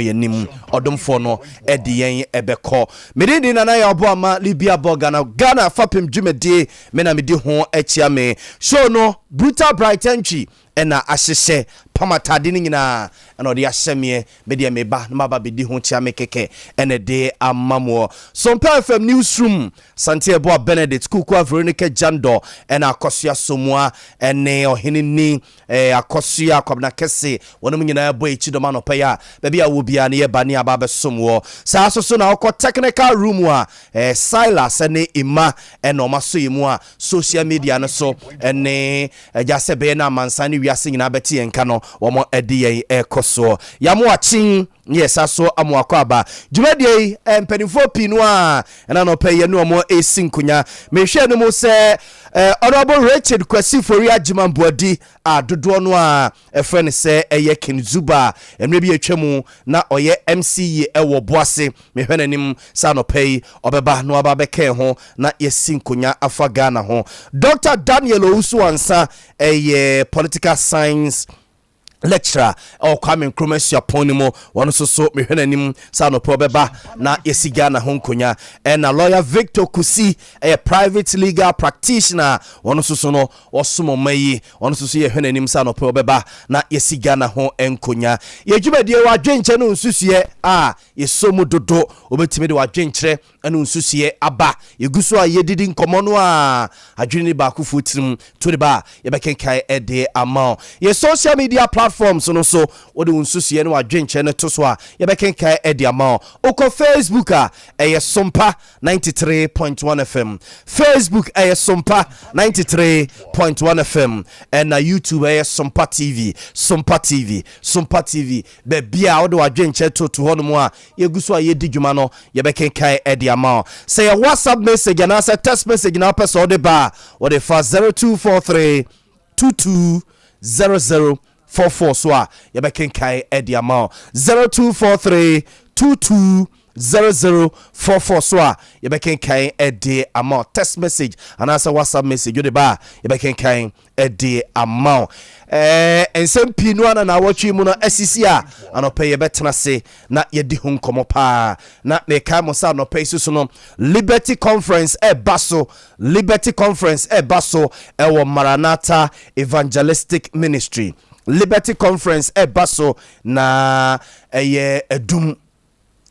yenim odomfo no ede yen ebekọ medini na ya obo ama Libya Borga na Ghana Fapem dwumedie me na medi ho achia me show no brutal bright entry ena ahyehye pamatade ni nyina ena ode ahyemie media meba na maba bedi ho chia me keke ene de amamo Sompa FM newsroom Santiago Benedict Kuku Veronica Jando ena akosua somua ene ohenini akosua kwabna kese wonum nyina abo echido ma no paya bebia wo bia ne ye bani aba somwo saa so na okọ technical room a Silas ene Ima ena omaso yimu a social media no so ene jase be na mansani wiase nyina beti enka no womo ede ekoso yamo achin yes aso amoakwa aba dwumadie mpanifo pinu a ena no peye no mo esinkunya mehwe no mo se honorable Richard Kwasi Fori Agyeman Boadi adodo no a efre se eye Kenzuba emre bi atwam na oye MCE ewo boase mehwe nanim sa no pay obeba no aba beke ho na yesinkunya afa Ghana ho Dr. Daniel Owusu ansa eye political science lecturer or Kwame Nkrumah Ponimo one so me hwenanim sa no probeba na yesiga na honkonya and a lawyer Victor Kusi a private legal practitioner one so no osumo mayi one so ye hwenanim sa no probeba na yesiga na ho enkonya ye dwumadie wa dwenche no nsusuye yesomu dodo obetime de wa dwenche anu nsusuye aba yeguso a yedidi nkomo no adwene ba kufu tirim to de ba ye bekenkai ede ama ye social media platforms no so wode unsusie no adwenche ne to so a ye bekenkai ede ama oko Facebook Sompa 93.1 FM Facebook Sompa 93.1 FM and YouTube Sompa TV be bia wode adwenche to hono a yeguso a yedi dwuma no ye bekenkai ede ama say a WhatsApp message and answer text message na person de ba or the 0243 220044 so a ye bekenkai ede ama 0243 220044 so a ye bekenkai ede ama text message and answer WhatsApp message you de ba ye bekenkai ede ama ensem pinu ana na watchi mu no asisi a anope ye betena se na ye di hu nkomo pa na me kai mo sa anope so no Liberty Conference baso ewo Maranatha Evangelistic Ministry Liberty Conference baso na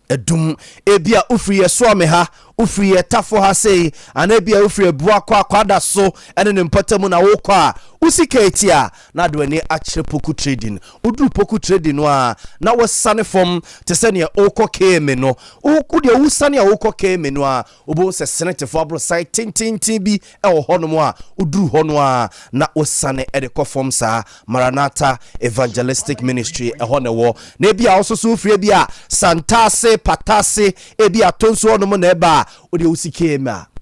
edum ebia ufriye so ameha ufriye tafo ha sei anabia ufriye bua kwada so ene ne mpatamu na wo kwa usika etia na do ani akire poku trading uduru poku trading no a na wasane from te se ne okọ keme no uku de usane a okọ keme no a obo se senate for abro site tintin bi e hono mo a uduru hono a na wasane e de kofom sa Maranatha Evangelistic Ministry e hono wo na bia ososo ufriye bia santase patase e bia tonso hono mo na eba odi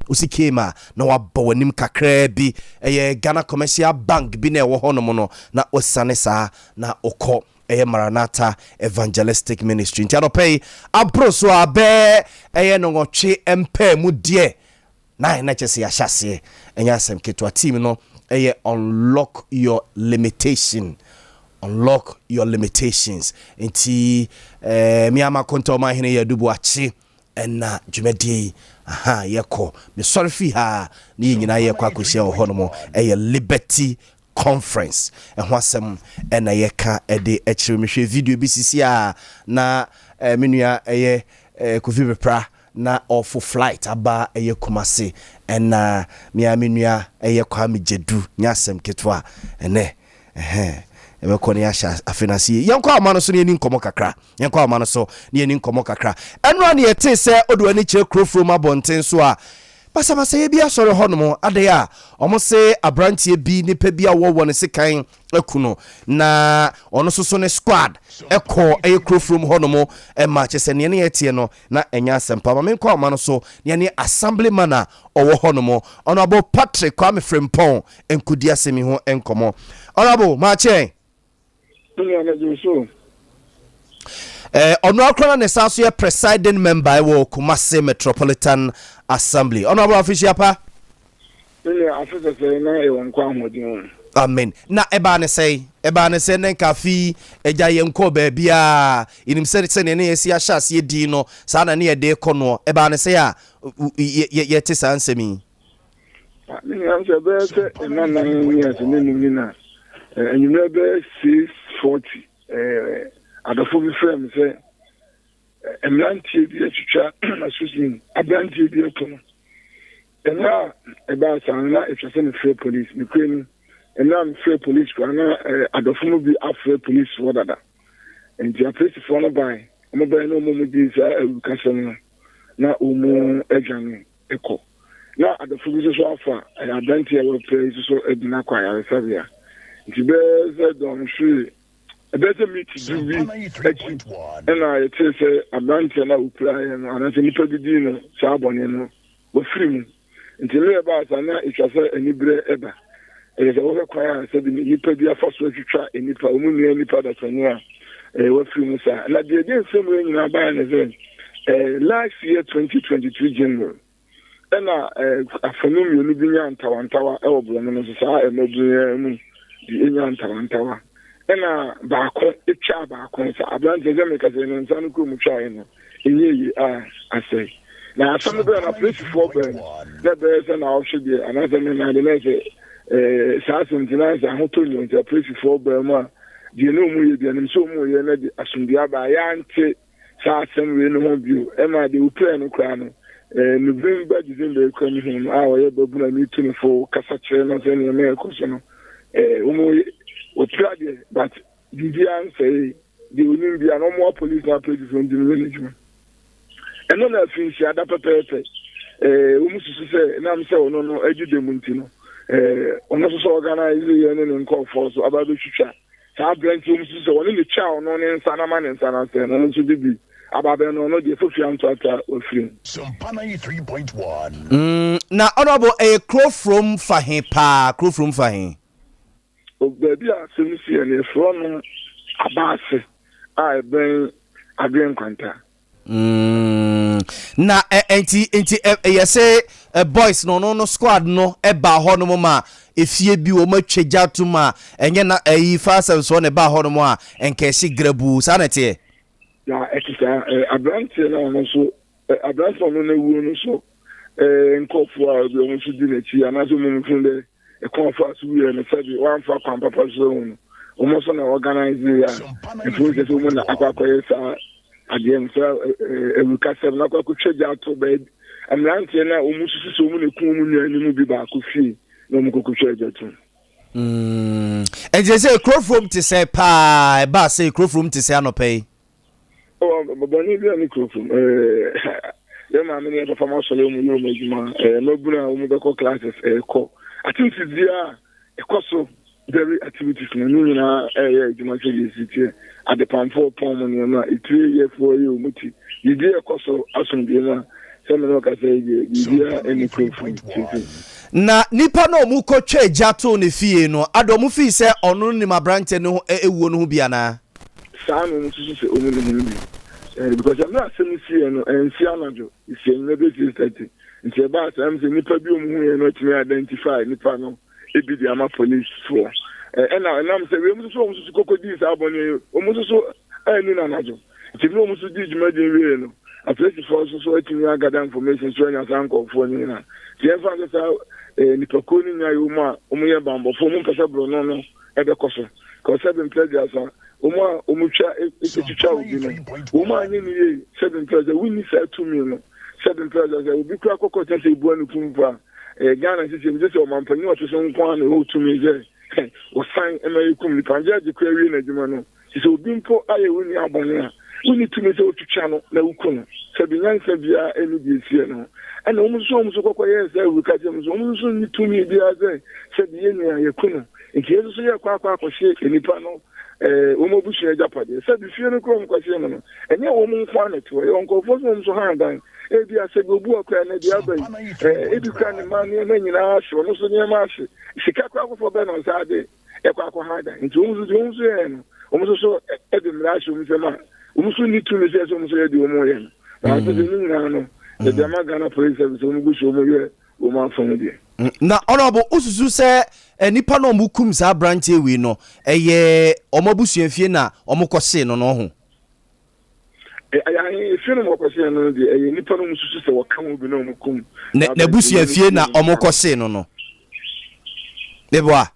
usikema na wabawanim kakra bi Ghana Commercial Bank bi na ewo hono no na osane sa na okọ Maranatha Evangelistic Ministry nti anopay abroso abe no ngotwe empa mu de na chese ya hyase enya asem keto team no unlock your limitations nti mi ama konto ma hene ya dubu achi ena dwumadi yeko me sorry fi ha ni nyina yekwa akohia ho no mo Liberty Conference ho asem ena yeka ede akire mehwe video bi sisi na menua Kofi Bepra na off flight aba Kumasi ena menua kwa mejedu nyasem ketwa ene ebe ko ne yasha afenasi yanko amano so ne ni nkomo kakra enra ne yete se odo ani kire krofro mabonten so a basa ye bia sore honom ade a omo se abrantie bi nipa bia wo ne sekan akuno na ono so ne squad eko krofro honom ma chese ne yete no na enya sempa ma menko amano so ne assemblyman a owo honom honorable Patrick Kwame Frimpong enkudi asemi ho enkomo honorable ma che ono akron ne saso ye presiding member wo Kumasi Metropolitan Assembly honorable official pa afisa se na e won kwa modin Amen. Na eba ne say ne kafi eja yenko ba bia inim se ne yesi ahase di no sa na ne de kɔ no eba ne say a ye te sa ansemi me answer be say na na years ne ni na enyime be 640 adofo bi frame say emlantie bi atwitwa asusin abrantie bi ekono ena eba san na etwase ne free police me kwenu ena me free police kwa na adofo mu bi afre police wodada enti a police for no by mo be no mo di sa education na omu ejane eko na adofo bi so afa abrantie we place so edina kwa ya sabia nti be ze don hwe better meet do we and I tell say abrantie na upra no ana se nipa bi di no sa abone no wo free mu nti le ba sa na itwase anibre eba e se wo kwa se bi nipa bi afa so twitwa enipa omu nua nipa da tania wo free mu sa na de de nsem we nyina ba na ze last year 2023 January and afanu mi oni bi nya ntawantawa e wo bro no so sa e mabu mu di nya ntawantawa ena baako etwa baako sa abrantie ze me ka se no nsa no ko mu twa no enye asai na asam be na place for be na be se na option be another me na de na se sa suntina za hoto ni on place for be ma di no mu ye bi anim so mu ye na di asumbia ba ya nte sa asem we no ho bio e ma de upre no kra no November December ko ni ho a ye babu na mi tuni fo kasa kire no se ni me ko so no umu o trade but the answer the Olympia no more police na police from the management and no na finish ada pepepe umu susu se na am se ono no ajude munti no ono so organize ye ne nko for so aba be twitwa sa branch umu susu se ono ne cha ono ne nsa na ma ne nsa na se no so bibi aba be no de fofi anto ata ofrim Sompa 93.1 na honorable a crow from fahin o baby a semisi ene from abase a ben adwen kwanta na enti yese boys no squad no e ba ho no ma efie bi o ma twegya to ma enye na yi fasa so ne ba ho no a enke shi grabu sa na tie ya ekisa abrantie na no so abrantie no na wu no so nkofo a bi o so di na chi anazo mu funde e conference we na sabi one for papa so o so na organize ya e process o mo na akwakoye sa adiem so education na kwakotwegya to be amrantie na o mu susu so mu na ku mu nua ni mu bi ba ko fi na mu kokotwegya to and je say crow from to say pa ba say crow from to say anope boni bi ani crow from ya ma me ne papa mo so le mu yo majuma no buna o mu be ko classes ko I think it's there so very activities no nyina juma che city at the palm for money na 3 year 4 year muti you dey so asundie na se me no ka say you any proof na nipa no mu ko twa jato ne fie no adomu fi se onu ni ma branch no ewuo no hu bia na sa no so se onu ni bi because I'm not saying see no and see anajo is never be nti ba sam se nipa bi omu hu no timi identify nipa no ebi di ama police for na say we mu so kokodi sa abone omu so ani na najo nti no mu so di juma di we no a police for so timi agada information so nya san ko for ni na ti e fa sa nipa ko ni nya yo ma omu ye bambo fo mu pesa bro no e be koso ko seven players sa omu twa etitwa obi no omu anyi ni ye seven players we ni say 2 million seven players will be crack cocoa say buanu kumpa Ghana system just o mampani o so nkwan na o tumi je o sign emerikum ni panja je kwari na djuma no so obi mpo aye woni abone a woni tumi se o twitwa no na wukono se bi nyansa bia enu bi esie no ana o muso kokoye se we ka je muso o muso ni tumi bia ze se bi yenu aye kuno nke yeso so ye kwa akohye enipa no o mo busu eja pade se bi fie no ko mo kwase no enye o mo nkwan na to e onko fo so mo so handan ebi asegobu akwa na dia bai ebi kan man na nyina ahwe no so nyema ahwe sika kwa akofo be no sade e kwa akwa hada nti umzu no umzu so ebi mrashe umse ma umzu ni tu me so umzu edi omo ye na ase ni nyina no de dia magana police service umgu so mo ye o ma fon die Na honorable ususu say nipa no mukum sa branch we no eye omabusuafie na omokose no no ho fie no mokose no de nipa no mususu se waka ho bi no mukum na busuafie na omokose no no deboa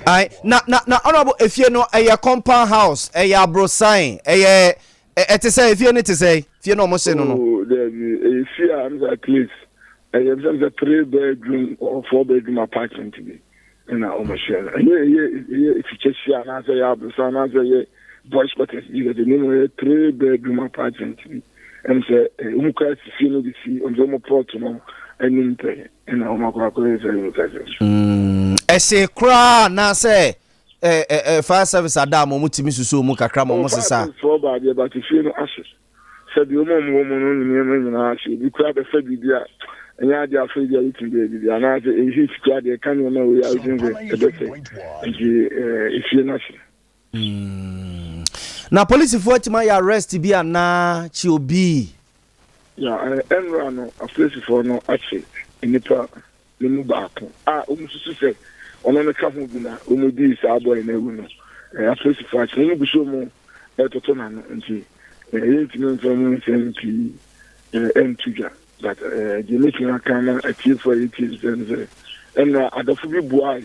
ai na honorable efie no eye compound house eye abrosign eye ete say efie no te say fie no omose no no the fie am at least I have a 3-bedroom or 4-bedroom apartment to be in our home share. If you just see an answer, you have some answer, voice quarters, you get a 3-bedroom apartment to be. And say, Umuka, feel the sea on the Portugal and in our Macquarie. I say, cry, now say, fire service Adam, Mutimisu, Mukakram, Mosasa. But if you know, ashes, said the woman in the actually, you could have a fed with you. And yeah, they are afraid they are eating baby. And as if they can't know we are using if you're not. Now, police for what my arrest be and na Chiobi. Yeah, and run a place for no actually in the back. Almost say, on the couple of Umudi is our boy in a window. A place for actually, we show more at the ton and see. MP and Tuja. But the meeting I can achieve for it is and at the Fubi Boy,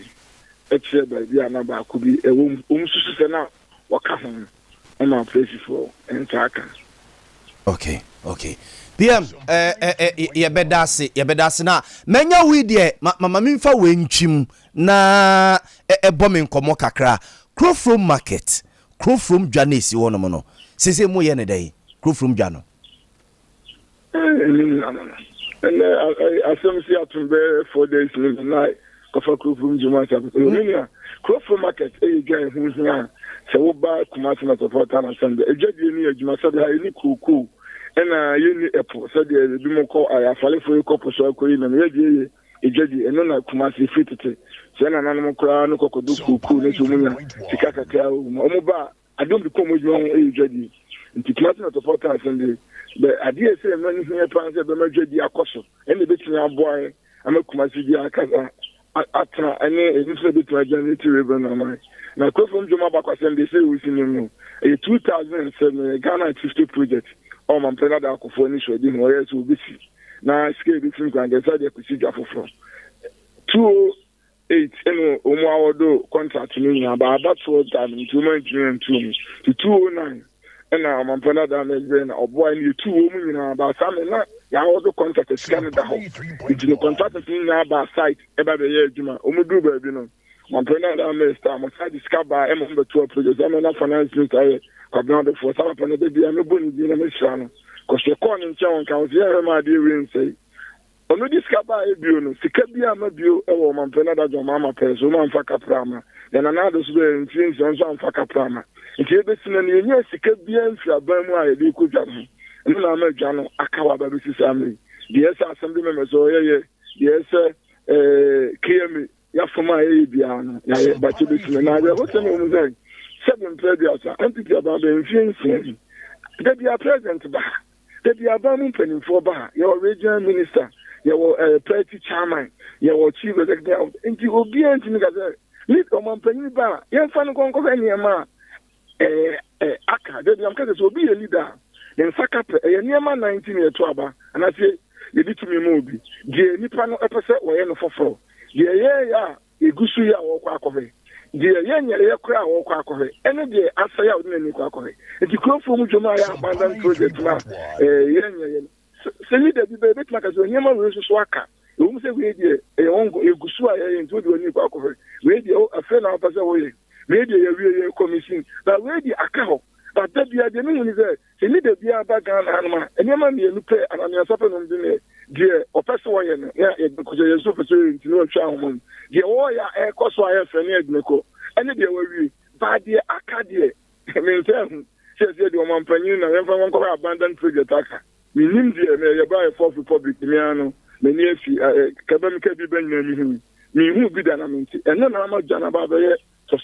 except by the number could be a room, now, what come on our place for and Taka. Okay. PM, ya bedasi na. Menya we de, mama mimfa wenchim na bombing komo kakra. Crow from market, crow from Janisi wono mono. Sese mo ye ne day, crow from Jano. And I see out to 4 days in the night. Coffee crew from Jamaica. Crawford Market, a guy who's now. So, buy Kumasana to Portana Sunday. A judge near Jamaica, I cool. And you need a post. So, the Dumoko, I have fallen for a couple of Queen and Reggie, a judge, and then I Kumasi fitted. So, an animal crown, cocoa, cool, Chicago, Omoba. I don't become with your own judge. Into Kumasana to Portana Sunday. The idea say many here plans the major dia koso and the between our boy I'm a kumasi dia kaza atra any little bit to agility river na my na ko from Juma Bakwasem they say we see no a 2007 Ghana 50 project or man plan that ko for ni so di no yes we be see na scale between grand they say they could see from 208 and omo awodo contract ni about 12 time in 292 to 209 and I'm on Panada and or boy you 2 women about some and ya also contracted Canada home. It's the contracted in about site about the year Juma. Umudu baby no. On Panada Mester, I'm side discover M number 12 projects. I'm not financing I have not for some upon the baby I'm a bunny in a mission. Because you're calling Chown County, my dear ring say. On the discover a bureau, Sikabia Mabio, or man Panada Mama Person, Faka Prama, then another way in things on Faka Prama. If you're listening, yes, it could be if you're burning why you could have. And then I'm a journal, Akawa Baby family. Yes, assembly members, oh, yes, KM, Yafama, Biana, but you listen, and I was saying, 7 previous, I'm thinking about the influence. They be a president, they be a burning penny for bar, your regional minister, your party chairman, your chief executive, and you will be anything as a lead on penny bar, young fan of any man. Aka, they am will be a leader. Then Sakap, a nearman 19 year trouble, and I say, you need to be movie. The Nipano episode were in for. Yeah, a Gusuya or Quackove. The Yan crowd or Quackove. Any day, I say out in any Quackove. If you come from Jomaya, abandoned project, say that the baby like as a human versus Waka. You won't say we did a Gusua into the new Quackove. Radio, a friend of us away. Radio, a real commission, but where the account, but that the idea is that he need to be a background animal, and your man, you pay, and I'm your supper on the dear, or person, yeah, because you're super to know Charmon. The warrior air cost wire for near Nicole, and the way bad dear Acadia. I mean, tell him, says the woman penny, and everyone go abandoned project attacker. We need to buy a fourth republic, Miano, many Cabin Cabby Ben, me who be done, and then I'm a Janababa. So,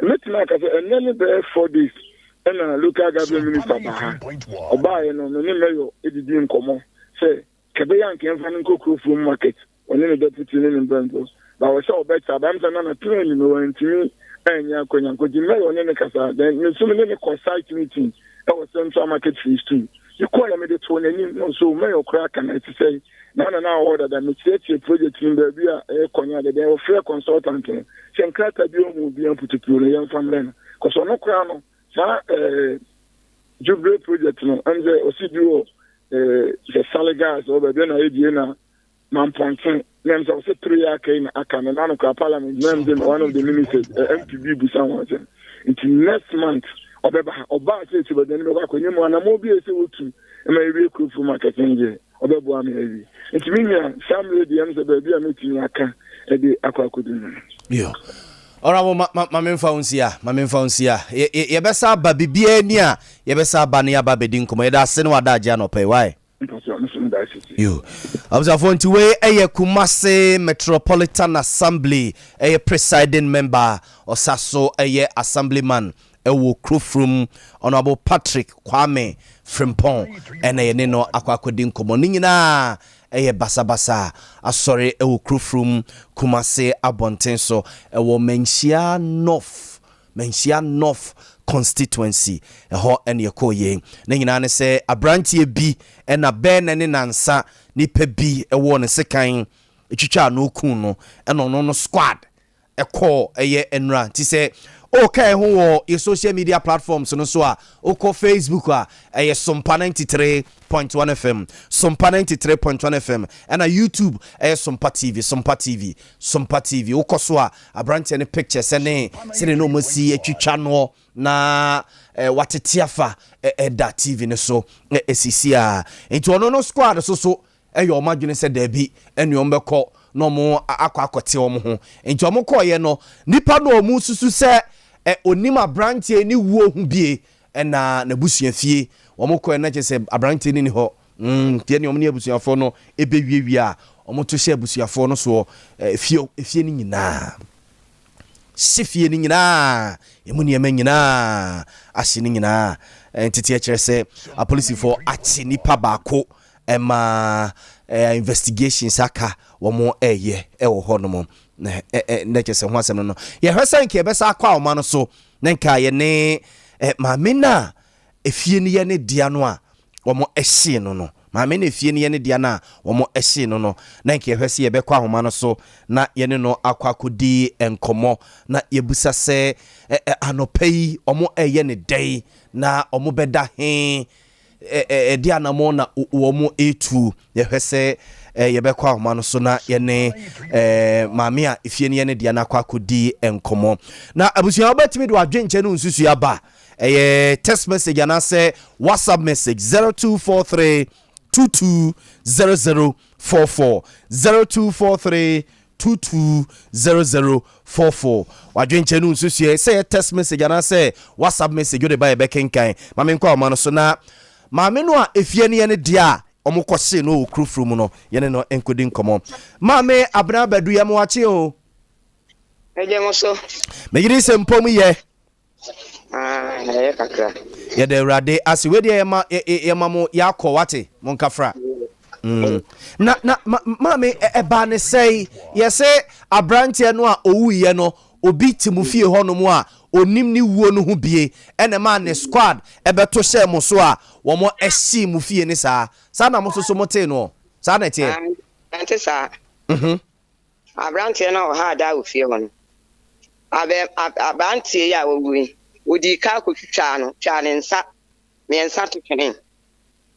let's make and then there 4 days. And local government minister, or buy no mayor, it didn't come on. Say, Kabayan came from Cocoa from market. only the deputy in Bento. But I was so better. I'm saying I'm training no to me and Yakoyan could you know on any casa. Then you so many site meeting. I was Central Market fees too. You call me the 20 no so may or crack and I say now order that me set a project in the Bia Konya they were fair consultant. Shankrata Bio will be able to put a young family. Because on no crown Jubilee project no and the Osidio the Saligas over then I Mamponton names of 3 arcane Akan and Anaka Parliament named in one of the ministers MPB Busan into next month Oba says but then when you and mobile to maybe cook for marketing Oba maybe it's mean some radiums the baby meeting Aka at the Aquacudin. Yeah. Ora ma found here. Ye besa ba bibia ni a ye besa ba ne aba bedin komo ye da se no wada agya no pay why. You observe to way a Kumasi Metropolitan Assembly a presiding member or Sasso a assemblyman a wo Krufrum Honorable Patrick Kwame Frimpong and a Nino Aquacodin Comonina a basa sorry a wo Krufrum Kumasi Abontenso a wo Menchia North constituency ho ene yekoye na nyina ne se abrantie bi na ben ne nansa nipa bi wo ne sekan etwitwa no kun no no squad call enra ti se okay ho wo your social media platforms no so a oko Facebook a Sompa 93.1 FM Sompa 93.1 FM and a YouTube Sompa TV oko so a abrantie ne pictures ne se no mo si etwitwa no na watetiafa da TV ne so esisi a enti ono no squad so eyo omadwene se da bi ene ombekọ no mo akwakote omo ho enti omo koye no nipa no omu susu se onima branche ni wuo hu bie na busua fie omo koye na che se abranche ni ho tie ne omo ne abusuafo no ebewiewia a omo to hye abusuafo no so fie ni nyina sifie ni nyina emu ne nyina ahye ni nyina entity kire se a police for achi nipa baako ema investigations aka womo wo ho no mo na kese ho asem no ye hwesan ke be sa akwa oma no so na nka ye ne maame na efie ni ye ne dia no a womo ehye no maame na efie ni ye ne dia na womo ehye no na nka ye hwese ye be kwa ahoma no so na ye ne no akwakodi enkomo na ye busa se anopai omo ne dai na omo beda he dia na mo na womo etu ye hwese ye be kwa ahoma no so na ye ne maame a efie ni ye ne dia na akwakodi enkomo na abusua obatimi do adwenche no nsusu ya ba text message and I say WhatsApp message 0243 220044 0243 220044 wadwenche nu nsusu say text message and I say WhatsApp message you dey buy bekenkan mame nkwa ma no so na mame no a efie ne ne dia omukose no okrufrum no ye ne no enkodi nkomo mame abna badu ya mo ache o eje mo so me yiri se mpom ye kakra ye de rade asi we de ye mamo yakọ wate mon kafra na mame eba ne say ye say abrantie no a owuye no obi timufie hono mu a onim ni wuo no hu bie ene ma ne squad ebeto hye mo so a wo mo ehyi mufie ni sa na mo so mote no sa na tie ante sa abrantie no ha da ofie hono abrantie ya wowi odi ka ko twitwa no twa ne nsa me nsa to twene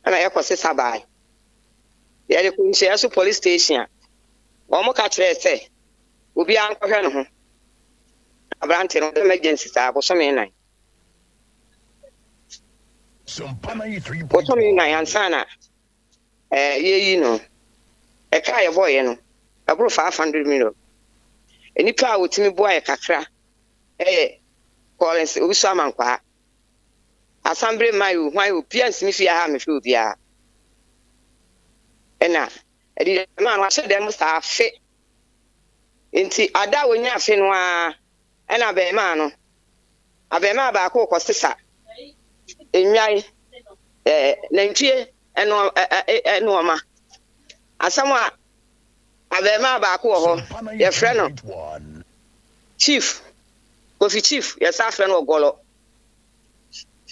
ana yakose sabai ya de kunse aso police station o mo ka kire se obi an kohwe no ho abrante no emergency sa bo so me nan Sompa 93.1 bo so me nan ansana yeyi no e ka ye boye no abro 500 million enipa a wotimi boye kakra Collins obiso amankwa assembly mayu hwan opians mi fi ha me fi obia ena edi man wa se dem sa afe enti ada wonya afe no a ena be ma no abema ba ko ko sesa enwai nantwie eno ma asamo abema ba ko ho ye frɛ no chief Kofi chief ye sa frɛ no Ogolo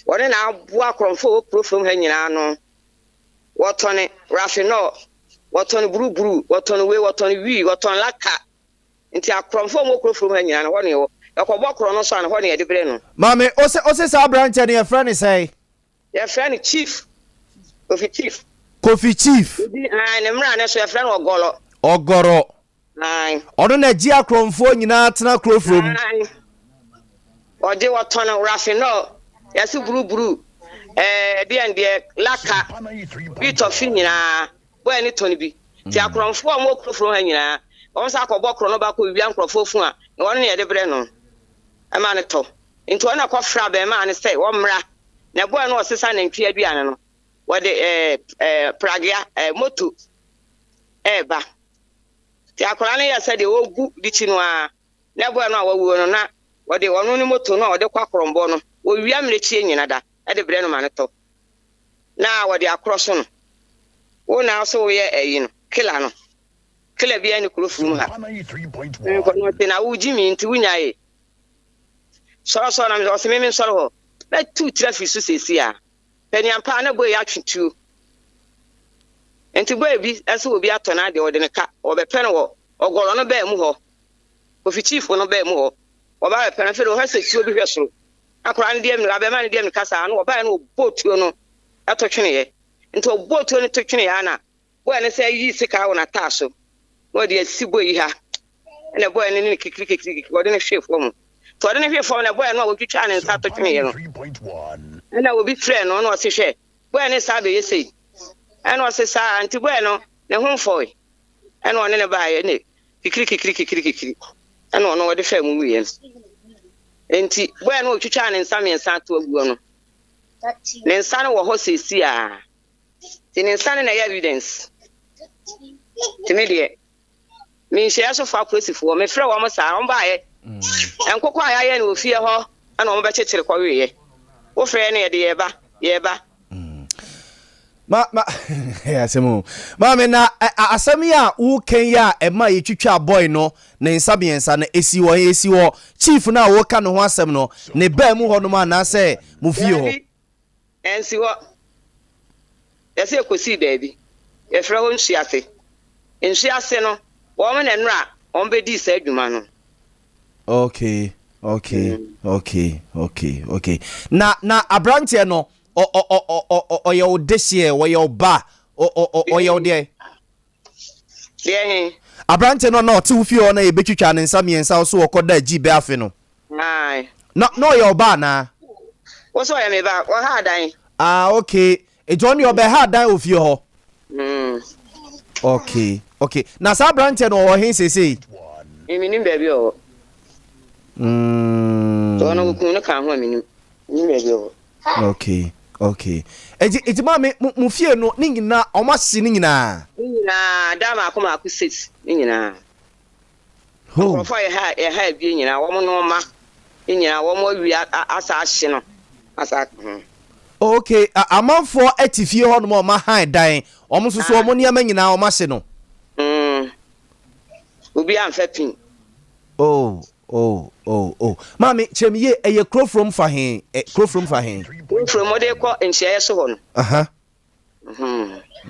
wone na aboa kromfo profom ha nyina no wotone rafino wotone buruburu wotone we wotone wi wotone laka nti akromfo mo profom ha nyina no wone wo ekobɔ kro no so an wone ye de bre no mame ose sa branch ne ye frɛ ne say ye frɛ no chief Kofi chief ne mra ne so ye frɛ no Ogoro ono na ji akromfo nyina tena krofrom ode wotone rafino yasi buruburu de laka bit of nyina boy ni toni bi ti akromfo mo krofro ha nyina won sa akobọ kro no ba ko wi ankrofo fu a won ne de bre no e ma ne to nti won akofra be ma ne say won mra na boy no osesa na ntwe aduane no wode pragia moto ba ti akora ne yasa de ogu dichi no a na boy no a wawu no na wode wonu ni moto no wode kwa krombo no wo wi amrechie nyina da e de bre no ma ne to na wode akroso no wo na so ye eyi no kila bia ni krofum ha ko no te na wo jimi nti wunyae so na me so me so ho na tu traffic so sesi a pani ampa na boy ya twitu enti boy bi ase obi ato na de wode ne ka obepe no wo Ogolo no ba mu ho Kofi chief no ba mu ho oba be pe na fe do ha seki obi hwesoro akora ne dem no abema ne dem kasa no oba no botuo no ato twene ye nti obotuo no to twene ya na boy ne say yi sika wo na taso wo de asiboyi ha ene boy ne kikiri wo de ne hwefo mu to de ne hwefo na boy no wo twitwa ne nsa to twene ye no ene wo bi frɛ no o se hwɛ boy ne sa be yesei ene o se sa anti boy no ne homfoi ene o ne ba ye ne kikiri ene o no wo de hwɛ mu wiye enti boy no twitwa ne nsa me nsa to aguo no ne nsa no wo ho sesi a ti ne nsa na ya evidence ti me de me share so fa prosifo me frɛ wo mo sa on ba ye enkoko ayaye na ofie ho ana o mo be chechire kwa wiye wo frɛ ne ye ba ma yasemu me na asami a wo ken ya e ma ye twitwa boy no ne nsa biensa na esi wo chief na wo ka no ho asem no ne ba mu ho no ma na se mu fie ho ensi wo yesi ekosi baabi e frɛ ho nsuase no wo me na nra on be di sa adwuma no okay na abranche no o ye odesie wo ye oba o ye ode abranche no na o ti ufie o na ye betwitwa ne nsa miensa so okoda gi be afe no no ye oba na wo so ye me ba wo ha dan okay e jo ni oba ha dan ofie ho okay na sa abranche no o hin sesei emi baabi o so no ku no ka ho emi ni baabi o okay eti ma me mu fie no ni nyina o ma si ni nyina da ma akoma aku set ni nyina ho for ye ha bi nyina wo no ma nyina wo mo wi asa ahye no asa okay amanfo atifie ho no ma han dan o mo soso o mo niam nyina o ma hye no obi amfa pin mami chemiye eye krofrom fa hen krofrom from ode ko enhye so ho no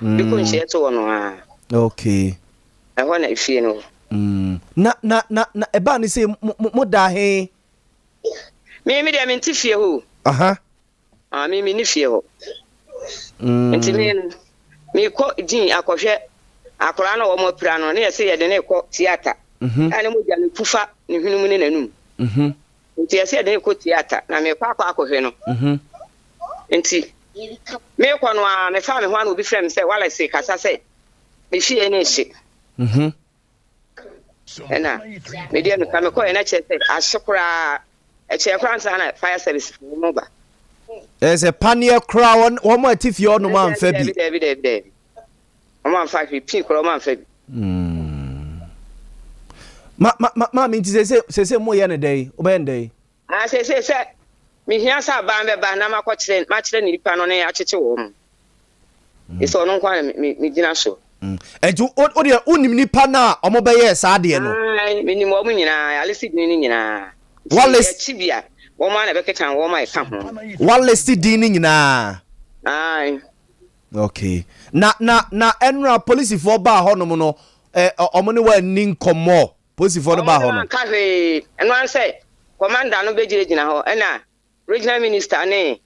biko enhye so ho no okay e ho na ifie no na eba ni say mo da hen me de me ntifie ho me ni fie ho enti me ko din akohwe akora na wo mo pira no na yesi ye de ne ko theater ane mo ja me pufa ne hwenu ne nanum nti yesi ye de ko theater na me kwa akohwe no nti me ko no a me fa me ho an obi frem say wala say kasa say me fie ne hye ena me dia no ka me ko ena che say ahyekora e che kora nsa na fire service mo ba there's a panier crown one more tifie on no man fa bi David Oman 5 pin ko oman fa bi ma me say mo ye ne dey oben dey say me hia sa ba me ba na ma kire ni pa no ne akyeche wo mu iso no kwa me gina so Eju o de unim nipa na omo be ye saa de no. Ai minim wo nyina alisi ni nyina. Wallace Chibia wo ma na be kekan wo ma e ka ho. Wallace din ni nyina. Ai Okay. Na enra police for ba ho no no omo ne wa ni nkomo police for no ba ho no. Ka hwe eno an say commander no be gina ho na regional minister ne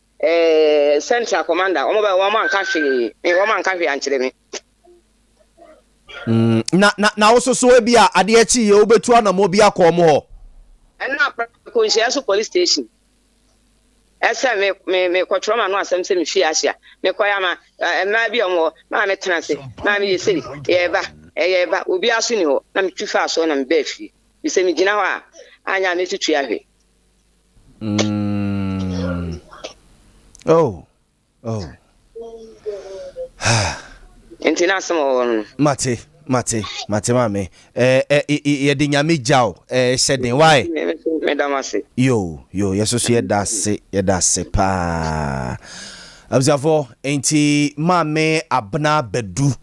central commander omo ba wo man ka hwe wo man ka hwe an kire me. Na also so e bia ade achi ye obetu anamo bia ko mo ho. Na ko nsia police station. Esa me ko troma no asem se me fi asia. Me ko ya ma bi omo ma me tena se. Ma me yesi ye ba obi aso ni ho na me twifa aso na me ba fi. Bi se me gina ho a anya me tutu ahwe. Oh. Entina samo Mate mame. Ye de nyame jaw shedin why? Me damase. Yo, yeso ye da se pa. Abzafo enti mame abna bedu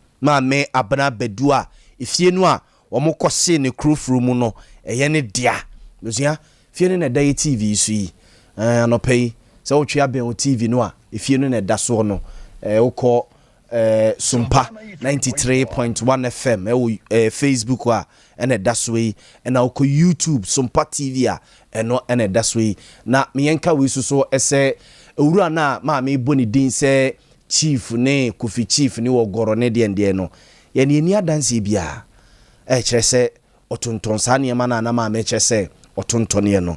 a ifie no a omo kose ne krofuru mu no eye ne dia. Lozia fie ne da TV so yi. Anopai se wo twa ben o TV no a ifie no ne da so no wokọ Sompa 93.1 FM Facebook a ene daswe ena oko YouTube Sompa TV a eno ene daswe na miyenka we so ese ewura na ma me boni din se chief ne Kofi chief ne wogoro ne de no ye ne ni adanse bia kire se otonton sa ne ma na ma me kire se otonton ye no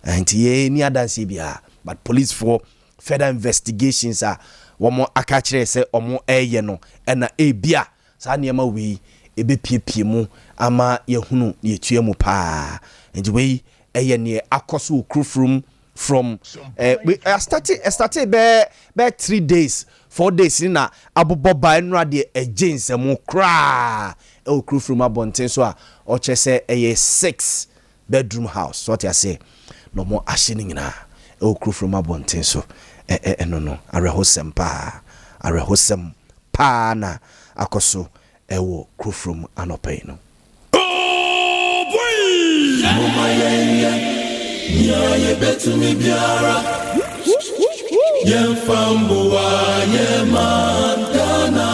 enti ye ni adanse bia but police for further investigations are womo akachire se omo eye no na ebia sa niema wi ebepiepie mu ama yehunu ye tuemu pa nji we eye ne akoso okrufrum from I started be 3 days 4 days na abobo ba enra de agency mu kra okrufrum abonten so a o chese eye 6 bedroom house so what I say no more ashini nyina okrufrum abonten so no arehosem pa na akoso ewo krofrom anopai no oh boy mama ye betu mi biara ye fambuwa ye mandana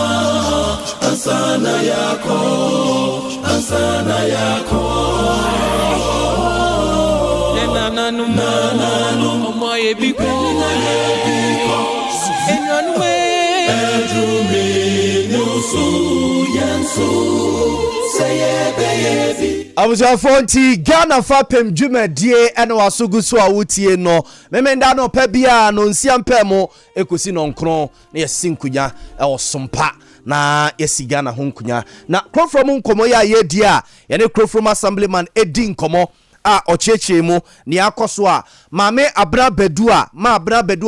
asana yako nanu moye biko enyanwe edrume nusu yansu sayebe abuja fonti Ghana Fapem dwumadie ene wasogu so awutie no memenda no pa bia no nsiampa mo ekosi no nkron na yesinkunya e Sompa na yesi Ghana ho nkunya na krofrom nkomo ya yedi a yene krofrom assemblyman edi nkomo a ocheche mu ni akoso a mame abra bedu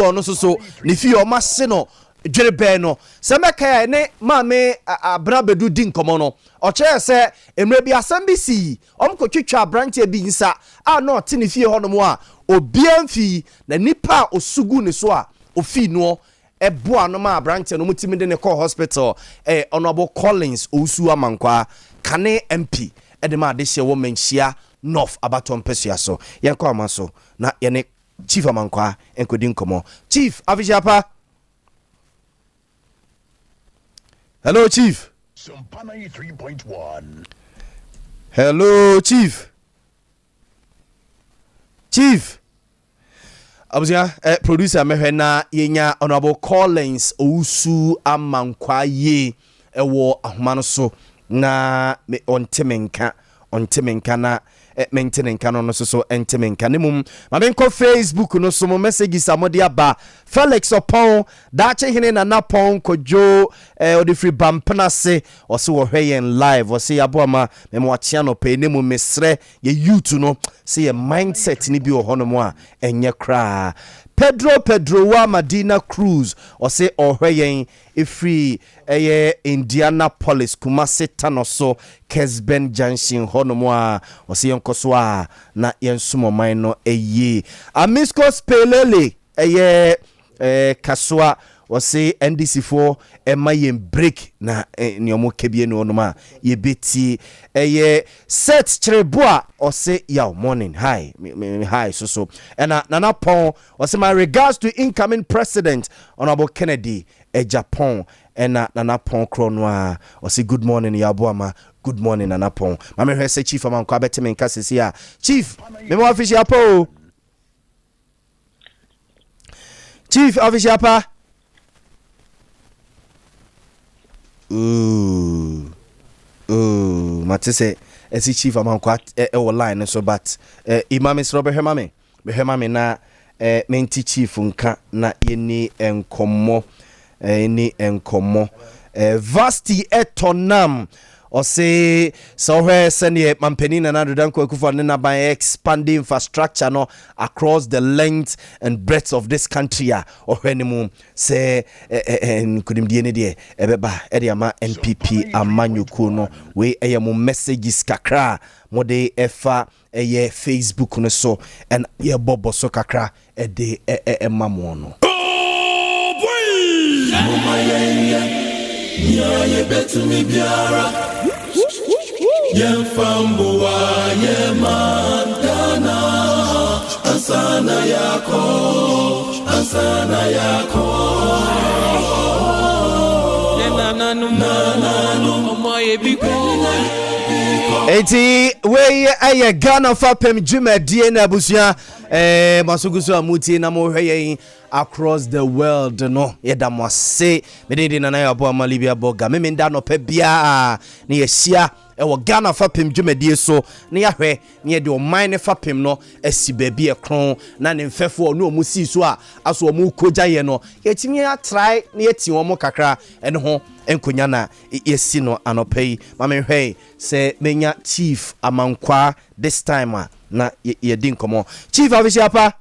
ono so ni fi o mase no dwerebe no se meka ya ne mame abra bedu di nkomo no oche se emre bi asambi si omkotwetwa branch bi nsa a no te ni fi ho no mu a obiamfi na nipa osugu ne so a ofi no ebo anoma branch no mutimi de ne call hospital honorable Collins osu amankwa kane MP edema de hye wo menhia North abaton pesia so yenko amaso na yene chief amankwa enkodi nkomo chief avijapa. Hello chief. Sompa 93.1. Hello chief abuzia producer mehwena yenya honorable Collins ousu amankwa ye ewo ahoma so na me ontemenka na maintenance no so entemenka nemum mamenko Facebook no so mo message samodi aba Felix Opon dache hene na napon kojo odi free bampana se o se wo hweyen live o se aboama memo achia no pe nemu mesre ye youth no se ye mindset ni bi o hono mo a enye kra Pedro wa Madina Cruz o se ohweyen ifri Indianapolis Kumasi Tanoso Kesben Junction honomwa o se yenkoso a na yensumo man no Amisco Spelele kaswa say NDC4 ema yen break na nyomo kebie no no ma ye beti set Chereboa or say yo morning hi hi so and Nana Pon or say my regards to incoming president Honorable Kennedy Japan and Nana Pon Kronwa or say good morning Yabuama good morning Nana Pon mama he say chief am kwa betime nka sisi ya chief me mo official po chief official pa matese esi chief am kwa line so but imam is Robert Hemame na menti chief nka na yeni enkomo vasti etonam or say so where send Mampenina and Danko Kufa by expanding infrastructure no across the length and breadth of this country or anymore say and couldn't be any day ebeba ediama NPP amanyukuno we ayamo messages kakra mode efa eye Facebook no so and ye bobo so kakra ede mamono ye betu mi biara ye fambuwa ye mandana asana yako ye nananu omoye biko eti we aye Ghana Fapem dwumadie na abusua masugusu amuti na mo hweye across the world no yedamo se medede na ya bo ama Libya Borga me nda no pa bia na yehia ewo Ghana Fapem dwumadie so na yahwe na yede o mine Fapem no asi baabi ekron na ne mfefo no omu si so a aso omu koja ye no yetimi ya try na yeti omo kakra ene ho enkonya na yesi no anopai mama hwe se menya chief amankwa this time na yedi nkomo chief official pa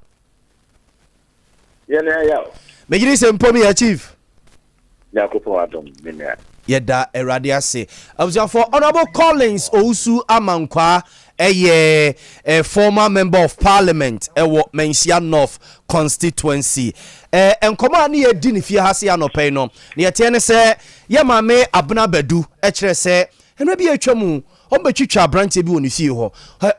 Megiri se mpomi ya chief Yakopo Adam Minia Yeda Erade ase for Honorable Collins Ousu Amankwa a former member of parliament ewo Mensia North constituency enkoma na ye di ne fie hase anopai no na ye tie ne se ye mame abna badu kire se enra bi atwamu ombetwitwa branche bi woni fie ho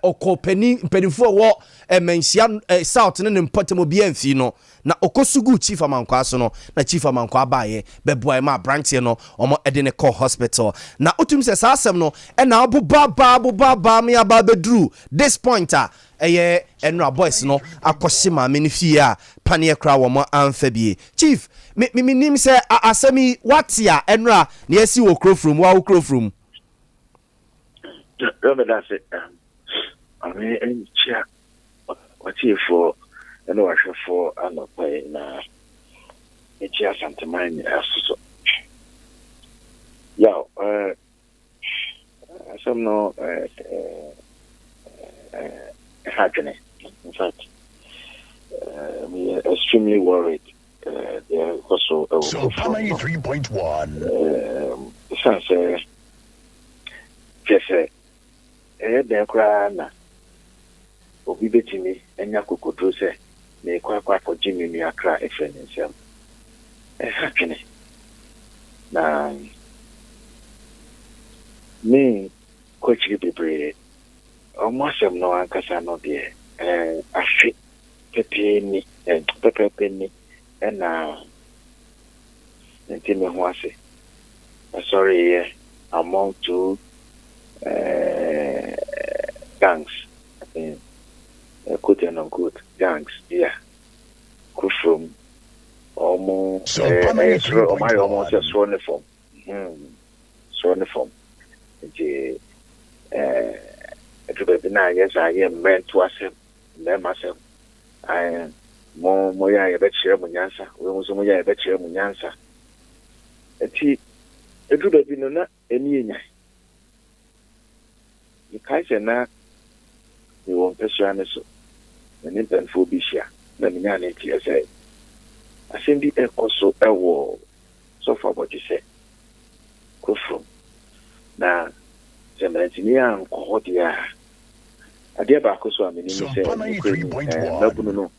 okopani mpanifo wo Mensia South ne mpotem obi amfi no na okosugu chief amankwa so no na chief amankwa baaye beboa ma branche no omo ede ne call hospital na otum se asem no na abubaba me ababedru this pointer enra boys no akoshima me ne fie a panie kra wo mo amfabie chief me nim se asemi watia enra na yesi wo krofrum wa wo krofrum that's it. I mean, chair. What's here for? I know I should for I'm not paying. It's just something mine. So, yeah. Some no happening. In fact, we are extremely worried. They are also Sompa 93.1. Since just the crana obi betimi enya kokodro se na ekwa for Jimmy ni akra efenensem hakene na me kochi bebre omosem no ankasa no de afi pepeni na ntime ho ase sorry among two gangs, quote and unquote gangs, yeah. From almost my almost a sworn form. Sworn form. Yes, I am meant to accept them myself. I am more Moya Betcher Munyansa, we was Moya Betcher Munyansa. It would have been not any. The Kaisena, you won't persuade so. An infant phobia, the Minanity, I say. I think the echo so a war. So far, what you say. Go from now, the Mantinia and Cohodia. I dear Bacoso, I mean, say, no,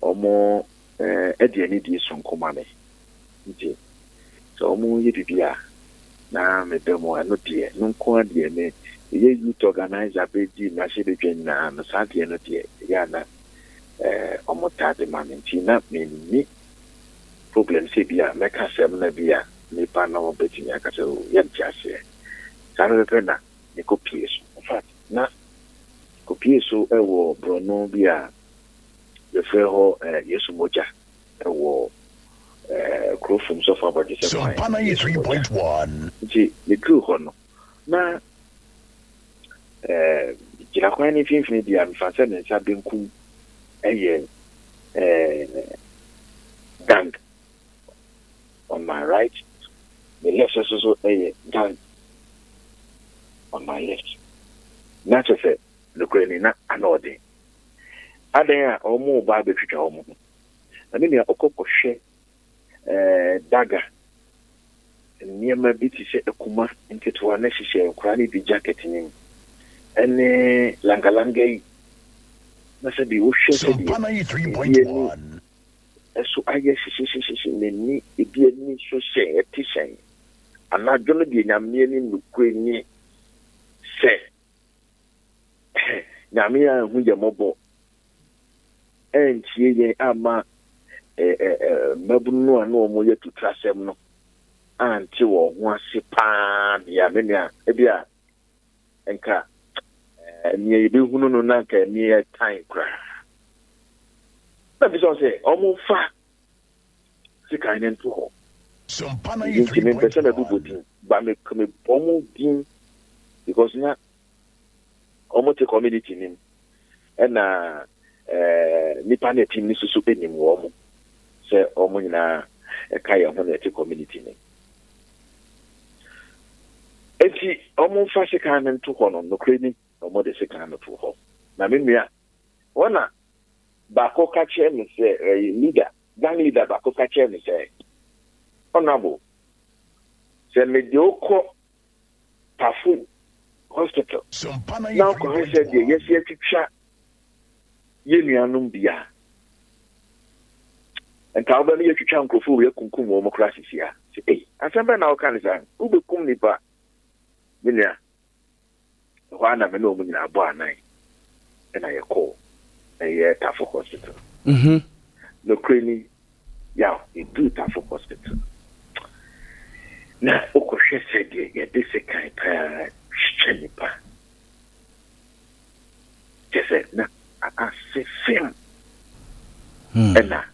or more, Eddie, any from Comane. nti so omo ye bibia na me demo ano de no nko de ne ye youth organizer be di na she be dwen na no sa de no de ya na omo ta de man nti na me ni problem se bia me ka sem na bia me pa na obeti ya ka so ye ntiase sa no pe na ne copy so in fact na copy so ewo brono bia the fair yesu moja ewo Crofum so far about Sompa 93.1. nti the true hono na jira kwa ni finfini bia mfansa ne nsa benkum gang on my right, the left also gang on my left. Not just say the Ukraine na anode. Adaya omo ba be twitwa omo. Na me okoko hwe daga niema bi ti se ekuma nketewa na hihye nkura ne bi jacket nim. Ene langalanga yi na se bi wo hwe se bi. Sompa 93.1. So I guess she ni ebi ani so hye eti hye. Anadwo no bi nyame ni nukwe ni se nyame ya hu je mobo entie ye ama mabunu anu omo ye tutrasem no anti wo ho ase pa bia me nia ebia enka ni ebi hunu no na nka ni e time kra na bi so say omo fa sika inen to ho Sompa nti me pese na 93.1. bubodi ba me kome omo din because na omo te community nim na nipa na team ni susu enim wo mo se omo nyina kai ho na te community nim enti omo fa sika na to ho no kreni omo de sika na to ho na me nua wona ba ko ka che me se leader gang leader ba ko ka che me se honorable se me de oko Pafu hospital Sompa now ko he said yes ye twitwa ye nuanum bia enta oba ye twitwa nkrofo ye kunkum wo mo krasisi a se asamba na o kan san ubekum nipa minia ho na me no mo nyina abo anan na ye call ye Pafu hospital no kreni ya e do Pafu hospital na okohwe said ye de kan pa nipa jese na ase film ena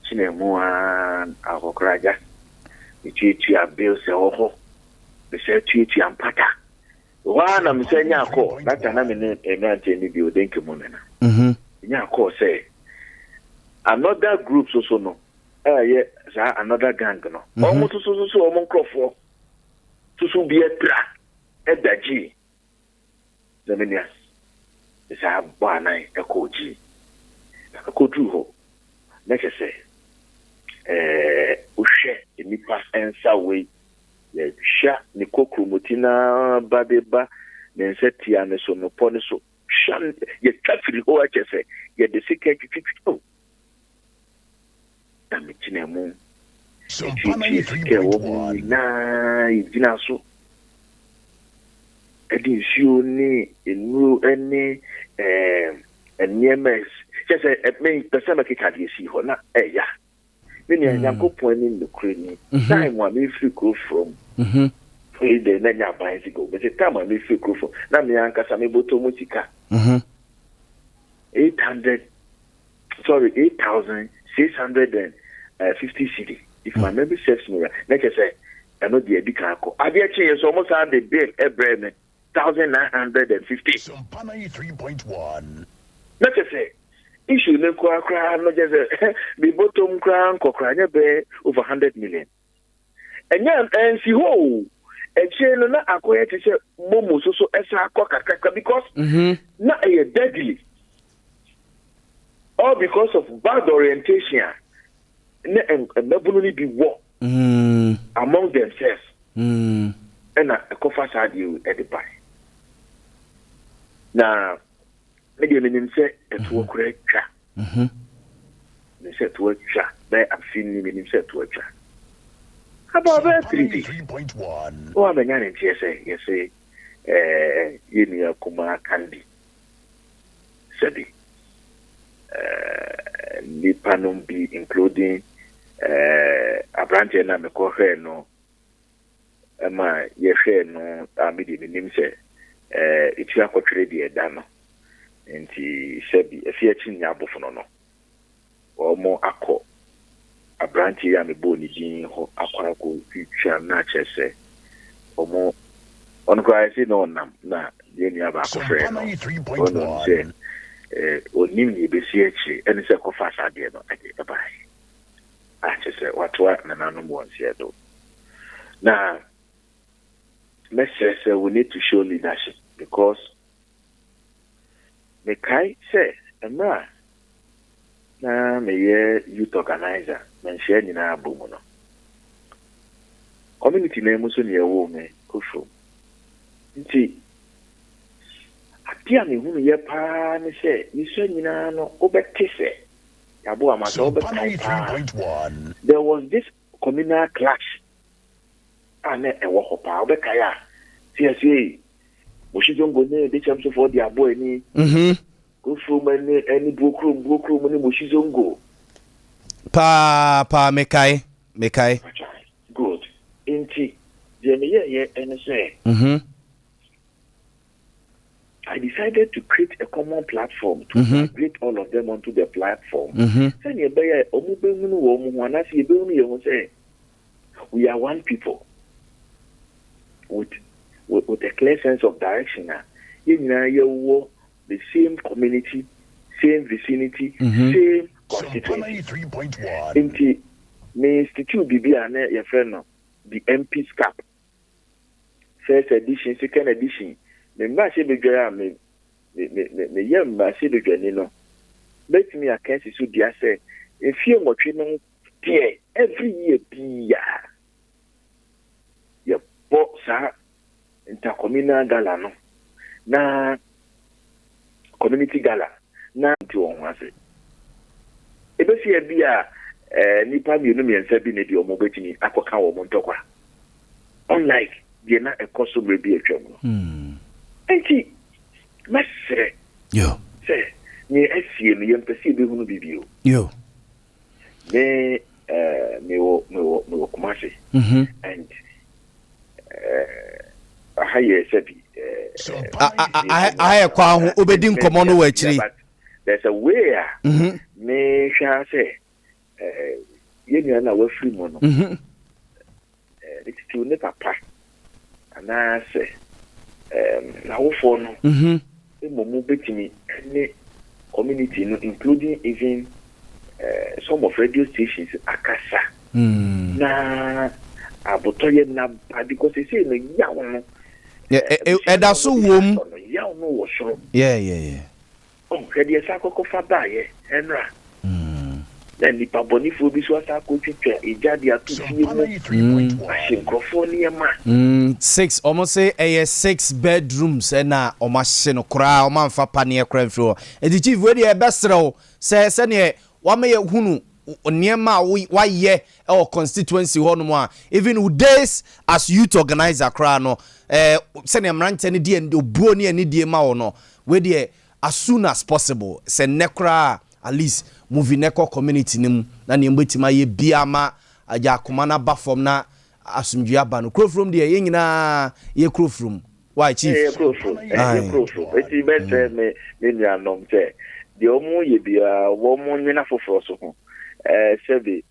chinemu an akokraja ichichi abil se oho be se chichi ampata wana msenya ko lata na me na nteni bi odenke mu na nya ko say another group so no ye za another gang no omo so omo nkrofo so bi etra edaji zemenia isa bwana ekoji akodu ho neke se uhwe nipa ensa we ye sha ni kokromotina babeba nensetia ne so no pone so shan ye tafiri ho achese ye de sika twitwitwoamichine mu Sompa 93.1. na idina so edinsuo ni enu ene eniemes chese me person make card yesi ho na eya me ni Yakopon ni nukre ni time wa me free go from we de na nya banzi go but the time wa me free go from na me anka sa me boto mu sika 8,650 cedi if my memory serves me right like I say I know the edikako abia che so almost had the bill every 1,950 Sompa 93.1. let us say issue ne kwa no just be bottom crown kokra nya be over 100 million enya ensi ho eche no na akoye te se momo so esa akokaka because na e deadly all because of bad orientation ne mabunu ni bi wo among themselves and a coffers had you at the buy na maybe meaning say it will correct they said to work they have seen me meaning said to work about that 3D. 3.1. Oh, I'm a young yes, Yenia Kuma Kandi. Sabi. Nipanum be including a branch and I'm a coher no. Emma, yes, no, I made the name say, it's your trade dano. And he said, if you're chin yabufono or more acco. A branch and a bony gene or aquaco future nature say, or more on crying on them, na, Yenia Bako friend. Sompa Ono say, 3.1. Onimni Besiachi, and it's a cofas idea. No, I did buy. I just said, what and an once here though. Now, let's say we need to show leadership because the Kai says, Emra, na me youth organizer, mention in our boom. Community name was on your woman, Kushu. See, Atia me who ye pan say, you say, you know, Obekise, Yabu Amato, Sompa 3.1. there was this communal clash. And a walk of power, Bekaya, CSA, Mushizongo, the champs for the boy, any go through any book room, any Mushizongo. Pa mekai. Good. Inti, Jamie, and say, I decided to create a common platform to migrate all of them onto the platform. Send you buy a say, we are one people with a clear sense of direction. You the same community, same vicinity, same constituency. 3.1. Inti, me institute BB your friend, the MP's cap. First edition, second edition. Me machine be gra me yam machine be gra no. Bet me account so dia say if you mo twe no there every year be ya boss intercommunal gala no na community gala na nti won ase e be fi bi nipa mi no mi ensa bi ne di omo betini akoka wo mo ntokwa unlike the na ekoso be bi atwa mu Enti, mesre. Yo. Say, ni esie mi yempesi be hunu bibio. Yo. Me wo kumase. And I hear sabi I kwa ho obedi nkomo no wa chiri. There's a way me sha say yenu na wa free mo no. It's to ne papa. Ana say now for no momu betimi any community no including even some of radio stations akasa na abotoye na because they say no yaw no eda so wom yaw no wo so yeah oh kedi esa kokko fa ba ye enra na nipa boni fo bi so asa ko twetwa ejade atufi mu ahyenkrofo ma 6 almost say 6 bedrooms na omahye no kra o manfa pane kra mfiro edi chief we dey besrew se ne wa me hunu niema wa ye e constituency ho no mu a even with days as youth organizer kra no se ne mrante ne die obuo ne ani die ma wo no we dey as soon as possible se ne kra at least movie neko community nim na ne mbetima ye biama aja akoma na ba form na asumdua ba no krofrom de ye nyina ye krofrom why chief ye krofrom eti better me nuanom say de omo ye bia wo mo nyina foforo so ho sebi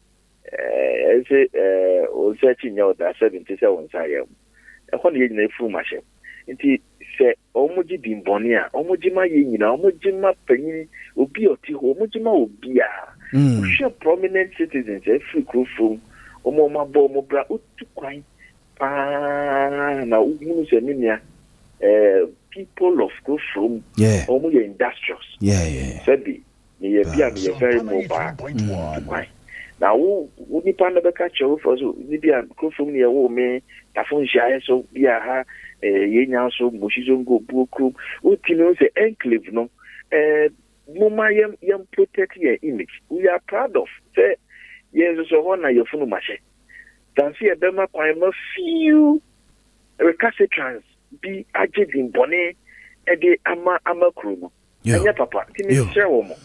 o searching nya oda 70 se won say e ko ne ye nyina fu ma hye nti se omo gi dimboni a omo gi ma ye nyina omo gi ma panyin obi oti ho omo gi ma obi a we prominent citizens free krofrom omo ma bo omo bra otu kwan pa na ugunu se minia people of krofrom omo ye industrials sabi me ye bia me ye very mobile na wo nipa na beka chewo for so ni bia krofrom ne ye wo me tafon jae so bia ha ye nya so Mushizongo buokru utino se enclave no mama yam protect your image we are proud of say yes so one na your funu mache dansi ebema kwan ma fiu recalcitrance bi agedin bone ede ama krumo anya papa timi share wo mo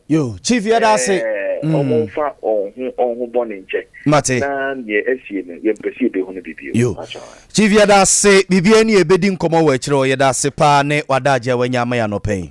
yo chief yada say omonfa onhu bone nche mate na ye esie ne ye pesi be hu ne bibio yo chief yada say bibia ni ebedi nkomo wa kire o yada say pa ne wadaje wanya ma ya no pen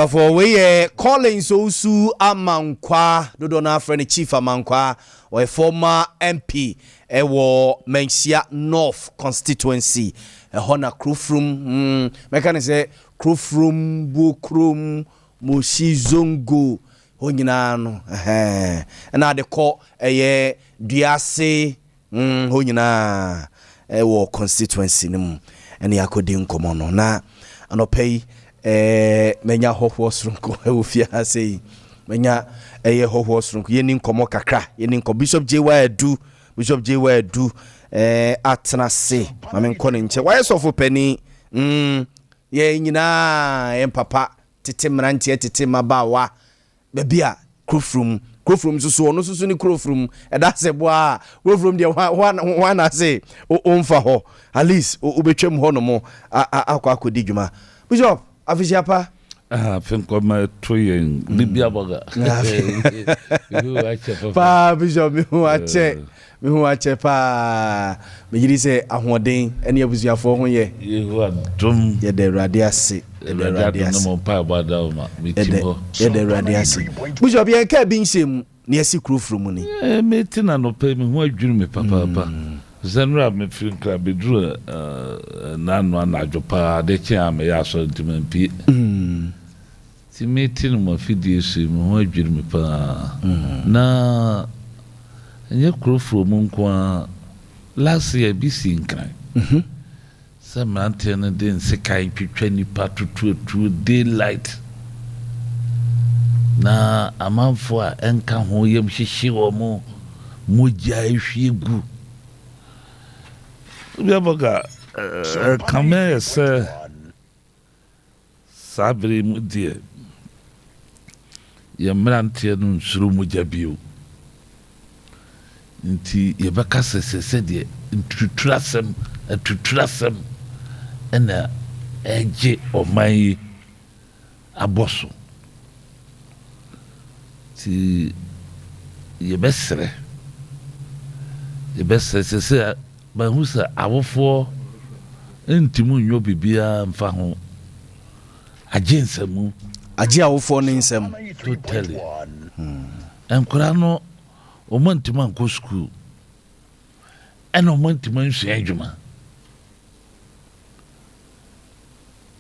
for we Collins Osu Amankwa dodo na friend chief Amankwa or former MP ewo Mensia North constituency hona Krufrum mekane say Krufrum Bukrum Mushizongo honyina no na de call Duase honyina ewo constituency nim ene yakodi nkomo no na anopay menya hoho srunko ofia sei menya hoho srunko yeni nkomo kakra yeni nko Bishop JY Edu atna se mame nko ne nche why so pani ye nyina papa tete mrantie tete mabawa bebia krofrum susu ono susu ni krofrum eda se boa krofrum de wana se onfa ho at least obetwem ho no mo akodi dwuma Bishop Afisiapa Finkoma Troyen, Libya Borga. Pa Bishop me who ache pa me yiri say ahoden ene abusuafo ho ye dum ye de radiase no pa bada ma mitimo ye de radiase Bishop ye ka bi nsem ne yesi krofrum ni me tina no pe me ho adwuru me papa Zenra me finkra bedru nanu anajopa de chia me ya so ntimampi ti meeting mo fidie so me ho adwiri me pa na enye krofro mu nko last year bi sinkran se mante na den sekai twetwa ni patutu daylight na amanfo a enka ho yem hihye wo mo mogya ehwiegu Libya Borga kame se sabri mudie ye mrantie no nsuru mujabio nti ye baka se de tuturasem ena eje oman aboso ti ye besre se ba husa awofo entimu nyo bibia mfa ho agensamu agi awofo ne nsem totally enkura no omantima nko school ena omantima nsua adwuma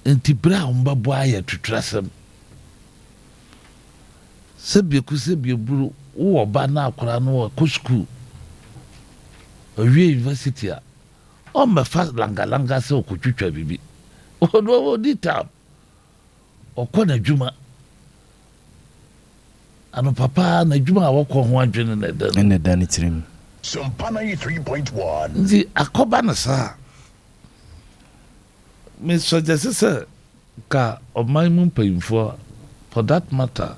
enti bra ombabo aya tuturasem sebie buru wo ba na akura no ko school university a o me fa langa se okutwitwa bibi o dita o kona djuma ano papa na djuma a wokọ ho adwene na dan ene dan tirim Sompa 93.1 nzi akoba na sa me suggest say ka o my mum payimfo for that matter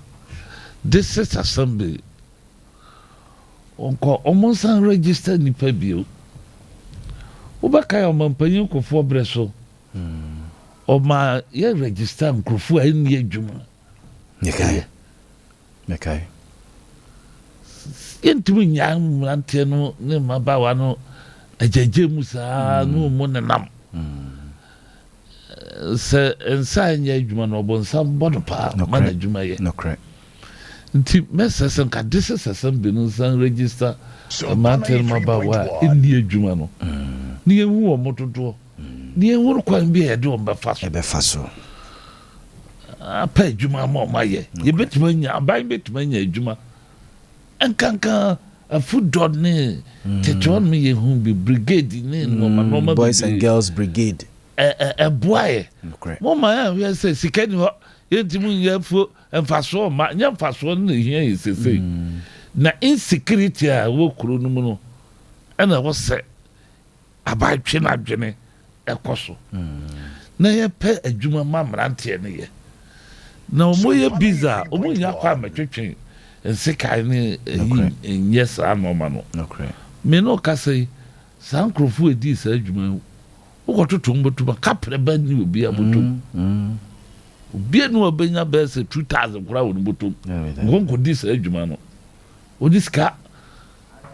this is assembly onko omonsan register ni pabio ubaka o mampanyin kofo breso o ma ye register nkrofo a ni adwuma mekai yentumi nyam mante no ne mabawa no ajeje musa no mo nenam se ensa nya adwuma no obonsa bodo pa man adwuma ye no correct nti mesesen ka desesen binu san register matel mabawa inni adwuma no ni ehu o mototo ni ehu kwan bi e de o befa so apa adwuma ma o maye ye betima nya aban betima nya adwuma enkanka a food dot ne teton me yehu bi brigade ne no boys and girls brigade boy mo ma ya say sikani ho yentimu yefo emfaso ma nya mfaso ne hia yesese na insecurity a wo kuro no mu no ana wo se abatwe na adwene ekoso na ye pe adwuma ma mrante ne ye na omo ye biza omo nya kwa matwetwe nsekai ne nyɛ saa nɔɔma no Okay. me no ka sɛ saa nkurɔfoɔ edi saa adwuma wokɔtoto mbɔtoma kaprɛ ba ni obi abɔtom obi no obenya bɛɛ sɛ 2000 koraa wɔ no bɔtom nkɔnkɔdi saa adwuma no odi sika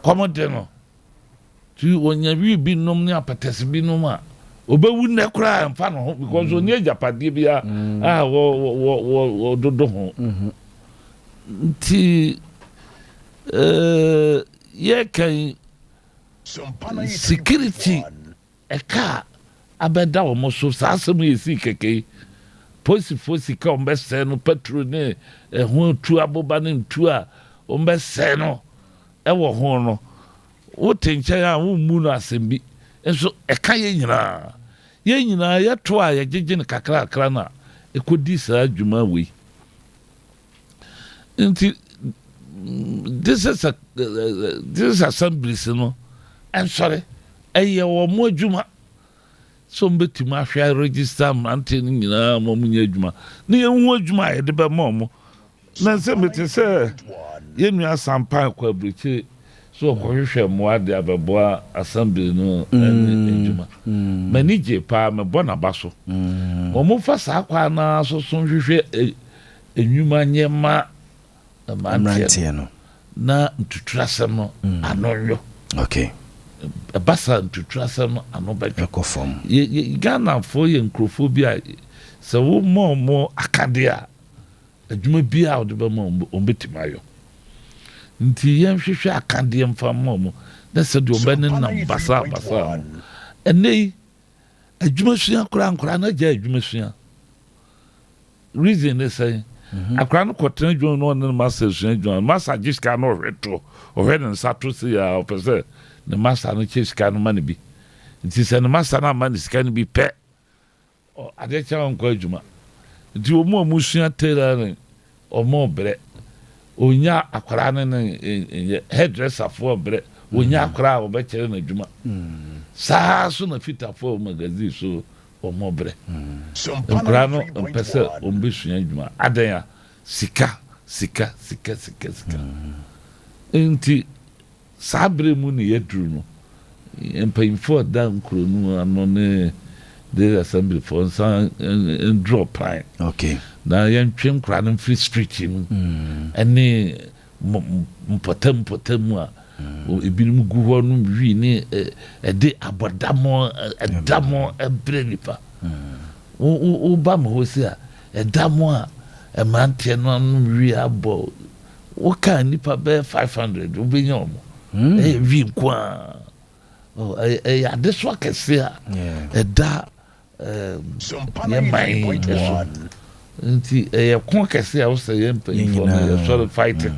kɔmɔde no ti wonya wi bi nom ne apatɛse bi nom a obewu nnɛ koraa mfa no ho because oni agyapadeɛ bi a wo dodo ho nti yɛkan security ɛka abɛda wɔ mo so saa asɛm yɛ si kɛkɛ polisifoɔ sika ɔmbɛsɛe no petrol ne ɛho tu aboba ne ntu a ɔmbɛsɛe no ɛwɔ ho no wote nkyɛn a wommu no asɛm bi nso ɛka yɛn nyinaa yɛto a yɛgyegye no kakrakra no a ɛkɔdi saa adwuma wei nti this is assemblies no ɛnsɔre ɛyɛ wɔ mo adwuma so mbɛtumi ahwɛ register mmerante no nyinaa ma ɔmo nyɛ adwuma ne yɛhu adwuma a yɛde bɛma ɔmo na sɛ mete sɛ yɛnnua Sompa kɔ abirekyire so ɔkɔhwehwɛ mmoa de abɛboa assembly no ɛne adwuma m'ani gye paa mebɔ n'aba so ɔmo fa saa kwa na so hwehwɛ enwuma nyɛma mmeranteɛ no na ntuturasɛm no ano nwo okay basa ntuturasɛm no ano bɛdwekɔ fam Ghanafoɔ yɛ nkurɔfoɔ bi a sɛ wo mo akade a adwuma bi a wɔde bɛma ɔmbɛtumi ayɔ nti yɛnhwehwɛ akadeɛ mfa ma ɔmo na sɛ deɛ ɔbɛne nam basa ɛnɛ yi adwuma sua koraa na gya adwuma sua reason ne sɛ akora no kɔtena adwuma no ɔne no masa sua adwuma masa gye sika no ɔhwɛ ne nsa to se a ɔpɛ sɛ ne masa no kyɛ sika no ma ne bi nti sɛ ne masa no ama ne sika no bi pɛ adeɛ kyɛ wɔnkɔ adwuma nti ɔmo sua tera ne ɔmo brɛ onya akwara ne hairdresser for brɛ onya akwara a ɔbɛkyerɛ n'adwuma saa so na fitafoɔ magazine so ɔmo brɛ akwara no mpɛ sɛ ɔmbɛsua adwuma adan a sika nti saa berɛ mu ne yɛduru no mpanyinfoɔ da nkuro no ano ne the assembly for nsa ndrɔ plan okay na yɛntwe nkora no mfiri street no ɛne mpɔtam a ebinom gu hɔ no wi ne ɛde abɔdamɔ ɛdamɔ ɛbrɛ nipa woba ma hɔ si a ɛdamɔ a ɛmanteɛ no ano wi abɔ woka nipa bɛyɛ 500 wobɛnya ɔmo ɛyɛ wi nko a ɛyɛ ade so akɛse a ɛda yɛman ɛso nti ɛyɛ ko kɛse a wosɛ yɛ mpanyinfoɔ no yɛsɔre fighting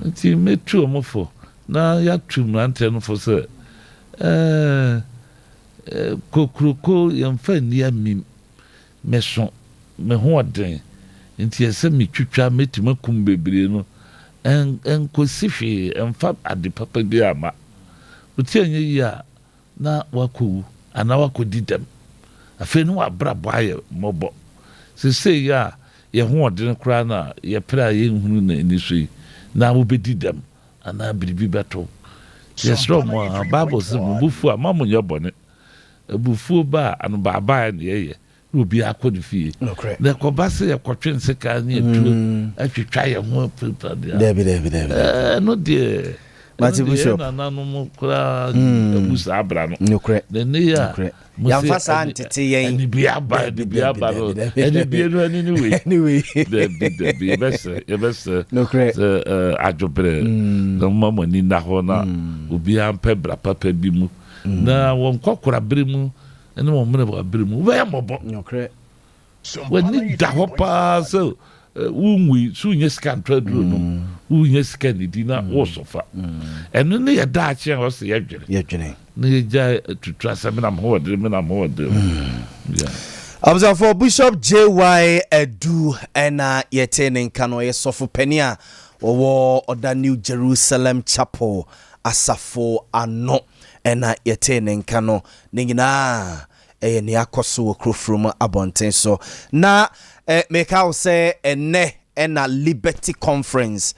nti mɛtu ɔmo fo na yɛatu mmeranteɛ no fo sɛ kokuroko yɛmfa nni amim mɛso me ho ɔden nti ɛsɛ metwitwa mɛtumi akum bebree no ɛnkɔsi hwee ɛmfa ade papa bi ama wotie nyɛ yi a na wakɔwu anaa wakɔdi dɛm afei no wabrabɔ ayɛ mmɔbɔ sesei a yɛho ɔden koraa no a yɛpere a yɛnhunu na ani so yi na wobɛdi dɛm anaa biribi bɛto yɛserɛ mo a bible sɛ mobufuo a ma monyɛ bɔne abufuo ba a anobaabaeɛ ne yɛyɛ na obi akɔ ne fie na ɛkɔba sɛ yɛkɔtwe nseka ne atuo atwitwa yɛ ho apiripiradeɛ no deɛ Mati Bishop nananom koraa abu saa abra no na ne ya yamfa saa ntete yɛn ani bi aba no ani bi no ani anyway de yɛbɛsɛ adwobrɛ na mama ni na hɔ na obi ampɛ bra papa bi mu na wɔn kɔkora bere mu ɛne wɔn mmerɛ wɔ bere mu wobɛyɛ mmɔbɔ w'ani da hɔ paa sɛ wunwi so nye sika ntraduro no wunya sika nidi na wosofa ɛno ne yɛ daakye a wɔsɛ yɛdwene na yɛgya tutu asɛm na mo wɔde Abzafo Bishop JY Edu ɛna yɛte ne nka no yɛ sɔfo pani a wɔwɔ ɔda New Jerusalem Chapel asafo ano ɛna yɛte ne nka no ne nyinaa ɛyɛ ne akɔso wɔ kurofrom abɔnten so na meka wo sɛ ene na Liberty Conference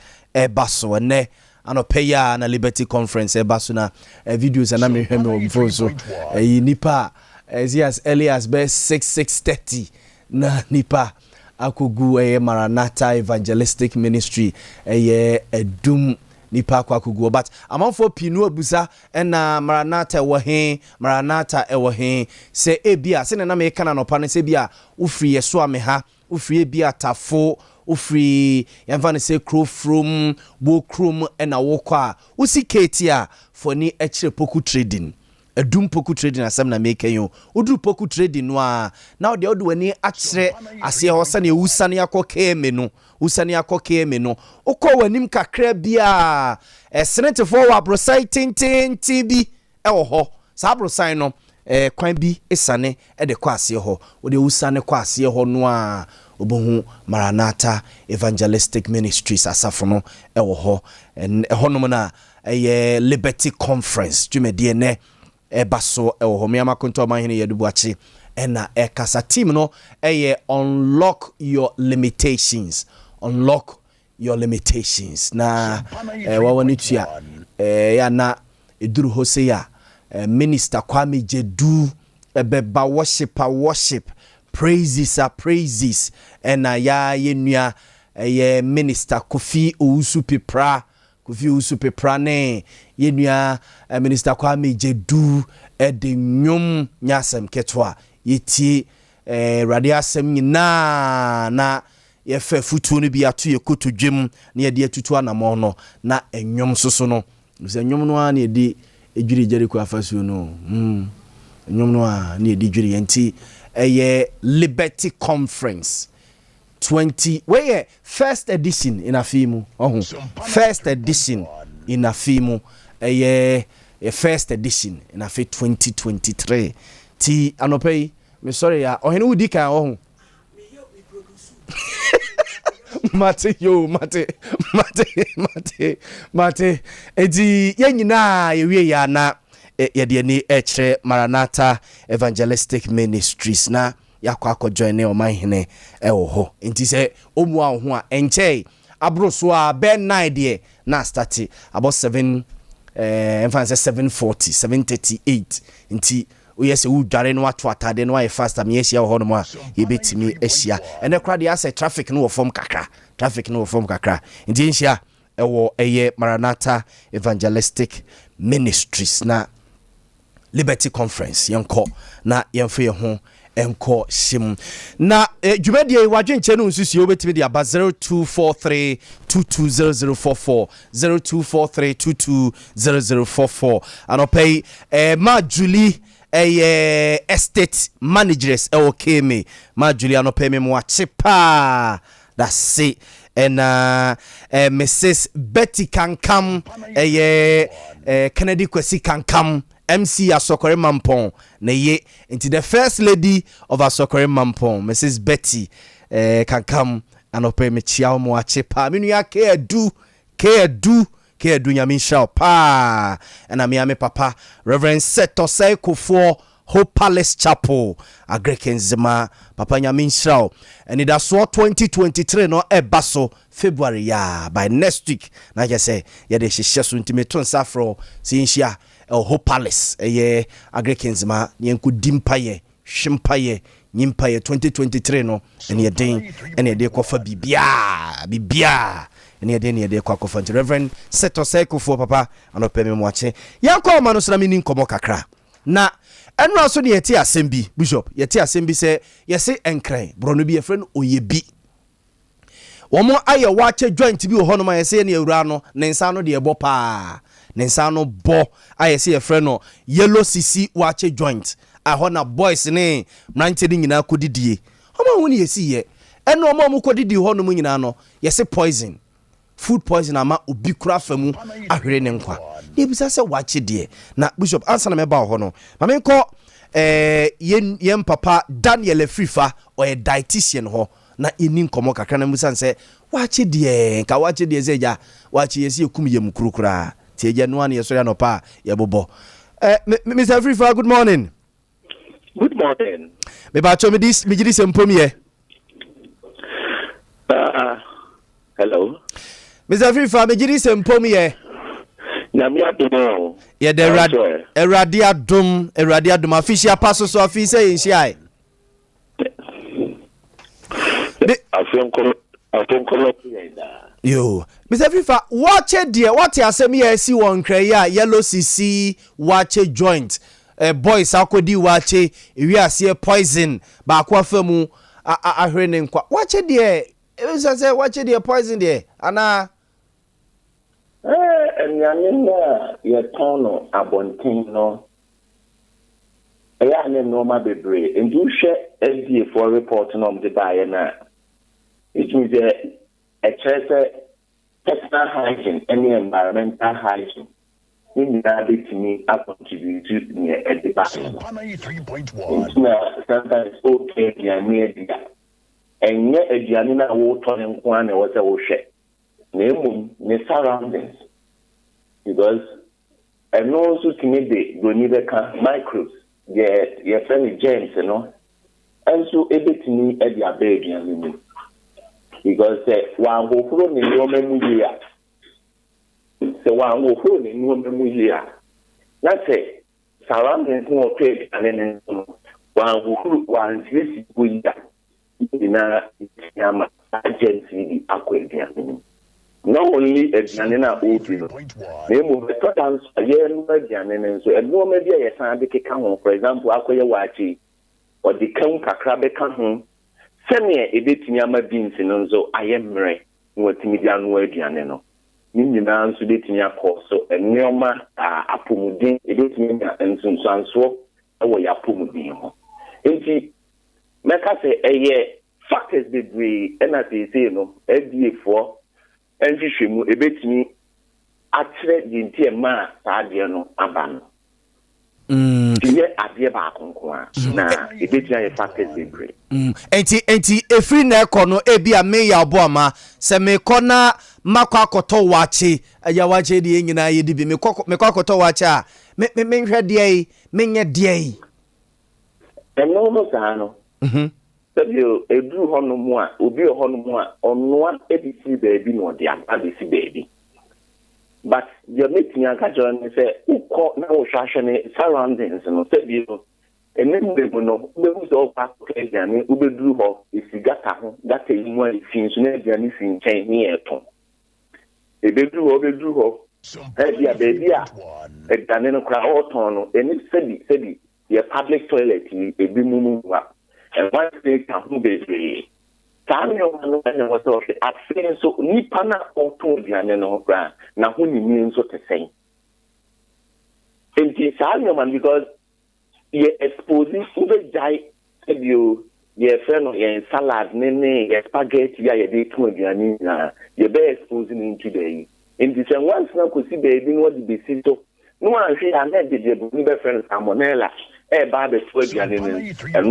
baso ene anɔpɛ ya na Liberty Conference baso na videos na me hwɛ me phone so nipa as early as 6:30 na nipa akogu Maranatha Evangelistic Ministry edum nipa kwakugu but amanfo pinu abusa na Maranatha ewo he se ebia se na me kana no pa ne se bia ufri yeso ameha ufri ebia tafo ufri yamfa ne se krofrom bo krom na wokwa usi ketia foni ekire poku trading edum poku trading asem na make yo odu poku trading no a na ode wani akire ase ho sane ewusane akoke me no okọ wanim kakra bia senetefo wa brosai tintin bi ewo ho sa brosai no kwan bi esane de kwa ase ho ode ewusane kwa ase ho no a obohu Maranatha Evangelistic Ministries asafo no ewo ho honom na Liberty Conference dwumedie ne baso ewo ho miama konto mahene yedubuachi ena kasa team no unlock your limitations na wawani tua ya na eduru hose ya minister Kwame Jedu beba worship praises ena ya yenua minister Kofi Owusu Pepra ne yenua minister Kwame Jedu de nyom nyasem ketwa yeti radiasem nyina na ye fa futu no bi ato ye koto dwem na ye de atutu anamo no na enwom soso no se enwom no a na ye de edwiri Jericho afasu no enwom no a na ye de dwiri yenti Liberty Conference 20 where first edition in afimu first edition in afimu first edition in afi 2023 ti anopei me sorry ya ohene udi kan mate edi yenyina yewie ya na yede ni ekire Maranatha Evangelistic Ministries na yakwa akọjoin ne omanhene ewo ho enti se omu a ho a enche abroso a ben 9 de na start about 7 740 738 enti oyese wu dware no ato atade no aye faster me ehia ho no mo a yebetimi ehia ene kra de ase traffic no wo form kakra enti ehia ewo Maranatha Evangelistic Ministries na Liberty Conference yenko na yenfe ho enko shim na dwumadie wadwe nche no nsusu obetimi de aba 0243220044 0243220044 anopay ma Julie estate managers me ma Julie anopay me mo achepa that's it and Mrs. Betty Kankam Kennedy Kwesi Kankam MC Asokore Mampong na ye into the first lady of Asokore Mampong Mrs. Betty Kankam anope me chiao mo achepa minu ya ke du nyame shao pa na me papa Reverend Seto Saikofo Hope Palace Chapel Agrekenzema papa nyame shao and it so 2023 no ebaso February ya by next week na je say ye de hihye so ntime ton safro sinhia Hope Palace Agrekenzema yenku dimpaye hwimpaye nyimpaye 2023 no ene ye den ene ye de kofa bibia ene ye den ye de kwa kofa Reverend Seto Saikofo papa anope me moache yanko ma no sra me ni nkomo kakra na enu aso ne yeti asem bishop yeti asem bi se yesi enkran brono bi efren oyebi womo aye wache joint bi ho no ma yesi ne awura no ne nsa no de ebo pa ne nsa no bo ayesi efren no yellow cc wache joint ahona boys ne mranche ni nyina kodidie omo woni yesi ye enu omo mu kodidi ho no mu nyina no yesi poison food poison ama obi kura famu ahwere ne nkwa ebisa se wache de na bishop answer na meba ho no ma me nko yen papa Daniel Afrifa or a dietitian ho na eni nkomo kakra na musan se wache de nka wache de zeja wache yesi ekum yem kurukura tie je no an yeso ya no pa ye bobo Mr. Afrifa, good morning. Good morning. Me ba cho me gidi se mpom ye. Hello. Mr. Fifa me gidi sempom ye na me adom ye de Erade adom official pass so afi say nhia yo Mr. Fifa watch there what asem ye si won krai a yellow cc watch joint boys akodi watch ewi ase poison ba kwa famu ahwe ne nkwa watch there e say watch there poison there ana nyame na ye tono abonten no eya ne no ma bebre ndu hwe SDA for report no mde bae na it means a chese personal hygiene and environmental hygiene in the to me I contribute to me at the back. Sometimes okay yeah near the and yet a Janina water and one was a share. Name the surroundings because and also to me they go need a microbes, your friendly germs, you know, and so able to me at their baby and women because one go from the woman here. So one go from the woman here. That's it. Surroundings more trade and then one go one this with that in a agency aquarium. Not only a Janina Open, name of the Totans, a year and so a no maybe a Sandy Kang, for example, Aqua Wachi or the Kang Kakrabe Kang, send me a bit Yama beans and so I am Ray, what Midian word Janeno. Nina to the Tia Corso, and Neoma Apumudin, a bit Mina and some Sanso, away Apumudin. Indeed, Mecca say a year, factors degree, and as they say, no, FDA4. And she mu ebetimi atre di ntie ma saade no aba no tie ade ba akonkwa na ebetimi ye factors degree enti efri na ekono ebia me ya obo ama se me kona makwa akoto wache aya wache de nyina ye dibi me kwa akoto wache a me hwe de yi me nye de yi eno no sa no Sabio edu hono mu a obi hono mu a onnoa edisi baby no de abisi baby but you meeting aka join say ukọ na wo hwahwe ne surroundings no sabio enem de no bebu so pa klegane ubedu ho isigata ho data yimu afin so na aduane fi nchen ni eto obedu ho ebia baby a edane no kra oton no eni sebi ye public toilet ebi mumu wa. And one thing can be Samuel was at saying so Nipana or Todian or Grand, now who means what to say. And Samuel, because you're exposing over die, you, your friend or your salad, nene, your spaghetti, your day to you're better exposing in today. In this one, now could see baby what the besito. No one say I met the friend Salmonella. Baby food and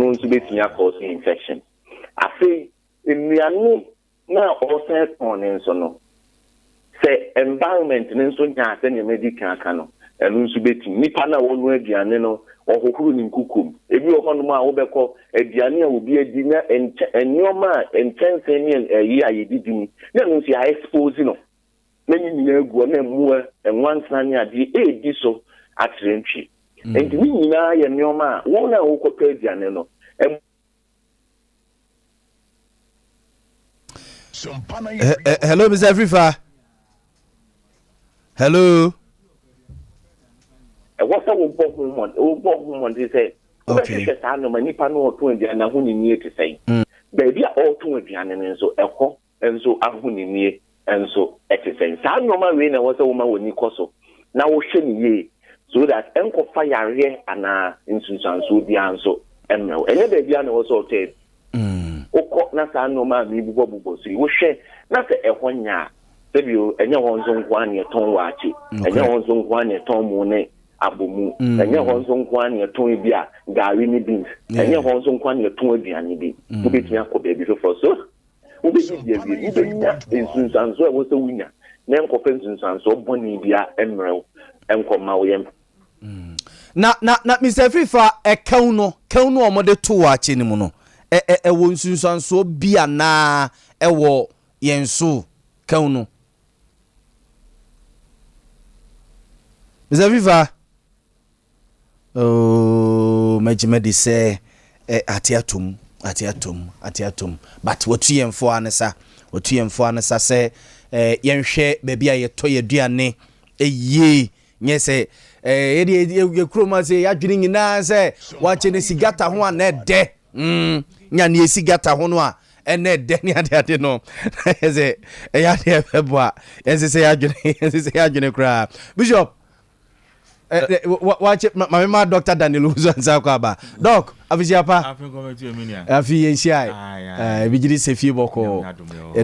known to be causing infection. I say, in the now also on and so no. Say environment and so not any medical cano, and known to be Nipana one way Gianino or Hokun in Kukum. If you are on my Obeko, a Giania will be a dinner and your man and 10 a year you did me. Then see I expose you. Many go more and one son the a so at Renchi. And we na ye nyoma won na wo kopɛ aduane no hello Mr. Afrifa hello what wo bo dey say okay hwehwɛ no manipa no to aduane na ho ni nie te say baby a all to aduane no so ɛkɔ enso aho ni nie enso ɛte say saa nyoma we na wo sɛ wo ma woni kɔ so na wo hwɛ ni ye so that enko fire here and insunsanso bia nso emro enye da bia na wo so te okọ na sa no ma mi bubo so wo hwe na se ehonya se bio enye won so nkwa ne ton waachi enye won so nkwa ne ton mu ne abomu enye won so nkwa ne ton bia gari ni beans enye won so nkwa ne ton aduane bi wo betumi akọ baby so wo betumi bia bi wo benya insunsanso e wo so wunya na enko fe insunsanso boni bia emro enko ma wo yem na Mr. Fifa kaun no omode to wache ni mu no wo nsunsanso bia na wo yenso kaun no Mr. Viva. Oh, Majimedi say atiatum. But what you for anesa? What you for anesa say yenhwe baby a yeto yeduane ye nye say ye kroma say yadwene nyina say wache ne sigata ho anede nya ne sigata ho no a ene de ne ade no say ya de feboa say yadwene kra Bishop watch my Dr. Daniel Uzanza kwaba doc afisiapa afi yenhia bigiri sefi boko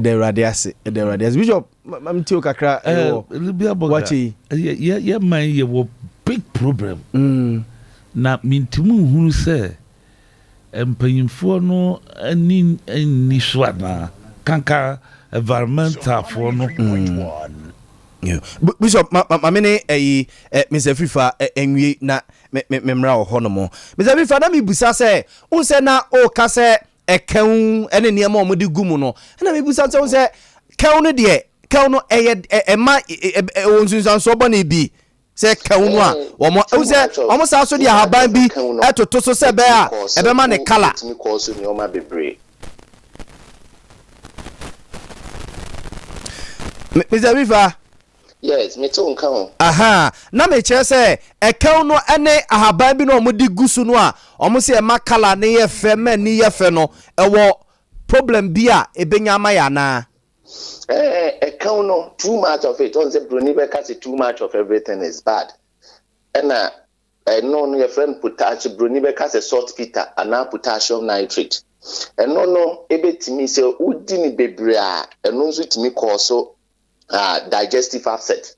de radiase Bishop mamtio kakra Libya Borga watch ye man ye wo big problem na mintimu hunu se empanyimfo no ani swana kanka environmental for no Bishop mamene Mr. Frifa enwie na memra wo hono mo Mr. Frifa na mebusa se wo se na o ka se ekan ene niam o modi gumu no na mebusa se wo se kan no de kan no ema onsunsan so bo na bi se kan no a wo se omo sa so de haban bi etoto so se be a ebe ma ne kala Mr. Frifa. Yes, me too nkan. Aha, na me kire se ekan no ene ahaban bi no omudi gusu no a omo se e makala ne ye fe ma ni ye fe no ewo problem bi a ebenya ma ya na. Ekan no too much of it. On say broni be ka say too much of everything is bad. Na no your friend potassium broni be ka say saltpeter and potassium nitrate. No ebetimi say udi ni bebre a eno nso timi cause so digestive upset.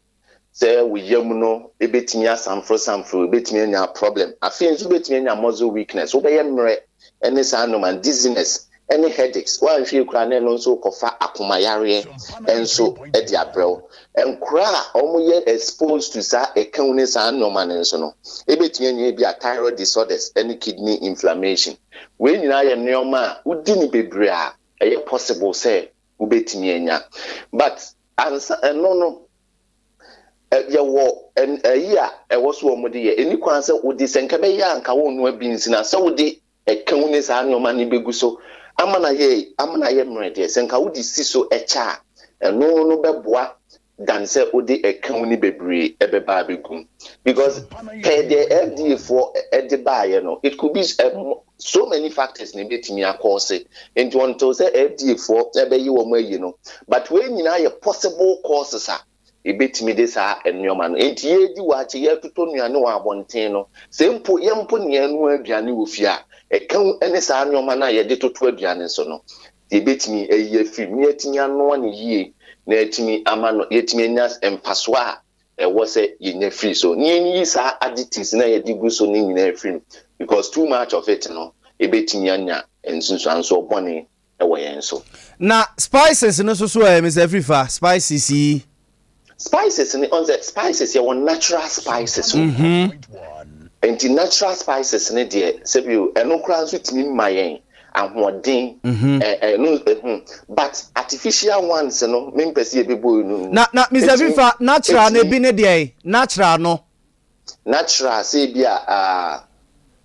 Say we no ebetimi asamfro ebetimi anya problem. Afi nso ebetimi anya muscle weakness. Obeye mre any man dizziness, any headaches. One hwe kura na no nso kofa akomayare enso e dia brew. Enkura omo ye exposed to sa ekan sa man nso no. Ebetimi anya bi thyroid disorders, any kidney inflammation. We nyina ye neoma udi ni bebre a eye possible say ubetimi anya. But no ye wo year e wo so omode ye eni kwan se odi senka be ya anka wo no abinsi na se wodi ekan ne sa anyoma ne begu so amana ye mrede senka wodi siso echa no beboa dan se odi ekan ne bebre ebeba begum because per the FDA for ediba ye no it could be so many factors ne betimi akose into one to say FDA for ebe yi wo mayi no but when nyina ye possible causes a ebetimi de sa ennyoma no enti ye di wache ye toto nuane wa abonten no sempo ye mpo ne anu aduane wo fi a ekan ene sa ennyoma na ye de toto aduane so no ebetimi eye fi mi etimi anu ne yie na etimi amano yetimi nya empaso a wo se ye nya free so ni yi sa additives na ye di gu so ni nyina free because too much of it no ebetimi anya ensunsuan so bone ewo yen so na spices no so Mr. Frifa spices ni on the spices you want natural spices and the natural spices ni de sebi eno kran so timi mayen ahoden but artificial ones no me pese e bebo no na Mr. Frifa natural na bi ne de natural no natural say bia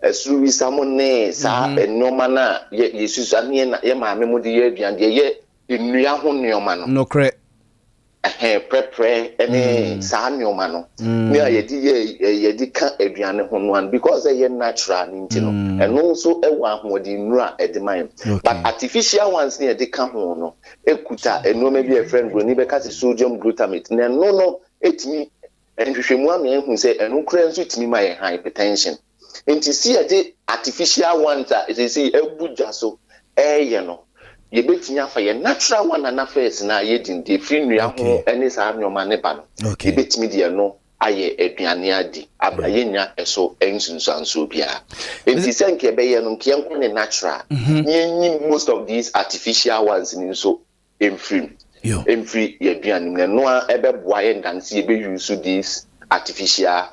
esuru wisamone sa enoma na yesusu ane na ye maame mu de ye aduan de ye enua ho neoma no no kre prepare any sa neoma no me ye di ka aduane ho no an because ye natural nti no eno so ewa ahodi nura ediman but artificial ones ne de ka ho no ekuta enoma bi a friend go ni be ka sodium glutamate na no etimi enhwehwemu ame hu se eno kra nso etimi ma ye hypertension. Inti see the artificial ones is say ebuja so ye no ye betinya fa ye natural one na face na ye din de free nua ho ene sa nyoma ne ba no ye betimi de no aye aduane adi abraye nya eso ensunsanso bia inti senke be ye no nke enko ne natural ye most of these artificial ones ni so free ye aduane no ebe boa ye ndanse ye be use these artificial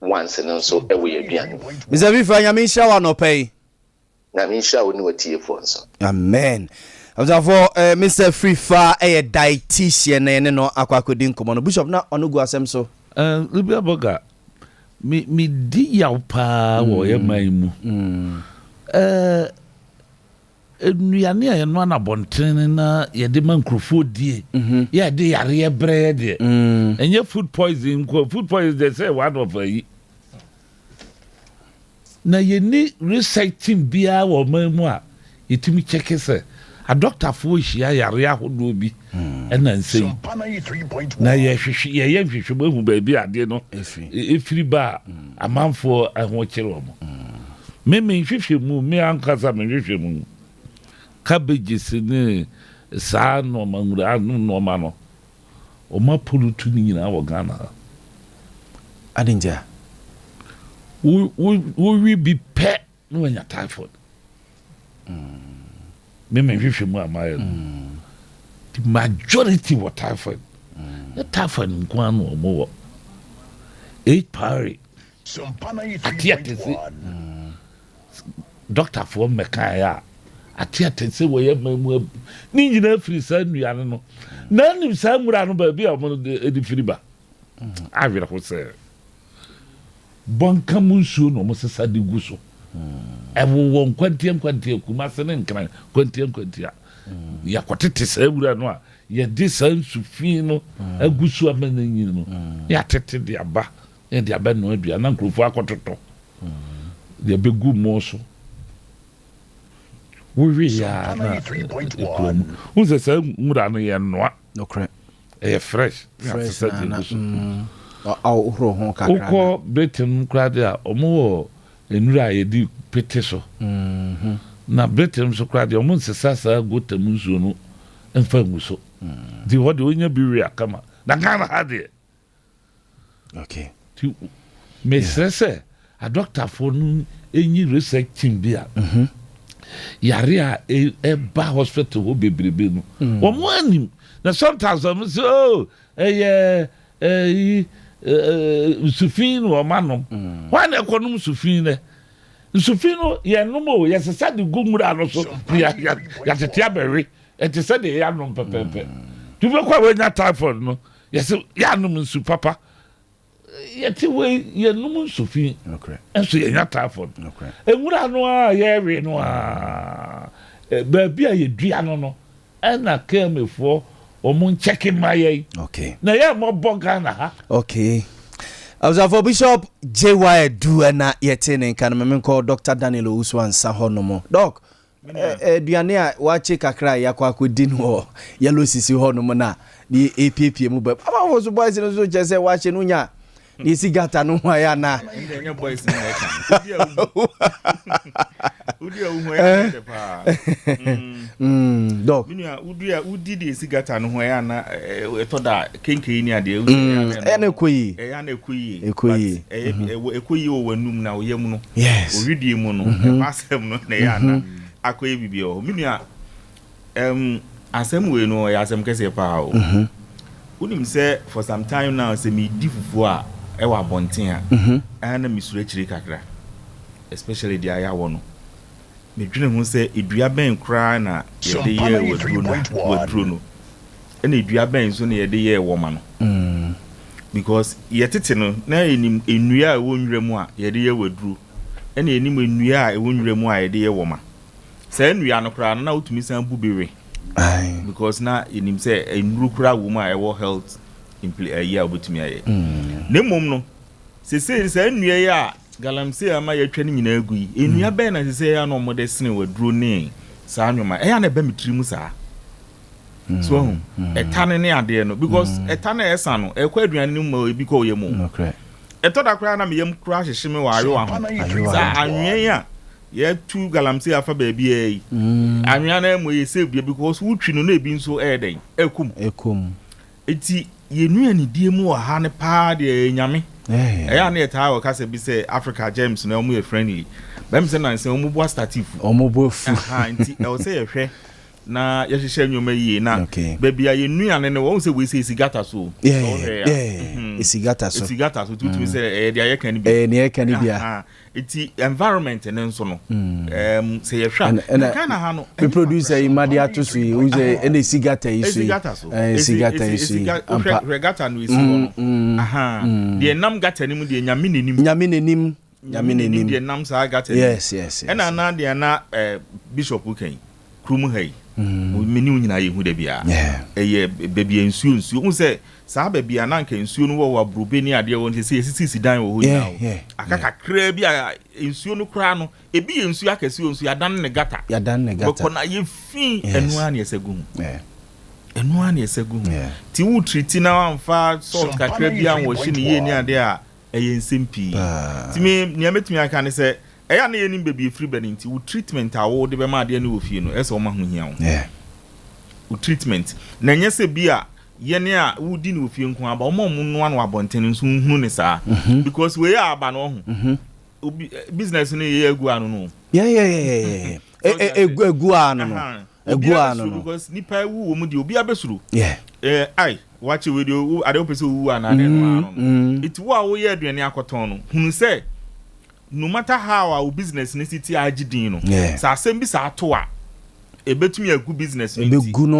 once and also away again. Mr. Frifa, nyame shower no pay. Nyame shower no tie for so. Amen. Therefore, Mr. Frifa a dietitian no akwakodin komo no Bishop na onugu asem so. Libya Borga me di yaw pa wo ye man mu nnuane a yɛno ana bɔntene na yɛde ma nkurɔfoɔ die yɛde yareɛ brɛ deɛ ɛnyɛ food poison they say one of a na yɛni researching biara wɔ man mu a yɛtumi kyɛke sɛ adɔktafoɔ hyia yareɛ ahodoɔ bi ɛna nsɛm na yɛyɛ nhwehwɛ mu ahu baabi adeɛ no ɛfiri ba a amanfoɔ ɛho kyerɛ wɔ mo menhwehwɛ mu me ankasa menhwehwɛ mu cabbages ne saa nɔɔma nwura nɔɔma no ɔma polutu no nyinaa wɔ Ghana adinja wowi bi pɛ na wanya typhoid menhwehwɛ mu amayɛ no the majority wɔ typhoid na typhoid nko a no ɔmo wɔ 8 pari ate sɛ doctorfoɔ mmɛkaeɛ a ate sɛ wɔyɛ ma mu abu ne nyinaa firi saa nnuane no na anim saa mmura no baabi a ɔmo no de firi ba awerɛ ho sɛ bɔnka mu nsuo na ɔmo sesa de gu so ɛwowɔ nkwantia Kumase ne Nkran nkwantia yɛkɔtete saa wura no a yɛde saa nsufin no agu so ama no nyini no yɛatete de aba yɛde aba no adua na nkurɔfoɔ akɔtotɔ yɛbɛgu mo so wowi ya na wo sɛ saa nwura no yɛ noa ɛyɛ fresh wokɔ Britain koraa de a ɔmo wɔ nnura a yɛde pete so na Britain so koraa de ɔmo nsesa saa gota mu nsuo no mfa ngu so nti hɔ de wonya bi wie akama na Ghana ha deɛ mesrɛ sɛ adɔktafoɔ no ɛnyi research team bi a yare a ɛba hospital hɔ bebrebe no wɔn anim na sometimes wɔn sɛ ɛyɛ nsufin no wɔn anom wɔn na ɛkɔ nom nsufin no nsufin no yɛn nom o yɛsesa de gu nwura no so yɛtete abɛwe ɛte sɛ de yɛanom pɛpɛɛpɛ tufu kɔ a wɔanya typhoid no yɛsɛ yɛanom nsu papa yɛte wei yɛnom nsufin ɛnso yɛnya typhoid nwura no a yɛwe no a baabi a yɛdua no ɛna kɛmefoɔ ɔmo nkyɛke ma yɛn na yɛ mmɔbɔ Ghana ha Abzafo Bishop J.Y. Du na yɛte ne nka no menkɔ Dr. Daniel Owusu ansa hɔ no mo doc duane a wache kakra yakɔ akɔdi no yellow sisi hɔ no mo na ni APP mu ba ama wo so boys no so kyɛ sɛ wache no nya ni sigata no ho ya na nya boys no udia hu ya pa doc minua udi de sigata no ho ya na etoda kenken ni ade ene koyi ya na ekoyi ekoyi o wanum na oyam no owidie mu no masem no na ya na akoye bibio minua asem we no ya asem kese pa o unim say for some time now say me di fufu a e wa bonten a na misure chiri kakra especially the aya wono me dwene hu say edua ben kra na ye de ye wadru no ena edua ben so na ye de ye wo ma no because ye tete no na enim enua a wo nwura mu a ye de ye wadru ena enim enua a wo nwura mu a ye de ye wo ma say enua no kra na utumi san bu bewe because na enim say enuru kra wo ma e wo health ya obutumi aye na mom no se enua ya galamsey ama ya twa ni nyina agu yi enua ben na se ya no mo de sene waduro ne saa nwoma e ya na ba mitiri mu saa so etane ne ade no because etane esa no ekwa aduane ni mu ebi ko ye mu etoda kra na me yam kra hyehye me wa ayo ho saa anwen ya ye tu galamsey afa ba bi yi anwen na mo ye save because wutwi no na ebi nso den ekum eti yenua ni die mu ha ne pa de nyame ya na eta o kase bi say Africa James na omu ye friendly bem say na say omu bo statifu omu bo fu nti e o say ye hwe na yɛhyehyɛ nnwoma yie na baabi a yɛnnuane no wɔn sɛ wɔsi esigata so esigata so tutumi sɛ ɛyɛ deɛ yɛka ni bia eti environment ne nso no sɛ yɛhwɛ na kana ha no we producer imadi atoso yi wo sɛ ɛna esigata yi so esigata yi so regata no esi hɔ no deɛ nam gata ne mu deɛ nyame nenim deɛ nam saa gata yes ɛna na deɛ na bishop kan krum ha yi meni nyina yɛ hu da bia ɛyɛ baabi nsuo hu sɛ saa baabi a nanka nsuo no wɔ abrobe ni adeɛ wɔn sɛ sisi dan wɔ hɔ nyina akaka kra bi a nsuo no kra no ebi yɛ nsuo akɛse wɔ nsuo yadan ne gata bɛkɔ na yɛ fi ɛnoa ne ɛsɛ gu ti wo triti na amfa salt kakra bi a wɔ hye ne yɛ ni adeɛ a ɛyɛ nsɛm pii ti me nea metumi aka ne sɛ ɛyɛ na yɛnim baabi free burning ti wo treatment a wo de bɛma adeɛ no wɔ fie no ɛsɛ ɔma ho hia wo wo treatment na nyɛ sɛ bi a yɛne a wodi ne wɔ fie nko aba ɔma ɔmo no ano abɔnten nso hunu ne saa because we are aba no ho business no yɛ agu ano no egu ano no because nipa ewu wɔ mu de obi abɛsuro ai watch video ade opese wu ana ne no ano it wo a wo yɛ aduane akɔtɔn no hunu sɛ no matter how our business necessity agidin no sa asem bi sa ato a ebetumi agu business no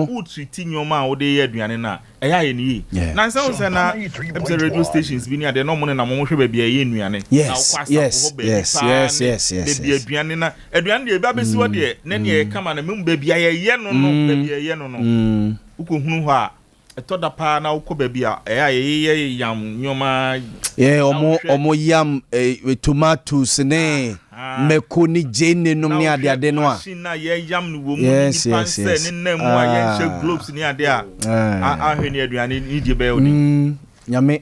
wo treat nyoma a wo de yɛ aduane na ɛyɛ ayɛ ni na nsa wo sɛ na radio stations bi ni ade no mo ne na mo hwɛ ba bia yɛ nnuane na wo yes de bia aduane na aduane de ba besi wo de na ne kama na mem ba bia yɛ no uko hunu hɔ a etoda pa na ukọ baby a ye yam nyoma omo yam tomatoes ne meko ni jene no ni ade no a na ye yam no wo mu ni panse ni na mu a ye hye globes ni ade a ahwe ni aduane ni die be odi nyame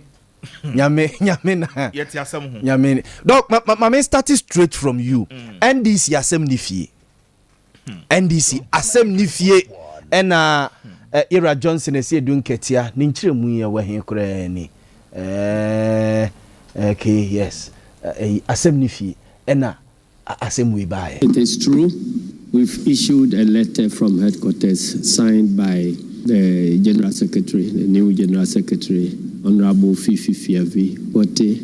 na yeti asem ho nyame doc ma start straight from you NDC asem ni fie NDC asem ni fie ena Ira Johnson esi edun ketia ni nkyeremu ye wa he kura ni okay yes asem ni fi ena asem we buy. It is true we've issued a letter from headquarters signed by the General Secretary, the new General Secretary, Honorable Fifi Fiavi Bote,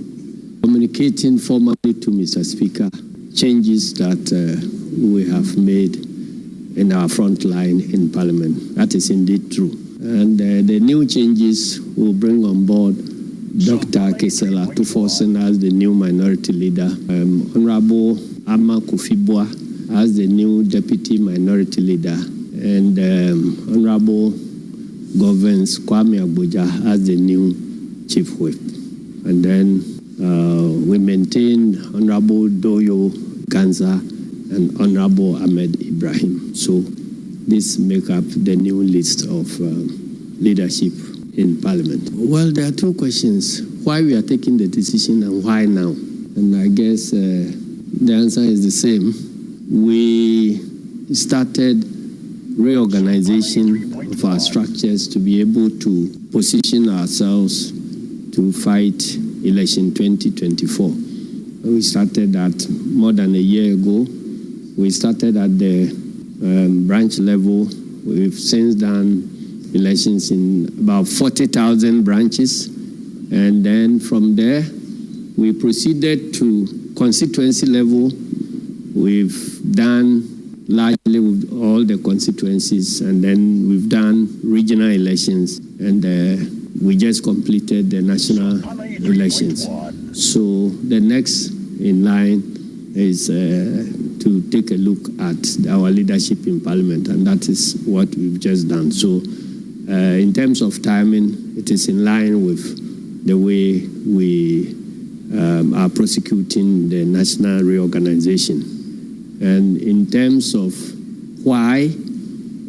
communicating formally to Mr. Speaker changes that we have made in our front line in Parliament. That is indeed true. And the new changes will bring on board Dr. Kesela Tufosen as the new minority leader, Honorable Ama Kufibwa as the new deputy minority leader, and Honorable Governance Kwame Abuja as the new chief whip. And then we maintain Honorable Doyo Ganza and Honorable Ahmed Ibrahim. So this make up the new list of leadership in Parliament. Well, there are two questions. Why we are taking the decision and why now? And I guess the answer is the same. We started reorganization of our structures to be able to position ourselves to fight election 2024. We started that more than a year ago. We started at the branch level. We've since done elections in about 40,000 branches. And then from there, we proceeded to constituency level. We've done largely with all the constituencies. And then we've done regional elections. And we just completed the national elections. So the next in line is to take a look at our leadership in Parliament, and that is what we've just done. So in terms of timing, it is in line with the way we are prosecuting the national reorganization. And in terms of why,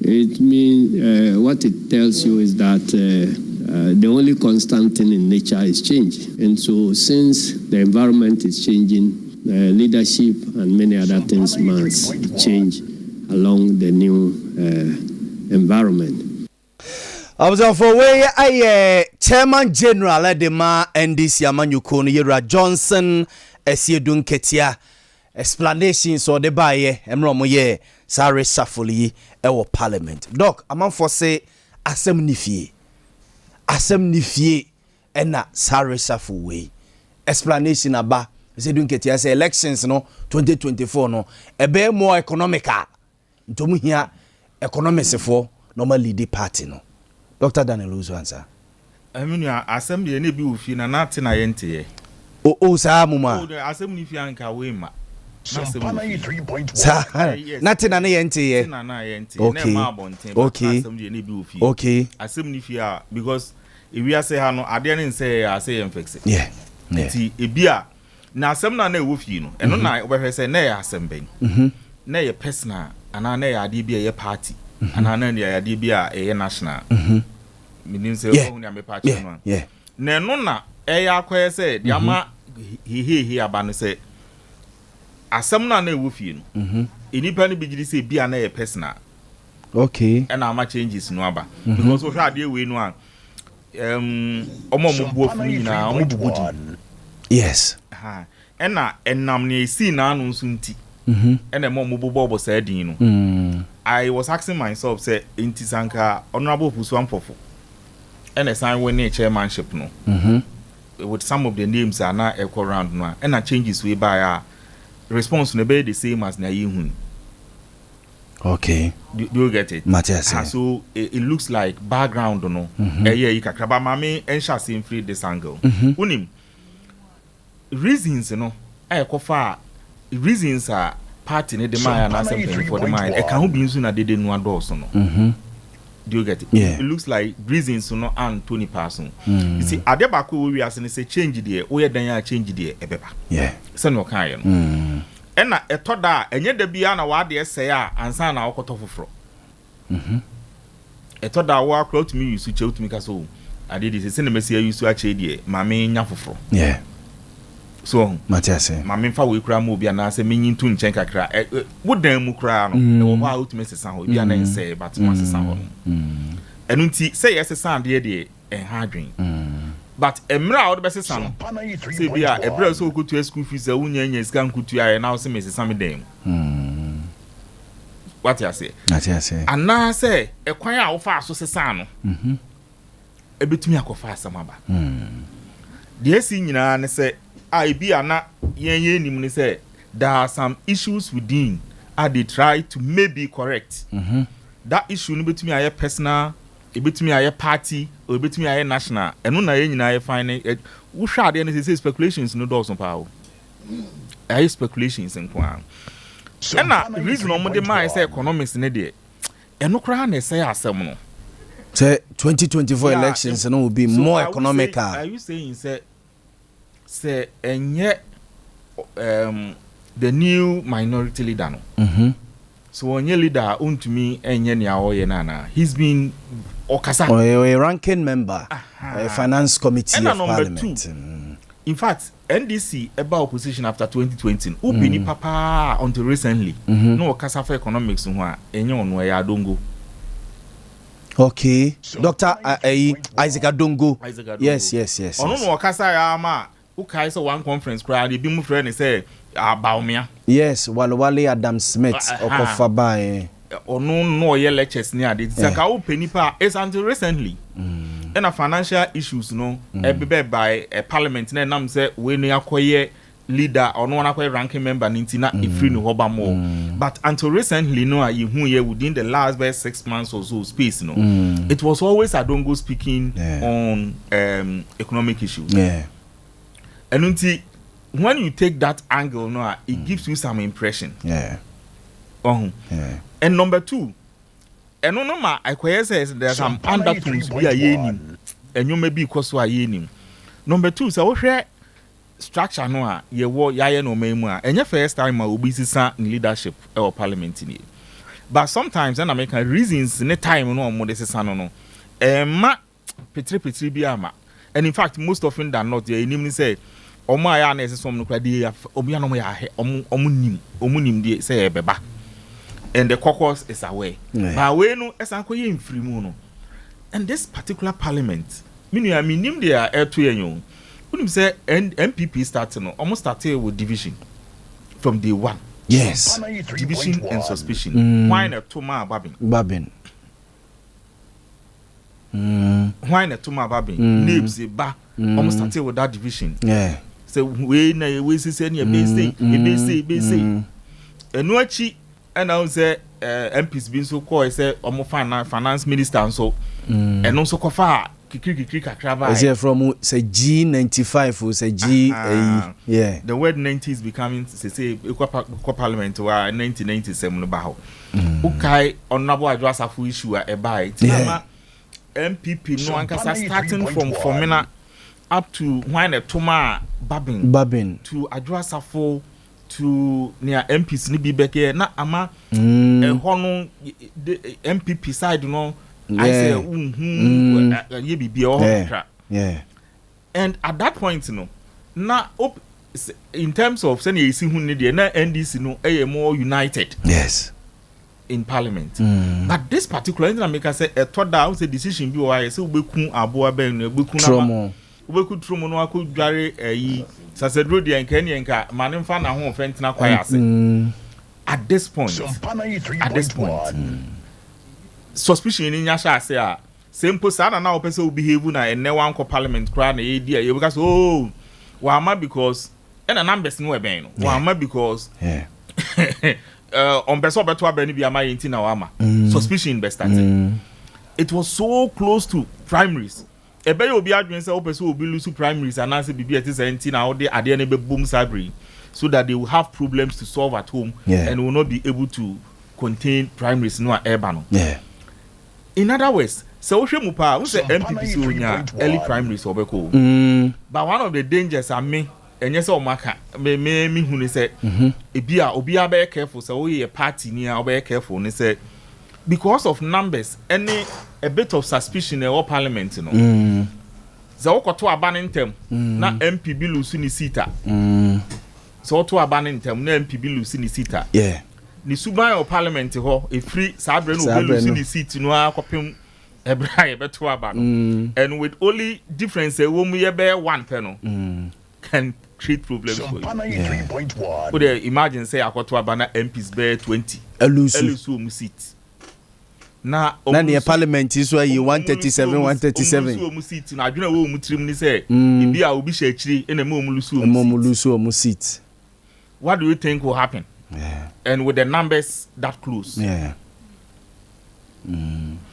it means what it tells you is that the only constant thing in nature is change. And so since the environment is changing, leadership and many other things must change along the new environment. I was for way I Chairman General Edema NDC Amanyuko Yera Johnson Esiedun Ketia explanations or the buyer emro mo ye sare safoli e parliament doc amanfo say asem ni fie ena sare safo we explanation aba say dun ketia say elections no 2024 no ebe more economical ntomu hia economics for normal lead party no Dr. Daniel Uzo answer asem de na bi ofie na na te na yente o sa muma asem ni fie anka we ma Sompa 93.1. nothing na yente ye na yente okay. na ma bonten okay. asem de na bi ofie okay asem ni fie because we are say ha no ade na say say em fix yeah ti ebia na asem na na ofie no eno na obehwe say na ya asem ben na ye personal ana na ya ade bia ye party ana na ya ade bia ye national meaning say oh na me party no na eno na ya akoye say dia ma he aba no say asem na na ofie no enipa no bigiri say bia na ye personal okay and ama changes no aba because we hwa ade we no a omo bu ofu nyina omo bubu yes ha ena enam ne si na anu nso nti ena mo bu bobo sa din no I was asking myself say inti sanka honorable Pusu Ampofo ena sign winning chairmanship no with some of the names are now echo round no ena changes we by response no be the same as na yihun. Okay. Do you get it? Matthias. So it looks like background no. Yeah, you can grab mame and shall see free this angle. Unim reasons no. I kofa reasons are party ne the mind and something for the mind. I can't be using a did no adults no. Do you get it? Yeah. It looks like reasons no and 20 person. You see, Adebaku we are saying say change the we are then change the ebeba. Yeah. So no kind. Ena etoda enye da bia na wa de ese a ansa na akoto foforo etoda wa crowd me use che me kaso ade de se na mesi use a che de ma me nya foforo yeah so Matthias ma me fa we kura mo bia na se menyi ntu nchen kakra wodan mu kura no e wo ba ultimate sesa ho bia na nse but ma sesa ho enu nti say yes sesa de ha adwen but emra would be sesa no say bia ebra so okutu school fees a wunya nya sika nkutu aye na wo se mesesa me dem what you say ana say ekwan a wo fa so sesa no ebetumi akofa asamaba de esi nyina ne say I be ana yen nim ne say there are some issues within they try to maybe correct that issue no betumi aye personal ebetumi aye party or ebetumi aye national eno na ye nyina aye fine wo hwa de ne say speculations no do so pa o aye speculations nko na reason omo de mai say economics ne de eno kra na say asem no say 2024 elections no will be so more economical. Are you saying say enye the new minority leader no so onye leader untumi enye ne awoye na he's been okasa a ranking member a finance committee of parliament. In fact NDC about opposition after 2020 ubini papa until recently no okasa for economics ho a enye ono ya adongo. Okay, Dr. Isaac Adongo. Yes. Ono no okasa ya ma ukai so one conference crowd bi mu friend say Baumia. Yes, Wale Adam Smith okofa ba ono no ye lectures ni ade saka wo penipa is until recently and a financial issues no be by a parliament na nam say we no akoye leader or no akoye ranking member nintina ifri no hoba more but until recently no you hu ye within the last 6 months or so space no it was always Adongo speaking on economic issues and until when you take that angle no it gives you some impression and number 2 and no ma I says there's some undertones we are yenim and you may be cause we are yenim. Number 2 so we structure no ye wo yaye no memu and your first time obi sisa in leadership or parliament ni but sometimes and American reasons in the time no mo this sisa no ma petri bi ama and in fact most often than not ye nim ni say omo aya na ese som no kwa di obi anom ya he omo nim die say beba and the caucus is away but we no esan koye mfiri mu no and this particular parliament minim they are to you unim say MPP starting no almost started with division from day one. Yes. Division and suspicion. Why not Toma Babin? Why not Toma Babin? Names ba almost started with that division. Yeah. So we see any BC. And no chi and I say MPs been so called say finance minister and so and also kofa kiki kakraba. Is it from say G95 or say G yeah. The word 90 is becoming say parliament or 1997 about. Okay, honorable address of issue a buy. MPP no ankasa starting from Formina up to when a Toma Babin to address for to near MPs ni bi beke na ama hono MPP side no I say ye bi yeah. And at that point no na in terms of say you see who need na NDC no more united. Yes. In parliament. But this particular thing make us say a thought down say decision bi why say obeku aboa ben no obeku na obeku tromo no akọ dware yi sasedro de enka ne enka manemfa na ho fentina kwaya ase. At this point suspicion ni nya sha ase a simple sana na opese o behave na enne wan ko parliament kra na ye dia ye because wa because and numbers no e ben no wa because on person beto abani bi ama yenti na wama suspicion be started. It was so close to primaries. Ebe you obi adwen say person obi lose primaries and answer bibi eti say enti na ode ade na be boom sabri so that they will have problems to solve at home and will not be able to contain primaries no eba no. Yeah. In other words, so hwe pa we say MPP so nya early primaries obeko. But one of the dangers are me enye se o maka me hu ni say ebia obi aba careful say we a party ni a oba careful ni say because of numbers any a bit of suspicion in our parliament no za okoto abane ntem na MPB lose ni sita so oto abane ntem na MPB lose ni sita yeah ni suban o parliament ho e free sabre no be lose ni seat no akopem ebra ye beto abano and with only difference wo mu ye be one pe no can create problems for you. 3.1. Could imagine say akoto abana MPs be 20 elusu mu seat na the parliament is where you 137 mu seat na adwena wo mu trim ni say ibi a obi sha chiri ena mo lusu seat. What do you think will happen? And with the numbers that close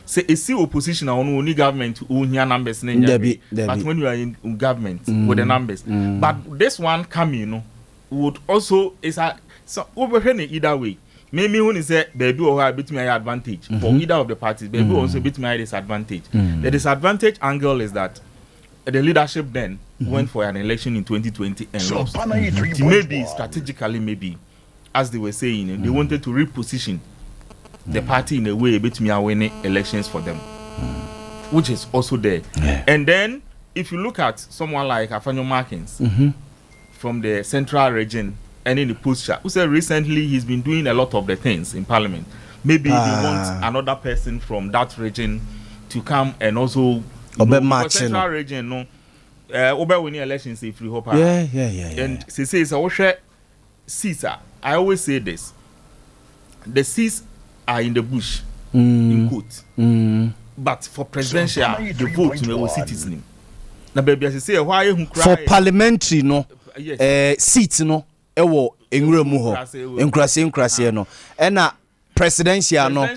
say a see opposition on only government who hear numbers but when you are in government with the numbers but this one coming would also is a so over either way maybe when is say baby or a bit my advantage for either of the parties baby also bit my disadvantage. The disadvantage angle is that the leadership then went for an election in 2020 and lost. Maybe strategically maybe as they were saying they wanted to reposition the party in a way bit me winning elections for them, which is also there. And then if you look at someone like Afanyo Markins from the central region and in the posture who said recently he's been doing a lot of the things in parliament, maybe they want another person from that region to come and also central region obe winning elections if you hope and say so Caesar. I always say this, the seats are in the bush in quote but for presidential the vote to citizen na baby as say why who cry for parliamentary no seat no ewo enwura mu ho enkrase no na presidential no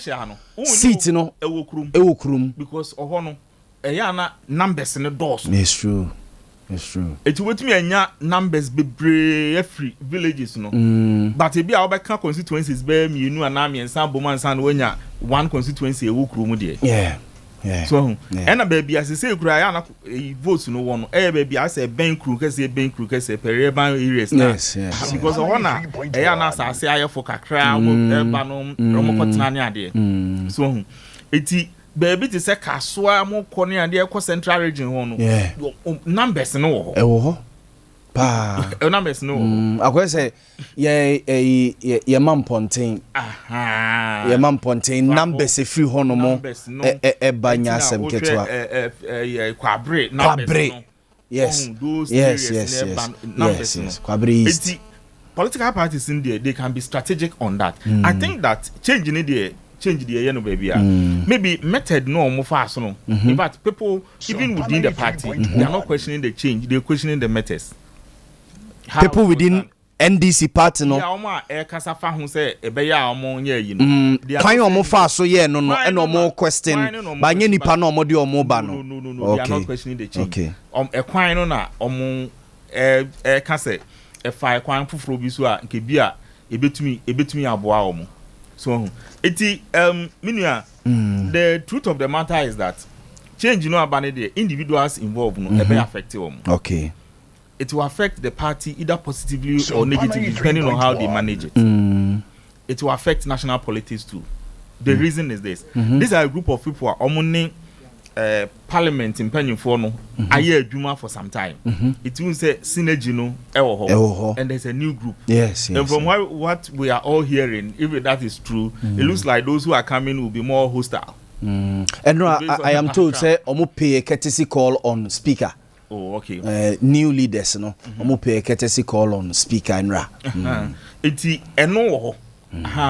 seat no ewo krum because oho no eya na numbers ne doors. It's true. It would me anya numbers be every villages no but e be a obeka constituencies be me nu ana me ensan boma ensan wanya one constituency e wokru mu de so and baby as say kura ya na vote no one baby as a bank crew kese per urban areas because of na e ya na say aye for kakra ba no romokotena ne ade so eti baby to say kaswa mo kone ade ko central region ho no numbers no ho ho pa numbers no akwa say ye mamponten ye mamponten numbers free ho no mo banya asem ketwa kwabre numbers no yes numbers kwabre east political parties in there, they can be strategic on that. I think that change the baby. Maybe method no more fast no. In fact, people even within the party, they are not questioning the change, they're questioning the methods. People within NDC party no. Yeah, Oma kasa fa ho say ebeya omo nya yi no. Kwan omo fa so ye no and omo question ba nye nipa no omo de omo ba no. No. They are not questioning the change. Okay. Kwan no na omo ka say e fa kwan fufuro bi so a nke bi a ebetumi aboa omo. So eti minua the truth of the matter is that change no abane the individuals involved no ebe affect omo. Okay. It will affect the party either positively or negatively, depending on how they manage it. It will affect national politics too. The reason is this: these are a group of people who are only parliament in Pennyfono. I hear Juma for some time. It will say synergy no, and there's a new group. Yes. And from what we are all hearing, if that is true, it looks like those who are coming will be more hostile. And no, I am told say omo pay a courtesy call on speaker. Oh, okay. New leaders, no. Omo pay a courtesy call on speaker and ra.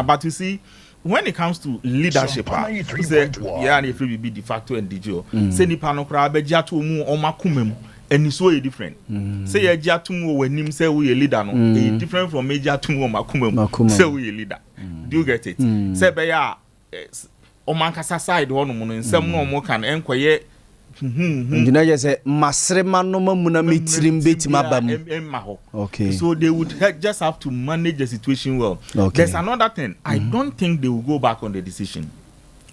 But you see, when it comes to leadership, say yeah, if we be de facto and DGO, say ni pano kra be jatu mu omakumem, and it's so different. Say ya jatu mu when him say we a leader no, different from me jatu mu omakumem. Say we a leader. Do you get it? Say be ya omankasa side one no, in some no more can enquire. You know, just say masrema no mamuna mitrim beti mabamu. Okay. So they would just have to manage the situation well. Okay. There's another thing. I don't think they will go back on the decision.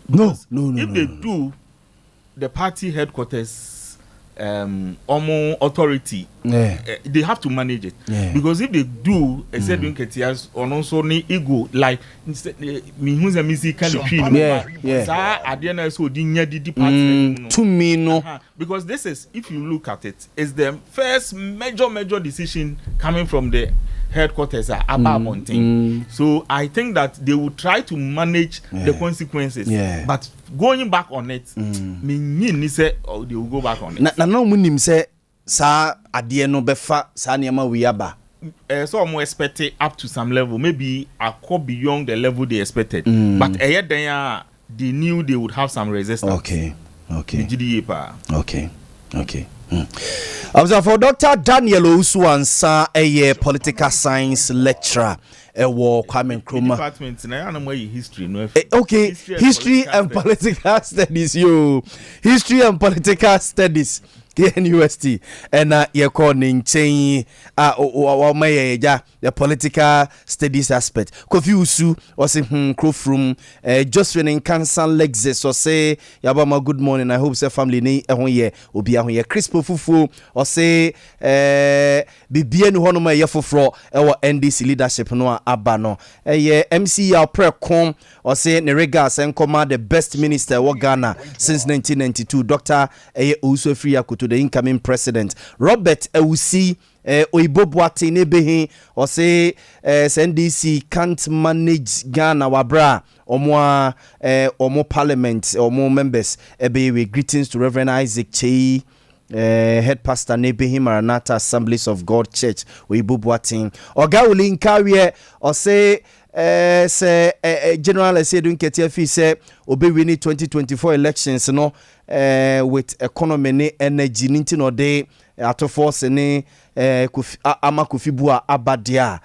No. If they do, the party headquarters, authority, they have to manage it. Because if they do, I said doing Ketias or also ni ego like me who's a music kind of tree. To me no. Because this is, if you look at it, is the first major decision coming from the headquarters about mountain. So I think that they will try to manage the consequences. But going back on it, me say they will go back on it. Na no munim say sa ade no befa sa niama we aba. So I'm expecting up to some level, maybe I go beyond the level they expected. But they knew they would have some resistance. Okay. Okay. For Dr. Daniel Osuansa, a political science lecturer, a war Kwame Nkrumah department. Now history, no. Okay, history and political studies. History and political studies. KNUST and you're calling change the political studies aspect. Kofi or say from Josephine in Cancer Lexus or say Yabama good morning. I hope say family ne ehon will be here. Crispo Fufu or say Bibian Honoma Yafofro our NDC leadership no abano. MC our prayer com or say Nerega Senkoma the best minister of Ghana since 1992. Dr. Usofri Akutu, the incoming president. Robert Ewusi Oibo Boate Nebehin or say NDC can't manage Ghana wabra or more parliament or more members. With greetings to Reverend Isaac Chei, head pastor Nebehin Maranatha Assemblies of God Church Oibo Boate or Gaulin Carrier or say General Esedun Ketiafi say obe winning 2024 elections no with economy ne energy ninti no de ato force ne ama kufibua abadia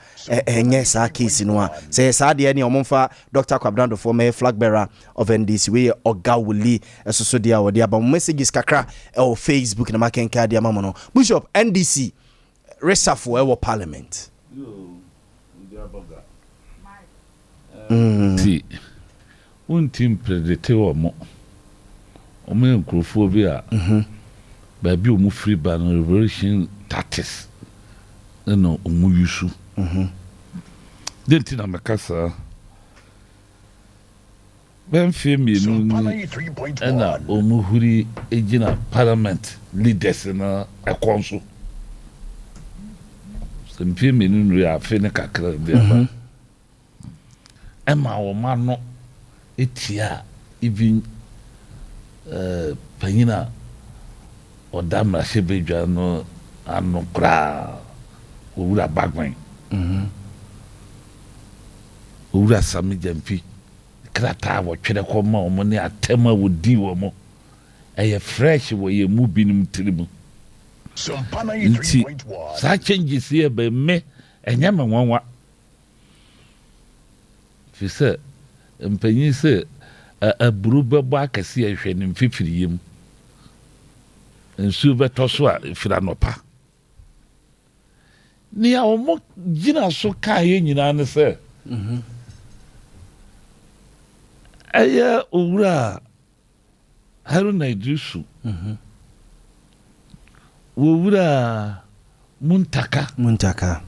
enye sa case no a say sa de ne omfa Dr. Kwabrando for me flag bearer of NDC we Ogawuli esoso dia wo dia ba messages kakra o Facebook na makenka dia mamono Bishop NDC resafo e wo parliament. See, one team predicted or more. O me nkrofobia baby omu free ban revolution tactics no omu yusu denti na mekasa ben femi no na omu huri ejina parliament leaders na ekonso sempemi no ria afene kakra dia Emma o mano etia even panyina o damra shebedwa no anokra o wura bagwan owura sami jampi krata wo twere ko ma omo ne atema wo di wo mo eye fresh wo ye mu binim tirimu Sompa 93.1 sa changes here be me enya me nwanwa fi se mpanyin se aburu bebo akase ehwe ne mfifiri yem nsu beto so a fira nopa ni a omo gina so ka ye nyina ne se aya owura Haruna Idrisu owura Muntaka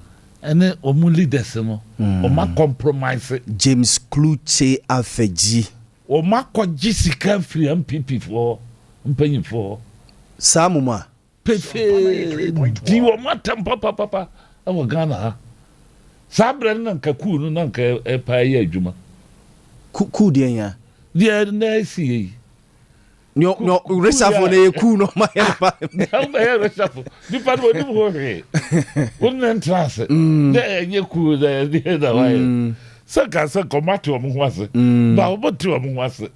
ene omu leaders no oma compromise James Kluche Afeji oma koji sika free MPP for mpanyin for Samuma pefe di oma tempa papa awo Ghana ha sabre na nkaku no na nka epa ye adwuma ku de ya de na si no resafo na yeku no ma ya pa na ya resafo di pa do ni ho he won entrance de yeku de da why saka komati o mu hwase ba oboti o mu hwase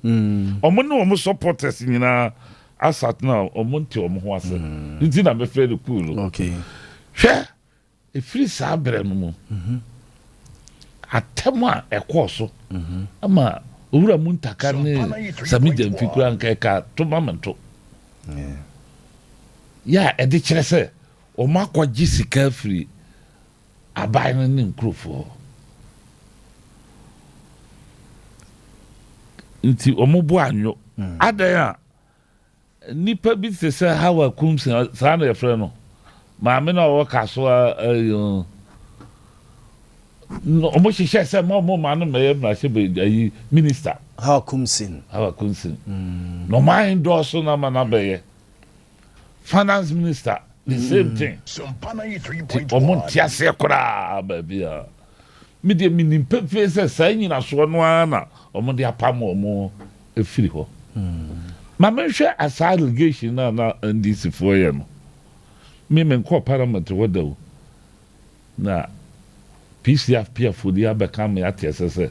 o mu no mu supporters nyina asat na o mu nti o mu hwase nti na me fere cool okay hwe e free sabre no mu atema ekoso ama owura Muntaka ne sami jampi kura nka ka to mamento ya edi kire se o makwaji sika free abai no ne nkrofo nti omubu anyo adan a nipa bi se hawa kumsi sa na yefre no maame na wo kaso ayo no omo hihye se mo ma no me na hye be minister hawa kumsin no mind do so na ma na be finance minister the same thing Sompa 93.1 omo tiase kora ba bia me de minim pefe se sa nyina so no ana omo de apam omo efiri ho ma me hwe asa allegation na ndc for ye no me nko parliament wodaw na PCF PF dia become ya TSS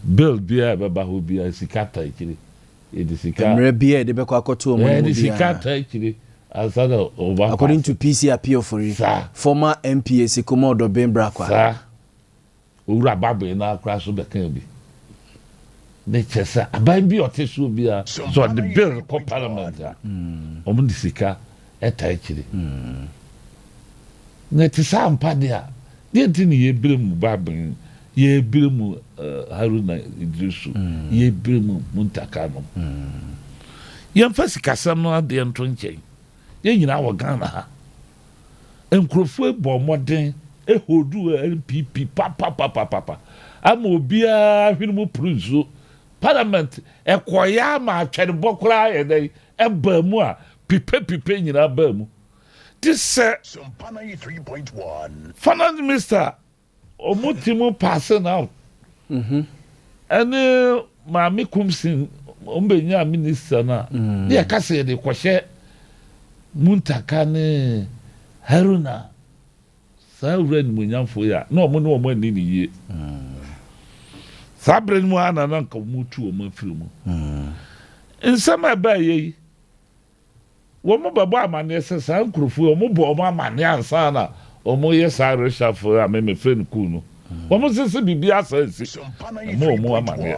bill bia be ba ho bia sikata ikiri e de sika mre bia de be kwa akoto o mo bia e de sikata ikiri asada over according to PCF PF former MPS Komodo Bembra kwa sa owura babu na akra so be kan bi ne chesa aban bi otesu bia so the bill ko parliament o mo de sika eta ikiri ne tisa ampa dia yentini ye bilemu babin ye bilemu Haruna Idrisu ye bilemu Muntaka no yemfasi kasam no ade nto nchen ye nyina wo Ghana ha enkrofo ebo moden ehodu NPP papa ama obia hwenu pruzo parliament ekoya ma atwere bokura ye dai eba mu a pipe nyina ba mu this Sompa 93.1 finance minister omutimu passing out ene maami kumsin ombenya minister na de akase de kwhye Muntaka ne Haruna sa ren munyamfo ya na omo ne omo ani ni ye sabren mu ana na nka mutu omo afiri mu nsama ba ye womo babo amane se sa nkrofo womo bo omo amane ansa na omo ye sa reshafo a me friend ku no womo se bibi asansi omo amane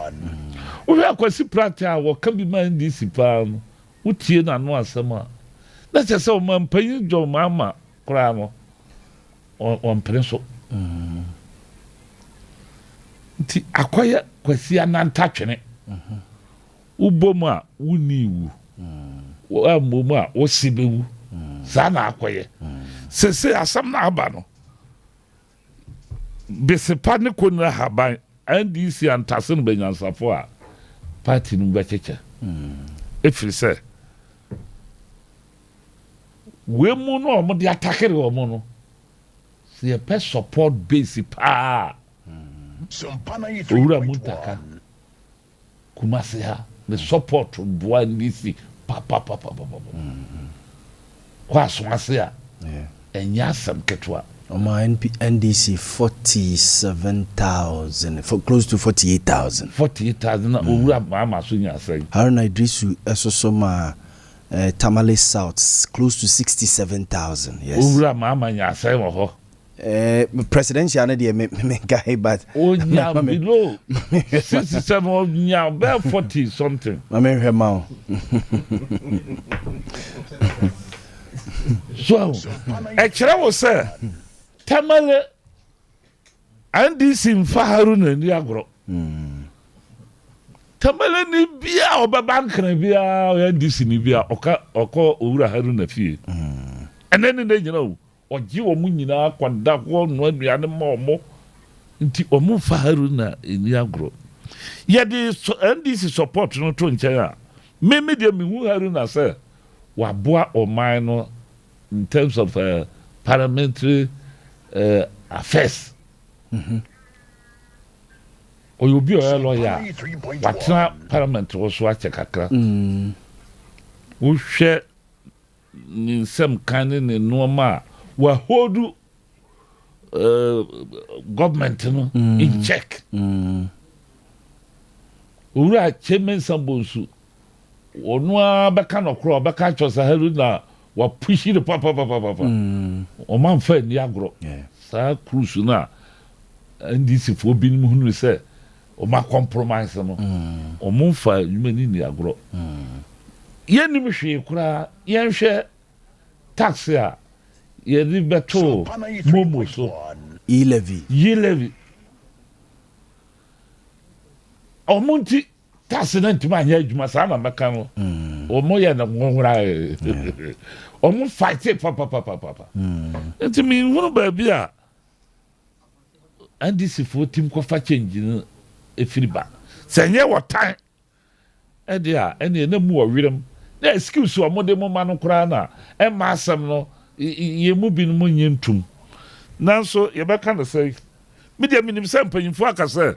wo ya kwasi prata wo ka bi man di sipa no utie na no asema na se se omo mpanyin jo mama kra no on preso ti akoya kwasi ananta twene ubomu a wuniwu wa moma o sibewu sa na akoye sese asam na aba no besepa ne ko na haban NDC antase no banyansafo a party no becheche efiri se we mu no mo de attacker o mo no se e pe support base pa Sompa owura Muntaka kumase ha the support boa NDC papa kwa so ase a enya asam ketwa NDC 47,000 for close to 48,000. 48,000 na owura mama so nya say. Haruna Idrisu esosoma Tamale South close to 67,000. Yes. Owura mama nya say wo ho. Presidential na dey me guy but nya below 67 nya about 40 something. Mama hwema. So, ekira wo say Tamale NDC mfa Haruna ni agro. Tamale ni bia obaba nkran bia NDC ni bia oko owura Haruna fie. Enene ne nyina o ogi wo mu nyina kwanda wo no aduane ma omo nti omo fa Haruna ni agro. Ye di NDC support no to nchen a me dia me hu Haruna say waboa oman no in terms of parliamentary affairs. Oyobi o lawyer watra parliament wo so ache kakra. Wo hwe ni sem kan ni normal wa hold government no in check. Ura chairman Sambonsu onu abeka no kro abeka chosa Haruna wa push the papa o man fa ni agro sa cruise na NDC fo bi ni hunu se o ma compromise no o mon fa yumani ni agro ye ni mhwe kura ye nhwe tax a ye di beto momo so levy o monti tax na ntima anya adwuma sa na meka no o mo ye na nwora o mo fight papa enti mi hunu ba bia NDC for team ko fa change no efiriba senye wotan e dia ene na mu owirem na excuse o mo de mo ma no kra na e ma asem no ye mu bi no mo nyentum nanso ye beka no say media minim se mpanyimfo aka say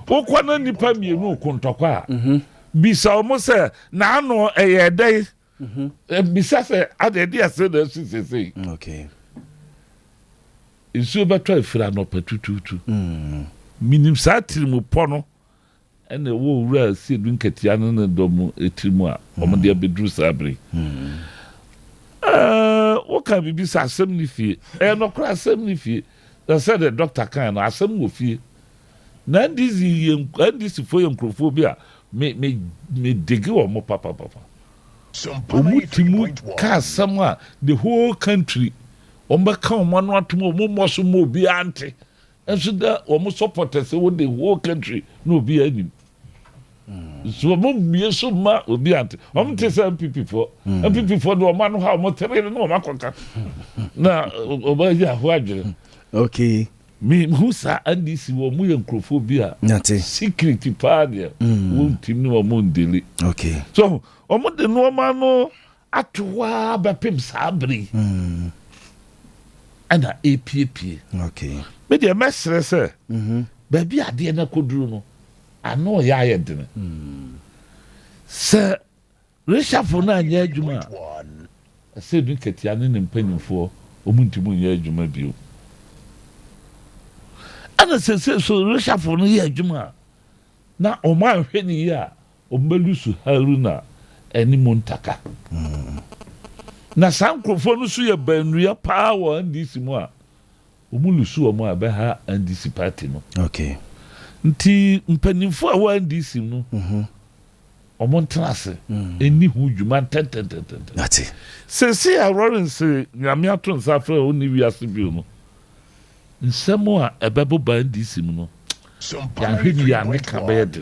okwa na nipa mienu kontokwa bisa o mo say na ano eye dai bisa se adede ase na sisese okay isu beto afira no patututu minim sa tirimu pono ene wo wura si du nketia no ne dom etirimu a omde abedru sabre wo ka bibi sa asem ni fie no kra asem ni fie da said the doctor kan no asem wo fie na ndisi fo yenkrofo bi a me digi wo mo papa omutimu ka asem a the whole country ombeka omano atomo omoso mo bi ante enso da omo supporters wo the whole country no bi anim so mo bi so ma obi ante omo te say MPP for no omano ha omo tere no makoka na obaja ho adwere okay me who sa NDC wo mu yenkrofo bi a security party wo tim no omo ndeli okay so omo de no omano atwa ba pem sabri ana APP okay me de mesre se ba bi ade na koduru no ano ya ayedene se reshafo na anya adwuma se du ketia ne mpanyimfo omuntimu nya adwuma bio ana se so reshafo no ya adwuma na o ma hwe ni ya o mbelusu Haruna eni montaka na sankrofo no so ye banua power NDC mu a omulusu o mu abeha NDC party no okay nti mpanimfo a wa NDC no omontrase eni hu dwuma ati se Lawrence nyame ato nsafra o ni wiase bi no nsemo a ebebo ba NDC mu no ya hwedi ya ne ka be de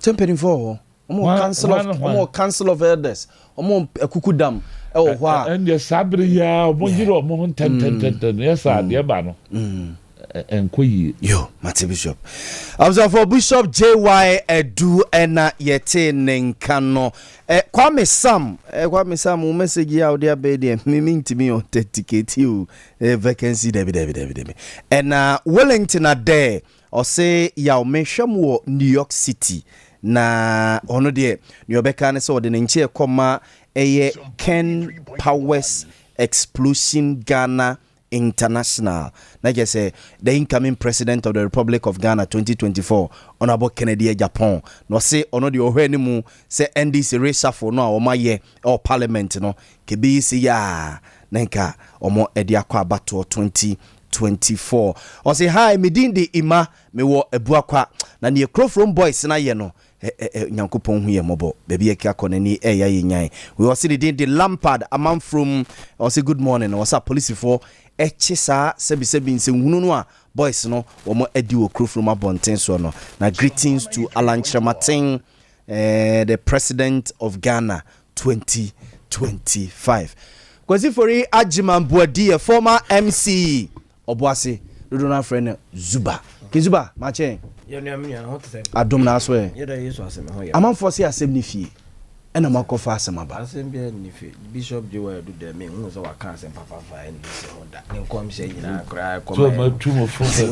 tempenifo omo council of elders omo ekukudam e wo ho a ende sabre ya omo jiro omo ntenten yesa de ba no enkoyi yo Mate Bishop abza for Bishop JY Edu ena yete nenka no Kwame Sam o message ya odi abede mimi ntimi on ticket you vacancy David ena Wellington ade o say ya o menhwam wo New York City na ono de ni obeka ne so de nche koma eye Ken Powers Explosion Ghana International. Like I say, the incoming president of the Republic of Ghana 2024, Honorable Kennedy Japan. No say ono the ohenimu say NDC reshuffle no o maye or parliament no kebi si ya nenka omo edi akwa abato 2024. O say hi medin de ima me wo ebuakwa na ne Crofrom boys na ye no nyankopon hu ye mobo baby eka konani ya ye nyan we was see the Lampard a man from or say good morning or say police for echisa sebi nse hunu no a boys no omo edi wo Crofrom abonten so no na greetings to Alan Chamatin the president of Ghana 2025 kwasi fori Ajiman Buadi a former MC Obuasi do na friend Zuba Kizuba mache adom na aso e amam force asem ni fie ena makofa asem aba asem bia ni fie Bishop Joel do dem hu so waka asem papa fa en bi se honda ne nkom se nyina kra kom so ma tumo fo fe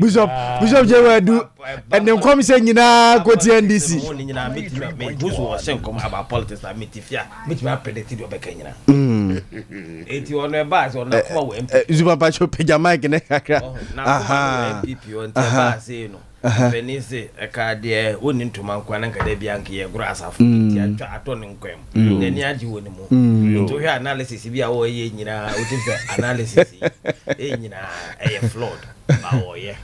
Bishop Joel do en nkom se nyina koti NDC nyina metima me buso wo se nkom aba politics na metifia metima predict do beka nyina eti ono e ba se ono kuma wo MP Zuba pacho peja mic ne kakra aha MPP on te ba se no Venice eka de woni ntoma nkwa na nkade bia nke ye gura asafo ti atwa ato ne nkwem na ni agi woni mu to hwe analysis bia wo ye nyina o ti analysis nyina e flawed ba wo ye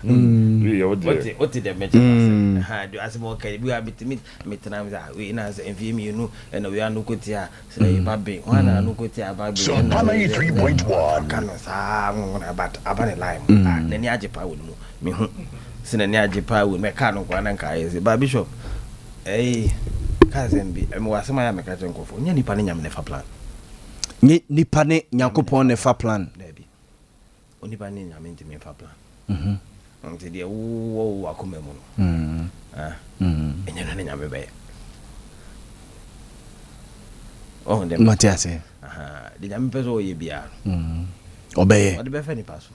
what the message ha do asimo ka bia mitena mi za we na za envy nu na we anu kotia say babe wana anu kotia babe Sompa 93.1 kana sa ngona bat abane line na ni agi pa woni mu me hu sina ni ajipa we meka no kwa na nka yesi ba Bishop kazembi emu wasema ya meka tenkofo nya nipa ne nyam nefa plan nipa ne Nyankopon nefa plan debi onipa ne nyam ntimi nefa plan nti de wo akoma mu no enya no ne nyam be dem Matiase de nyam peso ye bia obeye what be fa ni paso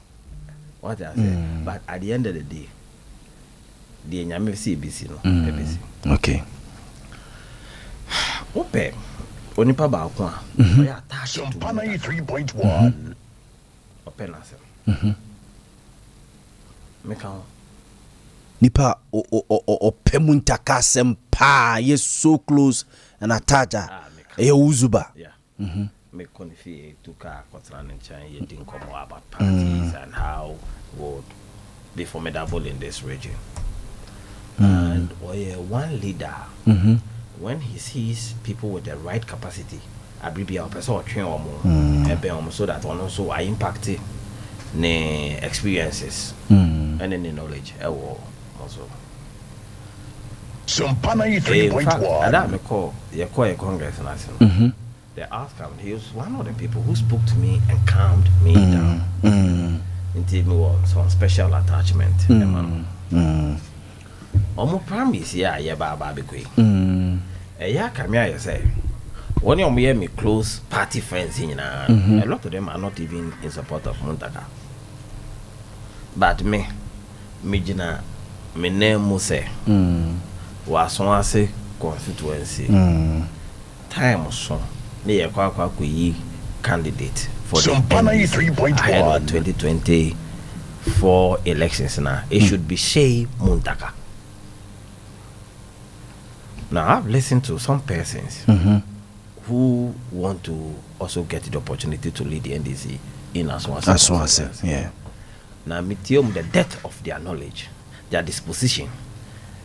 what I say but at the end of the day the nyame CBC no BBC okay ope onipa ba ko a ya attach to Sompa 93.1 ope na se me ka nipa o pemuntaka sempa ye so close and ataja e Uzuba me konfi to ka kotran chan ye din komo about parties and how would be formidable in this region. And one leader, when he sees people with the right capacity, abribia person or train or more, so that one also are impacted ne experiences and the knowledge. Also, Sompa 93.1 that me call a Congress national. The outcome, he was one of the people who spoke to me and calmed me down. Until me was some special attachment. Omo promise ya baba be kwe. Ya kamia you say. When you hear me close party friends in a lot of them are not even in support of Muntaka. But me jina me name Muse was one say constituency. Time so ne kwa candidate for the ahead of 2024 elections now. It should be Shea Muntaka. Now I've listened to some persons who want to also get the opportunity to lead the NDC in Aswase. Yeah. Now mitium the depth of their knowledge, their disposition,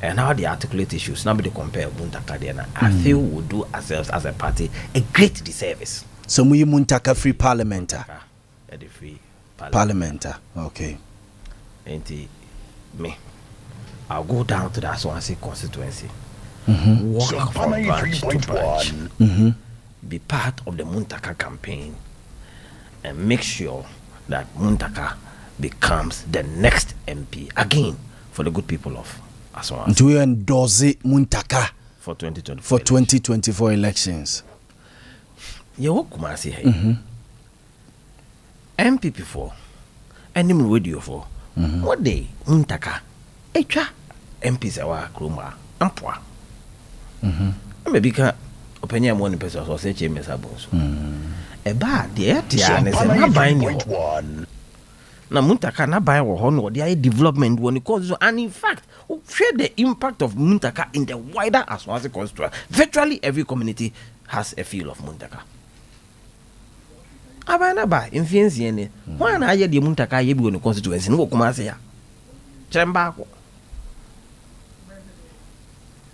and how they articulate issues. Now, they compare Muntaka there. I feel we do ourselves as a party a great disservice. So we Muntaka free parliamenter. The free parliamenter. Okay. And me, I'll go down to that Swansea constituency. Walk from branch to branch. Be part of the Muntaka campaign and make sure that Muntaka becomes the next MP again for the good people of Aswance. Do you endorse Muntaka for 2024 elections? You walk Kumasi here. MPP4 and him radio for what day Muntaka echa MPs awa kroma ampoa maybe ka openya mo ni pesa so se che mesa bon so e ba de tia ne se na ban ni na Muntaka na ban wo ho no de ay development woni cause so, and in fact share the impact of Muntaka in the wider Aswasi constituency. Virtually every community has a feel of Muntaka. Abana ba influence ene why na aye de Muntaka ye bi woni constituency no kuma ase ya chemba ko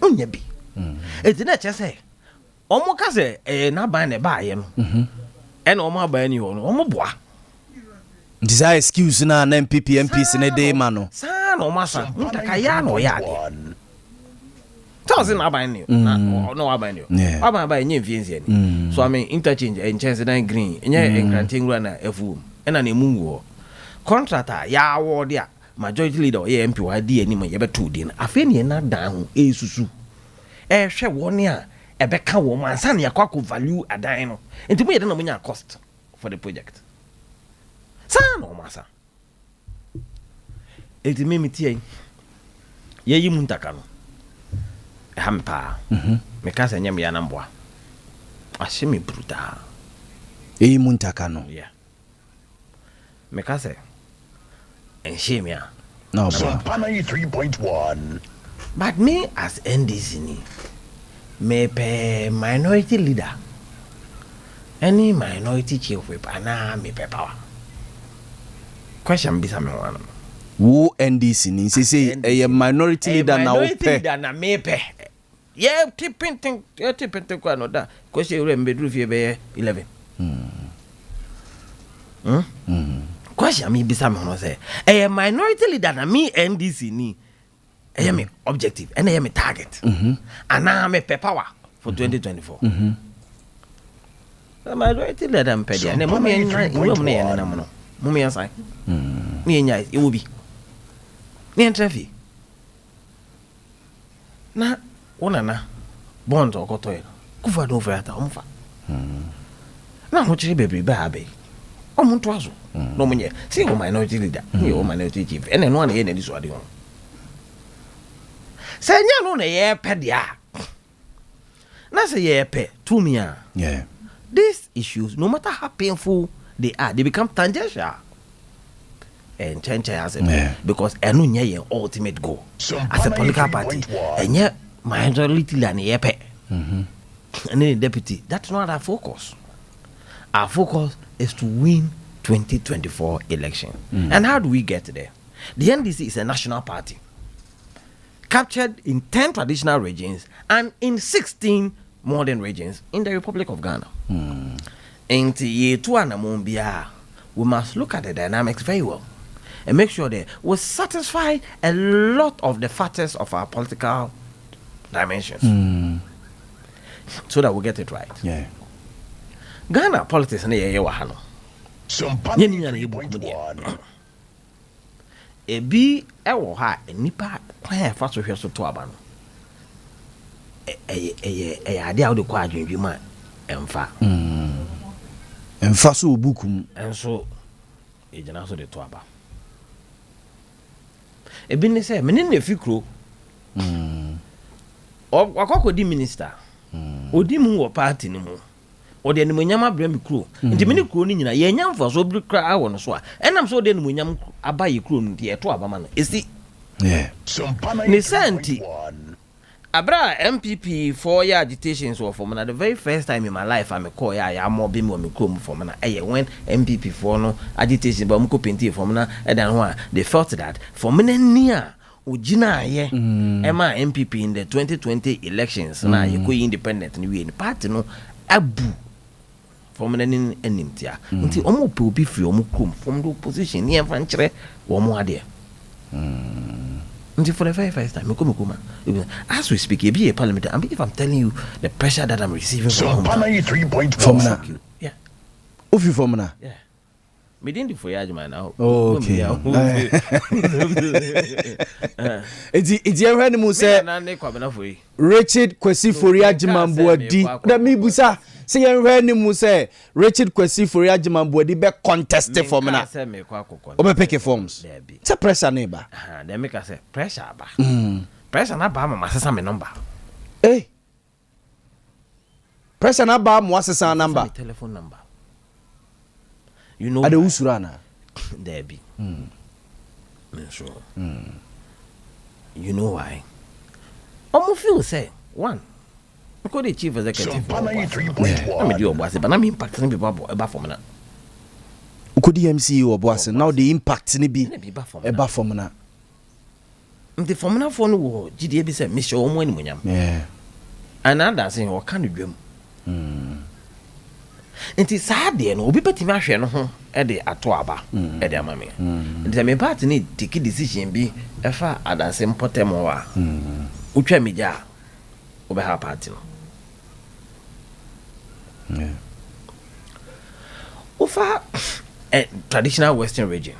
onya bi eti na chese omo ka se na ban ne ba ye no ena omo aban ni ho no omo boa desire excuse na MPs ne dey ma no sa no masa Muntaka ya no ya de thousand aban ni no aban ni aban ba nye influence ni so I mean interchange and chance na green nye encranting na efu ena na emu wo contractor ya award ya majority leader ye MP wa di ani ma ye beto di na afi ne na dan ho esusu hwe woni a ebeka wo man san ya kwako value adan no enti mo ye na mo nya cost for the project san no masa enti me tie ye yi Muntaka no hampa me ka se nyam ya na mboa ahye me bruta yi Muntaka no yeah me ka se enshemia no Sompa 93.1. but me as NDC ni me pe minority leader any minority chief whip ana me pe power question bisa me wana wo NDC ni say a minority leader na wo pe leader na me pe ye tipintin kwa no da question we mbedru fie be 11 question me bisa me no say a minority leader na me NDC ni I am objective and I am a target. And now I'm a power for 2024. The majority let them pay. And Mummy and Mummy aside. Me and it will be. Me and Treffy. Na one na bond or cotoy. Kufa do for at Omfa. Now, what you baby baby. Omuntuazo. No money. See, minority leader. You minority chief. And then one end this what you want. Say no na ye pe dia na say ye pe to me yeah these issues no matter how painful they are they become tangential and change as because enu nye ye ultimate goal as a political party enye majority la ye pe and then deputy that's not our focus is to win 2024 election and how do we get there? The NDC is a national party captured in 10 traditional regions and in 16 modern regions in the Republic of Ghana. In the year 2000, we must look at the dynamics very well and make sure that we satisfy a lot of the factors of our political dimensions so that we get it right. Yeah. Ghana politics in the year wahano. Ebi ewo ha enipa kwan fa so hwe so to aba no ade a wo de kwa adwendwe ma emfa so obukum enso ejina so de to aba ebi ne se mene na fikro wakoko di minister odi mu wo party ni mu ode ni munyama bra mi kro nti mene kro ni nyina ye nyamfa so bi kra awo no so a enam so ode ni munyam abaye kro no de to aba ma no esi yeah ni santi abra MPP 4 year agitations were for me the very first time in my life I'm a call ya more be me kro mu for me na when MPP 4 no agitation ba mko penti for me na dan ho they felt that for me na nia ojina aye ema MPP in the 2020 elections na ye ko independent ni we ni party no abu from an enimtia until omo pe obi free omo krom from the opposition ni enfa nkyere wo mo ade until for the very first time mekoma as we speak be a parliament and if I'm telling you the pressure that I'm receiving from 93.1 yeah ofi from na yeah me didn't do for ya man now okay it's here ni mu say Richard Kwesi Foria Jimambuadi da mi busa say here ni mu say Richard Kwesi Foria Jimambuadi be contest for me na o be pick forms say pressure na ba dem make say pressure ba pressure na ba ma sesa me number Pressure na ba mo asesa number. Telephone number. You know. Ade usurana. There be. Sure. You know why? Almost feel say one. Because the chief executive. Sompa 93.1. I'm do boss, but I'm impacting people about for me. Could the MCU or boss now the impact ni be eba from na. The formula for no GDA be say Mr. Omo ni munyam. Yeah. And now saying what can you do? Nti saa de no obi betimi ahwe no ho e de ato aba e de amame. Nti me part ni take decision bi e fa adanse mpotem wa. Utwa meja obe ha party no. Yeah. Ufa traditional western region.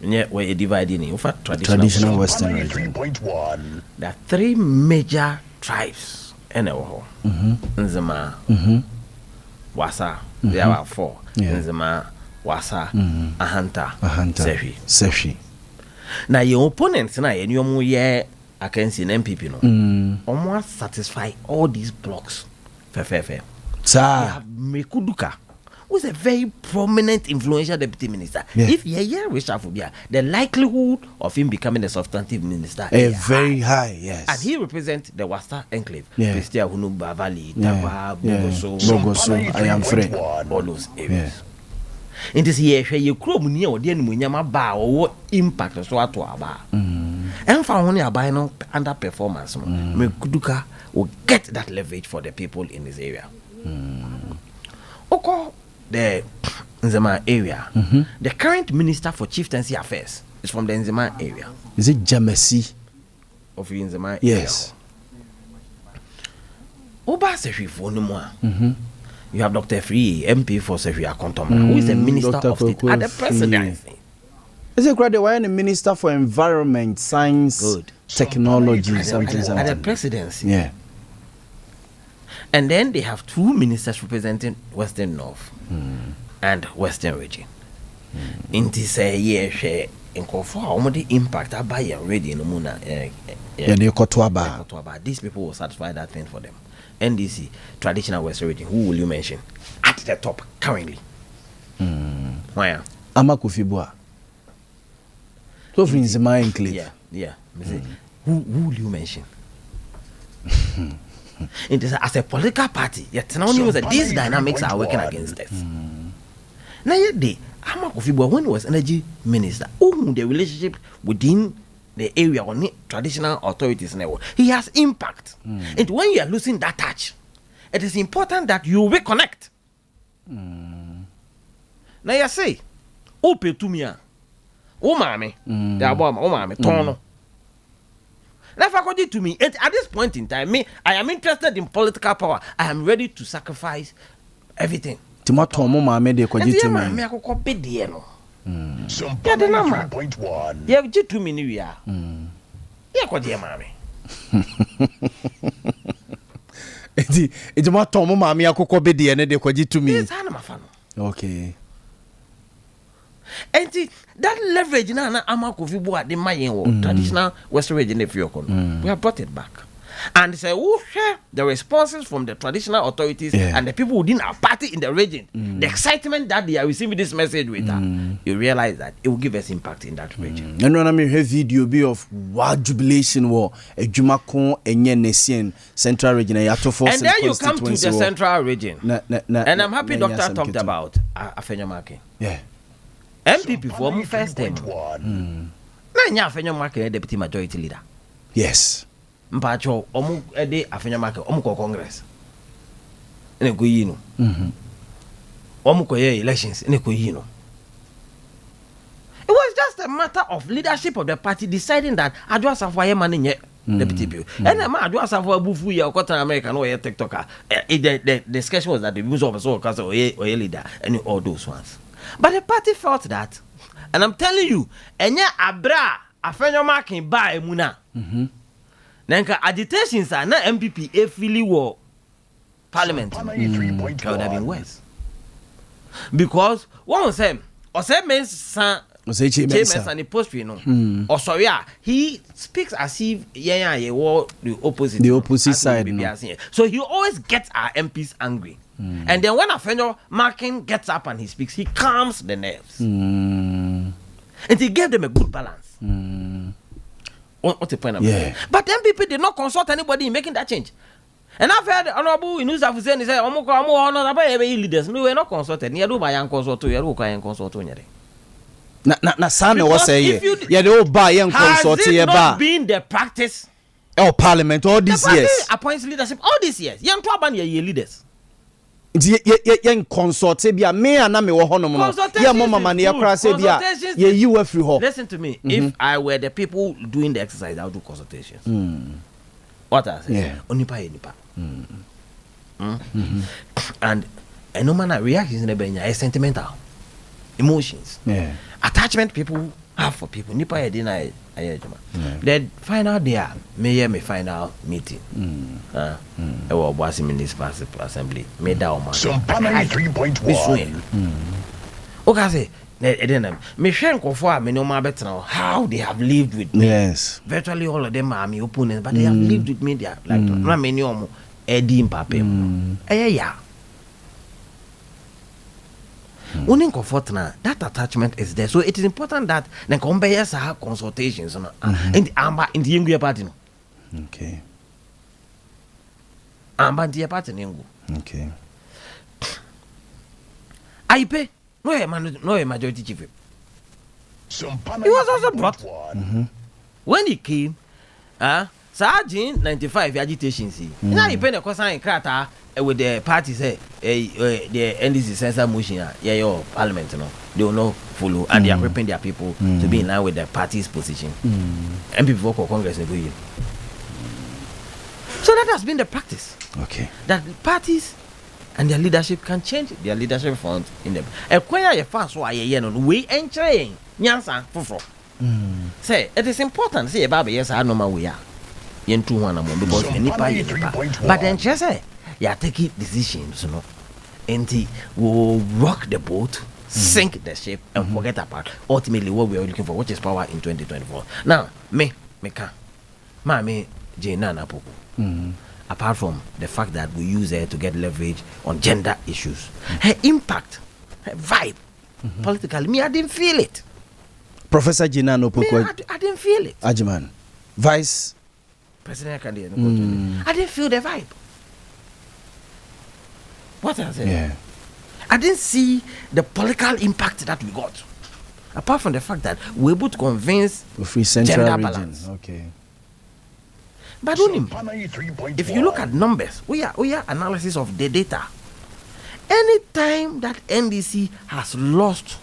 Yeah, where you divide in ufa traditional western region. 93.1. There are 3 major tribes in the world. Nzema. Wasa, there are 4. Nzema, Wasa, Ahanta, Sefi. Now your opponents na you ye against an MPP no. Almost satisfy all these blocks. Fair. Sir. Mekuduka was a very prominent influential deputy minister. Yeah. If you hear reshuffle, the likelihood of him becoming a substantive minister is very high, yes. And he represents the Wasta enclave. Yeah. Pristia, Hunuba Valley, Tawa, Bogoso, I am free. All those areas. In this year, you crop near or the Munyama bar or what impact so at bar. And for only a bino underperformance, Mekuduka will get that leverage for the people in this area. Oko the Nzema area. The current minister for chieftaincy affairs is from the Nzema area. Is it Jamesi? Of Nzema area. Yes. Oba Sefi Fonumwa. You have Dr. Free, MP for Sefi Akontomana, who is the minister Dr. of state at the presidency. Is it correct? They were the minister for environment, science, technology, something. At the presidency. Yeah. And then they have 2 ministers representing Western North and Western region. Inti say yeah, in Kofa, the impact I buy already in the Muna. These people will satisfy that thing for them. NDC, traditional Western region. Who will you mention at the top currently? Why? Amakufibua. So for Nzema enclave. Yeah. Who will you mention? It is as a political party, yet now news that these dynamics are working against us. Now yet the Amakufibua, when he was energy minister, the relationship within the area on traditional authorities now, he has impact. And when you are losing that touch, it is important that you reconnect. Now you say, Ope to me, oh mame, the aboma, oh mame, tono. That's according to me. At this point in time, I am interested in political power. I am ready to sacrifice everything. Tomato mama de kwaji to me. Me akoko bedie no. Sompa 93.1. Yeah, ji to me ni wi a. Yeah, kwaji mama. Eti tomato mama me akoko bedie ne de kwaji to me. Yes, ana mafa no. Okay. And that leverage na Amakufibua the mayen traditional Western region if you we have brought it back. And say, the responses from the traditional authorities and the people within our party in the region, the excitement that they are receiving this message with, you realize that it will give us impact in that region. And when I mean a video be of wild jubilation war, a Jumakon and Yenesian Central Region, and then you come to the Central Region. And I'm happy Doctor talked about Afenyamake. Yeah. MPP for me first time. Na Afenyamake deputy majority leader. Yes. Mpacho omu ede Afenyamake omu ko Congress. Ene ko yi no. Omu ko ye elections ene ko yi no. It was just a matter of leadership of the party deciding that Adwa Safo ye man nye deputy bill. And ma Adwa Safo abufu ye okota America no ye TikToker. The discussion was that the views of so cause or ye leader and all those ones. But the party felt that, and I'm telling you, enya abra Afenyamake ba emuna. Nanka agitations are na MPP efili wo parliament. Would have been worse. Because one of them, or say men James and the post, you know. Or sorry, he speaks as if the opposite side. No. So he always gets our MPs angry. And then when a fellow Markin gets up and he speaks, he calms the nerves. And he gave them a good balance. What's the point of it? But MPP did not consult anybody in making that change. And I've heard Honorable Inus Afuseni he said, leaders. No, we're not consulted. You do by young consult, you do by consult. Na sana was say yeah, they all buy young consult here. Has it not been the practice? Oh, Parliament all these years. Appoints leadership all these years. Young Traban ye leaders. Young consult be a me and me wo hono mo. Yeah, mama man ya kra say be a ye you were free ho. Listen to me. If I were the people doing the exercise, I would do consultations. What I say? Yeah. Onipa. And a no man reactions in the benya is sentimental emotions. Yeah. Attachment people have for people. Nipa deny then final day me final meeting. I was municipal assembly. Made that man. Sompa 3.1. Okay, say me shenko for me no matter better now how they have lived with me. Yes. Virtually all of them are my opponents, but they have lived with me. They are like not many of them. Eddie Fapem. Yeah. Only comfort now. That attachment is there, so it is important that the conveyors have consultations in the English party. Okay. The party. Okay. I pay. No, majority chief. He was also brought when he came. Sergeant 95 agitation. Now he pay the cost and crata with the party say the NDC censor motion. Your parliament, they will not follow and they are preparing their people to be in line with the party's position. And people for Congress every year. So that has been the practice. Okay. That parties and their leadership can change their leadership funds in them. Acquire your fast why we entering Nyansa for. Say it is important. Say Baba, yes, I know my way. Yentu one because but then just say you are taking decisions, and he will rock the boat, sink the ship, and forget about ultimately what we are looking for, which is power in 2024. Now, me Jane apart from the fact that we use her to get leverage on gender issues, her impact, her vibe, politically, me, I didn't feel it. Professor Jinano Poko, I didn't feel it. Ajiman, Vice President candidate. I didn't feel the vibe. What I said? Yeah. I didn't see the political impact that we got. Apart from the fact that we're able to convince free central gender region. Balance. Okay. But if you look at numbers, we are analysis of the data. Anytime that NDC has lost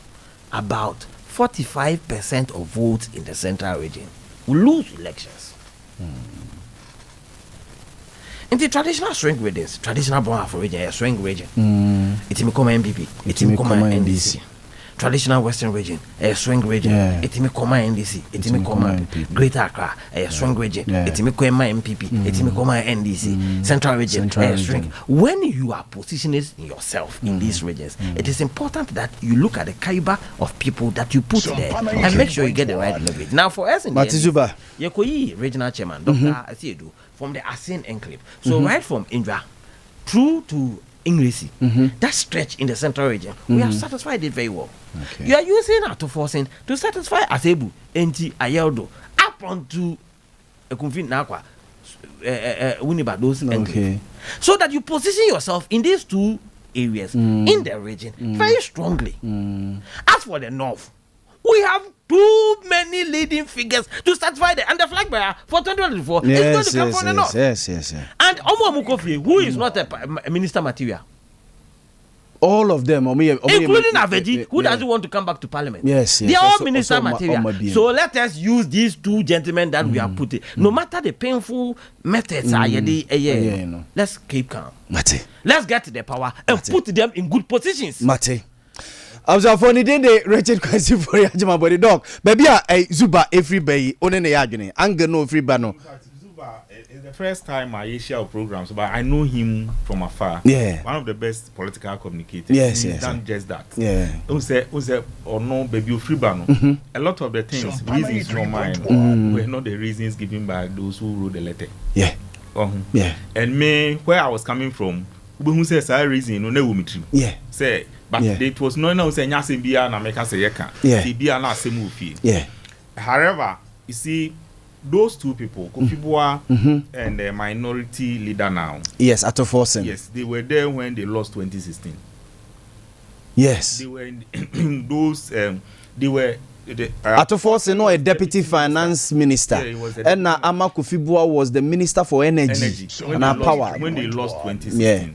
about 45% of votes in the central region, we lose elections. In the traditional swing regions, traditional born Afro region, swing region, it may come MPP, it may come NDC. Traditional Western region, a swing region, it may come NDC, it may come Greater Accra, a swing region, it may come MPP, it may come NDC, Central region, a swing. When you are positioning yourself in these regions, it is important that you look at the caliber of people that you put there and make sure you get the right leverage. Now, for us in the Matizuba, Yekoyi regional chairman, Dr. Asiedu, from the Asin enclave, so right from Indra through to Ingresi, that stretch in the central region, we have satisfied it very well. Okay. You are using forcing to satisfy Asebu, Enti, Ayeldo, up onto a Kumfin Nakwa, Winiba, those enclave. So that you position yourself in these two areas in the region very strongly. As for the north, we have too many leading figures to satisfy and the flag bearer for 2024 is going to come from the north. Yes. And Omo Mukofi, who is not a minister material. All of them, including Aveji, who doesn't want to come back to parliament. Yes. They are all minister material. So let us use these two gentlemen that we are putting. No matter the painful methods, let's keep calm. Mate. Let's get to the power and put them in good positions. Mate. I was for the wretched question for Yajima body dog. Baby, a Zuba every bay, only a yagini, anger no free bano. Zuba It's the first time I share programs, but I know him from afar. Yeah. One of the best political communicators. Yes, He's yes. done just that. Yeah. Or no, baby, freebano. A lot of the things, reasons from mine, were not the reasons given by those who wrote the letter. Yeah. Yeah. And me, where I was coming from, who says I reason, no, no, yeah. Say, but it was no, no, say, Yasi Bia, and America say, Yaka. Yeah. Bia, not say, movie. Yeah. However, you see, those two people, Kofi Boa and the minority leader now. Yes, Ato Forsen. Yes, they were there when they lost 2016. Yes. They were in those, they were. Ato Forsen, no, a deputy finance minister. Yeah, he was a and Ama Kofi Boa was the minister for energy and power. When they lost 2016. Yeah.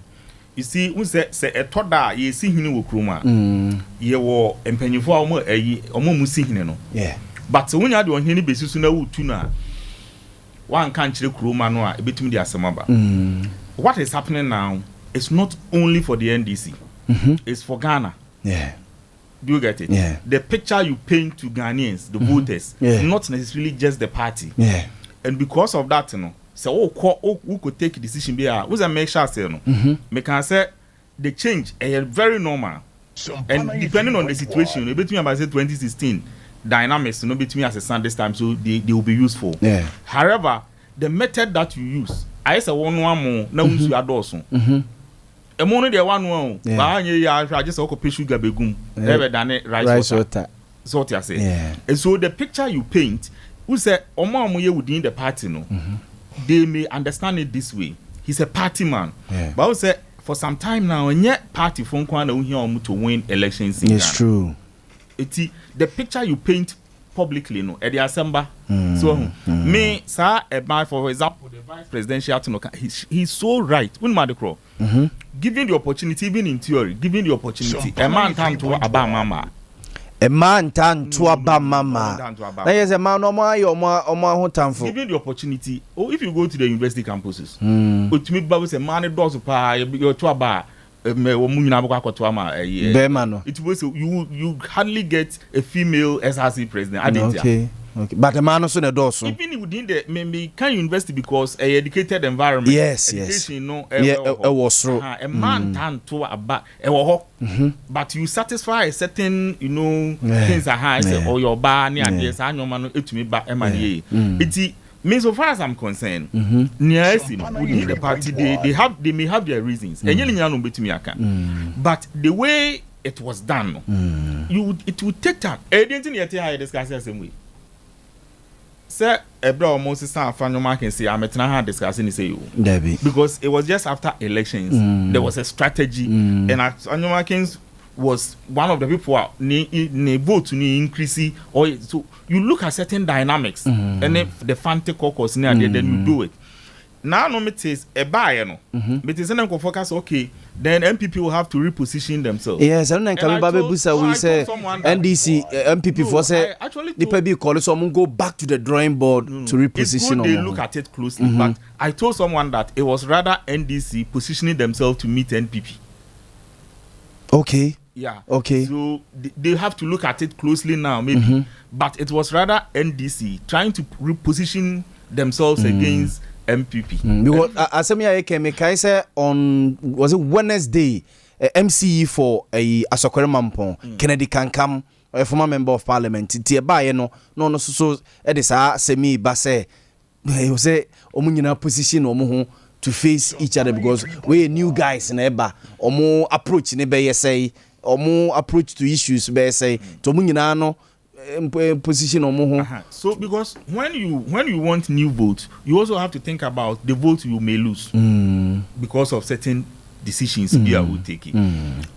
You see, we say a toda, you see him with Kruma. You were empeñado for musi hino. Yeah. But when you are doing any basis, no tuna. One can't check Kruma no a bit me the asamaba. What is happening now is not only for the NDC, it's for Ghana. Yeah. Do you get it? Yeah. The picture you paint to Ghanaians, the voters, not necessarily just the party. Yeah. And because of that, you know, so who could take a decision be who's a make sure say no. Make can say the change is very normal. And depending on the situation, you between about say 2016 dynamics, you know, between as a Sunday time, so they will be useful. Yeah. However, the method that you use, I say one more now you are doing. A money the one but I just okay sugar begum. Ever done it rice water. So what I say. Yeah. And so the picture you paint, who say Omo within the party no, they may understand it this way. He's a party man. Yeah. But I would say for some time now, and yet party from Kwana here to win elections in It's true. The picture you paint publicly no at the assembly. So me sir for example the vice presidential he's so right when Madikro given the opportunity even in theory given the opportunity a man turn to aba mama a man turn to aba mama na yes a man omo hotamfo given the opportunity if you go to the university campuses otumi ba say man does pa you to aba it was you hardly get a female SRC president. Okay. But the man also also. Even within the maybe can you invest because a educated environment. Yes. Education, no. It was true. A man turn to a but you satisfy a certain things are high. Say or your bar near this. I know man it to me back MNA. It's me so far as I'm concerned, within the party they may have their reasons. But the way it was done, it would take time. I didn't hear discuss the same way. Sir, Ebra Moses Fan can say I'm a discussing say because it was just after elections. There was a strategy, and Anyomakins was one of the people who vote to increase or so you look at certain dynamics and then the Fante caucus near there, then you do it. Now no it is a buyer no. But it's an focus okay, then MPP will have to reposition themselves. Yes, and then Kabibabe Busa we say NDC MPP for say the people call someone go back to the drawing board to reposition. It's good they look at it closely, but I told someone that it was rather NDC positioning themselves to meet NPP. Okay. Yeah. Okay. So they have to look at it closely now, maybe. But it was rather NDC trying to reposition themselves against MPP. Because Asemia Kemeka say on was it Wednesday, MCE for a Asokwere Mampon, Kennedy Kankam, a former member of parliament. Tieba no so it is semi basse. He say omunyina position omo to face each other because we new guys in Eba omo approach ne be say omo approach to issues be say to omunyina no position omo so because when you want new votes you also have to think about the votes you may lose because of certain decisions we are taking.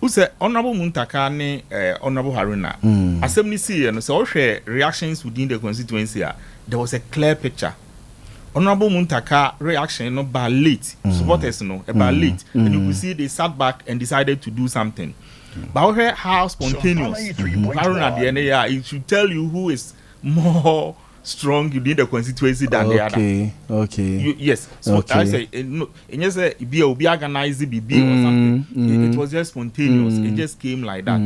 Who say Honorable Muntaka ne Honorable Haruna assembly see and so reactions within the constituency there was a clear picture. Honorable Muntaka reaction no by late supporters no about late and you could see they sat back and decided to do something. But how spontaneous Haruna at the end it should tell you who is more strong within the constituency than the other. Okay. Yes. So I say no. And you say be organized BB or something. It was just spontaneous. It just came like that.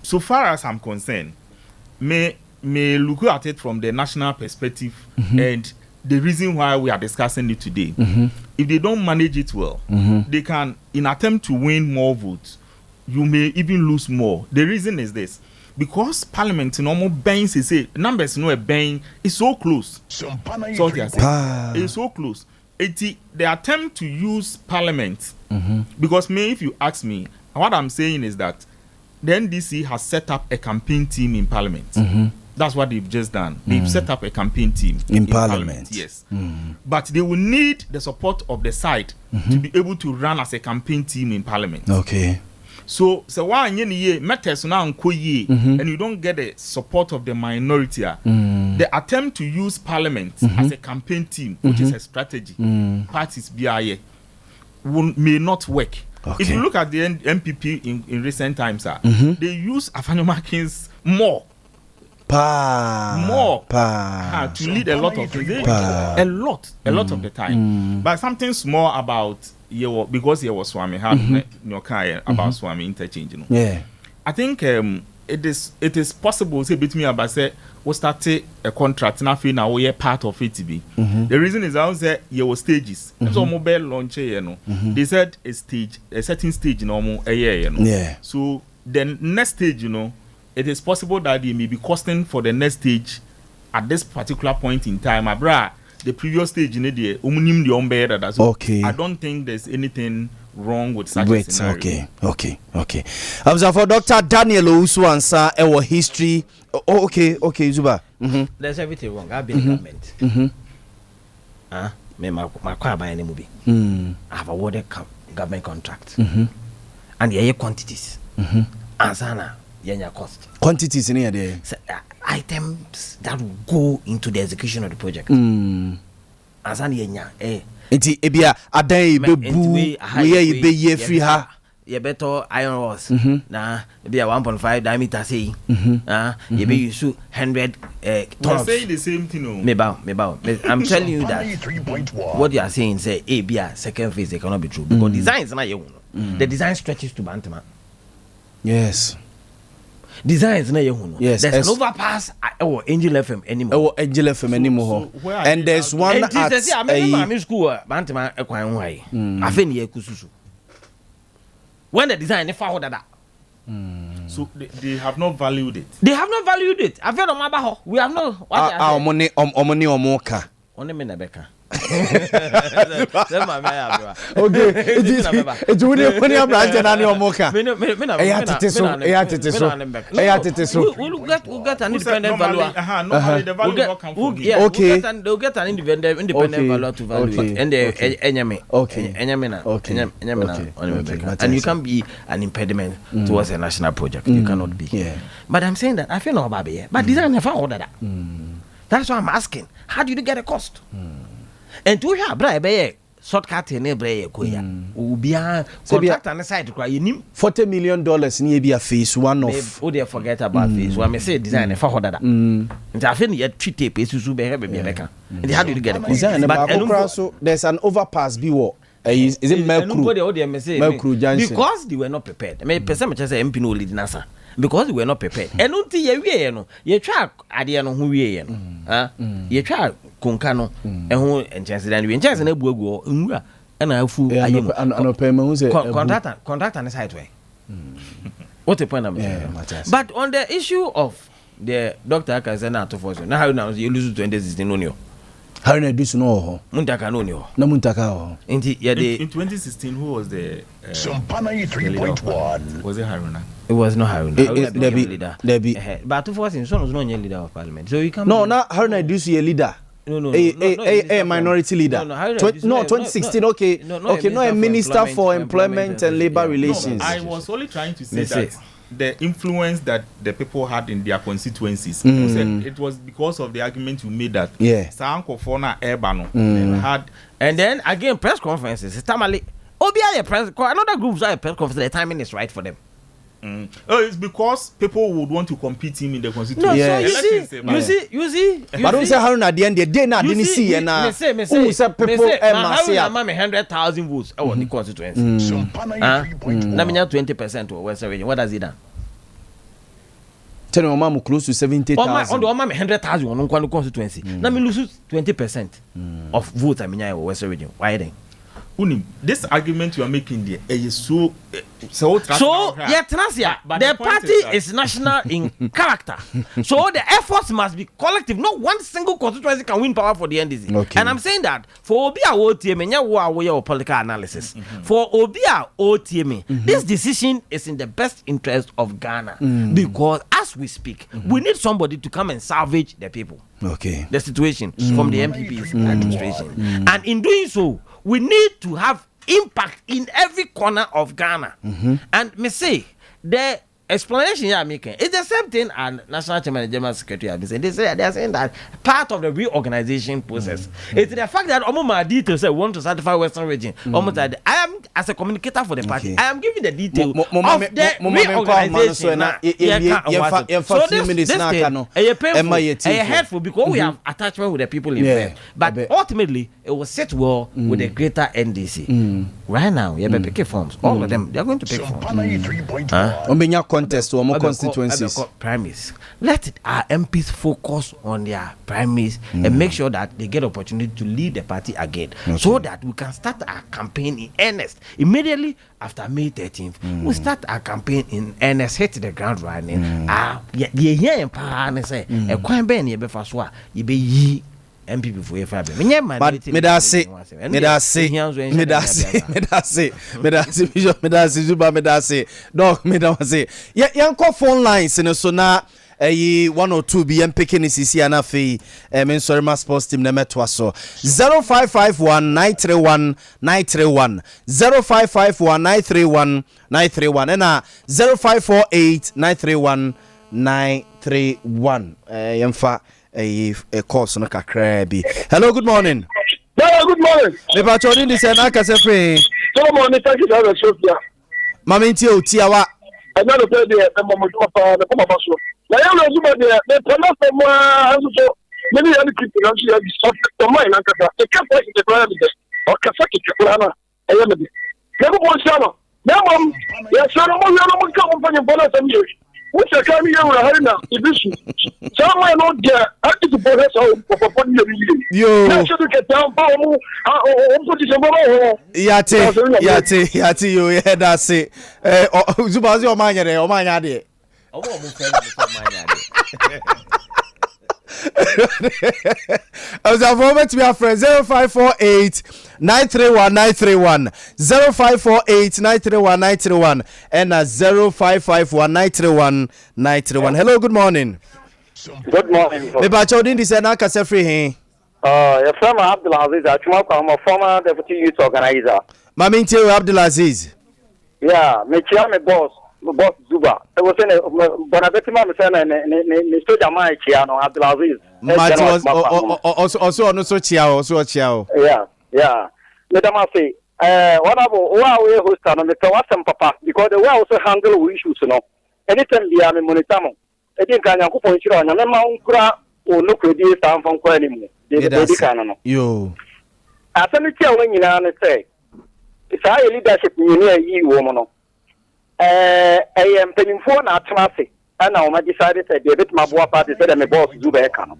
So far as I'm concerned, may look at it from the national perspective and the reason why we are discussing it today. If they don't manage it well, they can, in attempt to win more votes, you may even lose more. The reason is this. Because Parliament normal bang say numbers no a bang is so close. Sompa so it's so close. The attempt to use Parliament, because if you ask me, what I'm saying is that the NDC has set up a campaign team in Parliament. That's what they've just done. They've set up a campaign team in Parliament. Yes. But they will need the support of the side to be able to run as a campaign team in Parliament. Okay. So why matters now and you don't get the support of the minority. The attempt to use Parliament as a campaign team, which is a strategy, parties BIA, may not work. Okay. If you look at the MPP in recent times, they use Afano-Markins more to lead a lot of things. A lot of the time. But something small about because he was Swami about Swami interchange. Yeah. I think it is possible say between about say we start a contract now we are part of it to be. The reason is I say your stages. So mobile launch they said a certain stage normal a year Yeah. So the next stage it is possible that they may be costing for the next stage at this particular point in time. The previous stage okay. I don't think there's anything wrong with such a scenario. Okay. I was for Dr. Daniel Ousuansa our history. Okay, Zuba. There's everything wrong. I've been in government. My car by any movie. I have awarded government contract. And the quantities. Ansana. Cost. Quantities in here there. Items that will go into the execution of the project. Iti ebia adan bebu we be ye free ha. You better iron rods. Nah, be a 1.5 diameter say. You be use 100 tons. You're saying the same thing. Me bow. I'm telling you that what you are saying say be a second phase it cannot be true because design is not you. The design stretches to Bantama. Yes. Design is not your yes, there's an overpass or Angel FM anymore. Angel FM anymore. And there's one at a school Bantama Equine. I think ye kususu. When the design is forward that. So they have not valued it. They have not valued it. I feel on my baho. We have no our money or more car. Only Menabeka. Okay, it's when you branch and your mocha. We'll get an independent valuer. Okay, they'll get an independent valuer to value it. And the enemy. Okay. And you can be an impediment towards a national project. You cannot be. Yeah. But I'm saying that I feel no baby. But design never ordered that. That's why I'm asking. How do you get a cost? And to have bribe shortcut in every koya. Ubia contract on the side to cry you $40 million near be a phase one of oh they forget about phase one. I say design for that. And I think yet treat tape is to be Rebecca. And how do you get a design? But there's an overpass be what? Is it Melcrew Junction? Because they were not prepared. I mean, percentage say MP no lead NASA. Because we were not prepared. And until you try Adiano who we you try Kunkano and who and chance and we chance and a bugo and I fool contract on the sideway. What a point I'm but on the issue of the doctor Kazana to force now you lose 2016 on you. How do you know? Muntaka no Muntaka. In 2016, who was the Sompa 3.1? Was it Haruna? It was not Haruna. Debbie. But to force him, son was not a leader of parliament. So you can not Haruna do see a leader. No, a minority leader. No, 2016. Okay, not a minister for employment and labor relations. I was only trying to say that the influence that the people had in their constituencies. It was because of the argument you made that Sanko Fona Ebano had, and then again press conferences. Tamale Obia press another groups are press conference. The timing is right for them. It's because people would want to compete him in the constituency. No, you see. But don't say how at the end the day now didn't see and now. Who say people say 100,000 votes on the constituency. Let me 20% or Western region. What does it done? Tell me, Mama, close to 70,000. On the Mama 100,000 on one constituency. Now me lose 20% of votes. I mean, I Western region. Why then? This argument you are making there is so yeah, Tenasia, the party is national in character. So the efforts must be collective. Not one single constituency can win power for the NDC. Okay. And I'm saying that for Obia OTM, or political analysis. For Obia OTM, this decision is in the best interest of Ghana because as we speak, we need somebody to come and salvage the people. Okay. The situation from the MPP's administration. And in doing so, we need to have impact in every corner of Ghana. And me say, the explanation you are making is the same thing and National Chairman and General Secretary have been saying. They are saying that part of the reorganization process is the fact that my details say we want to certify Western region. Almost that I am as a communicator for the party. I am giving the detail of the reorganization. So this thing is helpful because we have attachment with the people involved. But ultimately, it will sit well with the greater NDC. Right now, we have pick forms. All of them, they are going to pick forms. Contest or more constituencies. Primaries. Let our MPs focus on their primaries and make sure that they get opportunity to lead the party again, so that we can start our campaign in earnest immediately after May 13th. We start our campaign in earnest, hit the ground running. Here in Parana say, a quite benny before so you be MPP for Fapem. But me da say dog me da say yanko phone lines in so na 1 or 2 BM picking CC and afi men sorry my sports team na metwa so 0551 931 931 0551 931 931 and 0548 931 931 yemfa a course no kakra bi. Hello, good morning. Hello, good morning. Me ba chori ndi se na kase free. Good morning, thank you very much. Mama nti o ti awa. I know the day the mama do pa the mama so. Na ya lo zuma de the pala for mo anso so. Maybe you keep the answer you stop the mind na kasa. The kasa the plan de. O kasa ki plan na. Ayo me. Lego bo shama. Na mom ya shama mo ya mo ka mo fanya bona sam yo. Which I can't hear Harina, Ibisu. Someone not there, I need to put us out for 1 year. Yo, I should get down. Yati, you hear that say, Zubazi or Mania or Mania. As a moment, we are friends 0548 931 931 0548 931 931 and 0551 931 931. Hello, good morning. Good morning. Me ba chodin di na kase free he. Your friend Abdulaziz, I'm a former deputy youth organizer. Mami ntie Abdulaziz. Yeah, me chia me boss Zuba. I was saying Bonaventure me say ne soldier man chia no Abdulaziz. Also no so chia o. Yeah. Let them say what about we host no me tell some papa because the way also handle we issues no. Anytime we am monitor mo. E din kan yakopon chiro nya me ma nkura o no kwedi san fon kwa ni mu. De kan no. Yo. Asemi tia wo nyina ne say isa leadership ni yi wo mo no. Penimfo na atmase ana o ma decide say de bit maboa party say dem boss Zuba e kan no.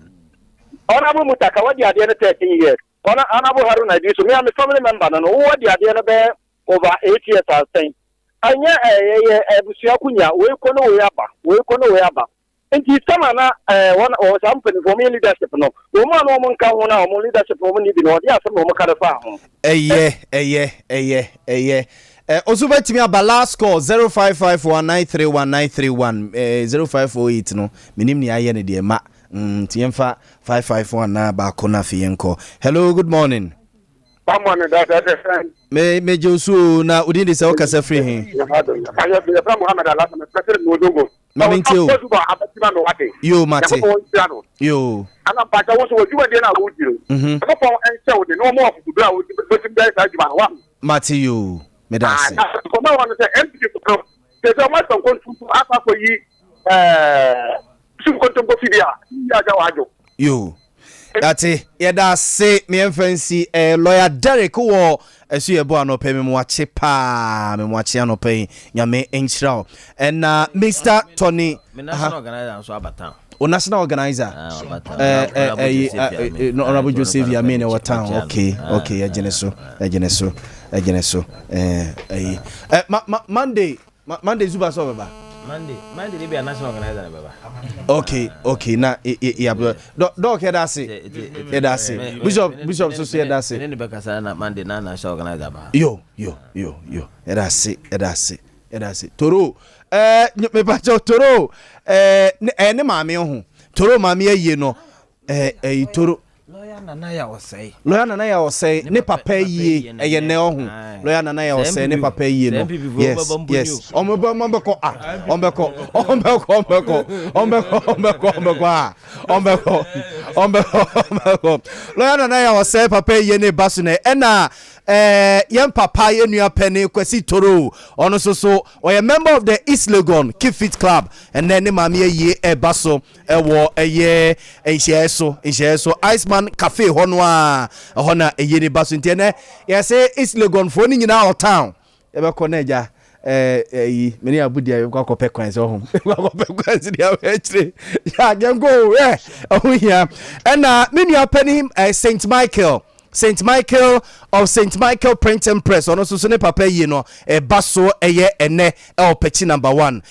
Honorable Mutaka wadi ade ne 13 years. Honorable Haruna Diso me am family member no wadi ade ne be over 8 years as saying. Anya ebusia kunya we kono we aba. Nti sama na one or some for me leadership no. O ma no mo nka ho na o mo leadership mo ni bi no de asem mo ka fa ho. Also bet me about last call 0551931931 0548 no minim ni aye ne de ma tiemfa 551 na ba kona fienko. Hello, good morning. Someone that friend. Me Josu na udin de se o kasa free he. Ayo be from Muhammad Allah me president Modongo. Mami ntio. Yo mate. Yo. Ana pa ka wo so ojuwa de na wo jiro. Ko pon enche wo de no mo of budu a wo betim dai sa jiba wa. Mate yo. Me da se. Ko ma won say MPP ko. Se so ma son kon fu afa ko yi su kon to go fidia. Ya ga wajo. Yo. ate yɛda se meɛmfansi lawyer Derek wɔ ɛso yɛbɔ anɔpɛ me moakye paa me moakye anɔpɛ yi nyame nhyira wo ɛna Mr. Tony national organizer so abatan o national organizer Honorable Joseph Yamine what town okay yɛgyene so Monday Zuba so baba Monday Libya national organizer baba okay na doc yɛda se bishop so yɛda se ne be kasa na Monday na national organizer ba yo yɛda se toro me bacho toro ne maame ho toro maame aye no toro lawyer nana ya osei ne papa yie eye ne ho lawyer nana ya osei ne papa yie no yes ombeko lawyer nana ya osei papa yie ne basu ne na yem papa ye nua pene kwasi toro ono so or a member of the East Legon Keep Fit Club and then mama ye baso ewo eye so Iceman Cafe honwa hona eye ne baso ntene ye say East Legon for ni nyina all town e be koneja meni abudia ye kwa kope kwan so ho kwa kope kwan dia we chire ya gengo ohia na me nua pene St Michael of St. Michael Print and Press. Ono so ne papa yi no baso eye ene el pechi number 1.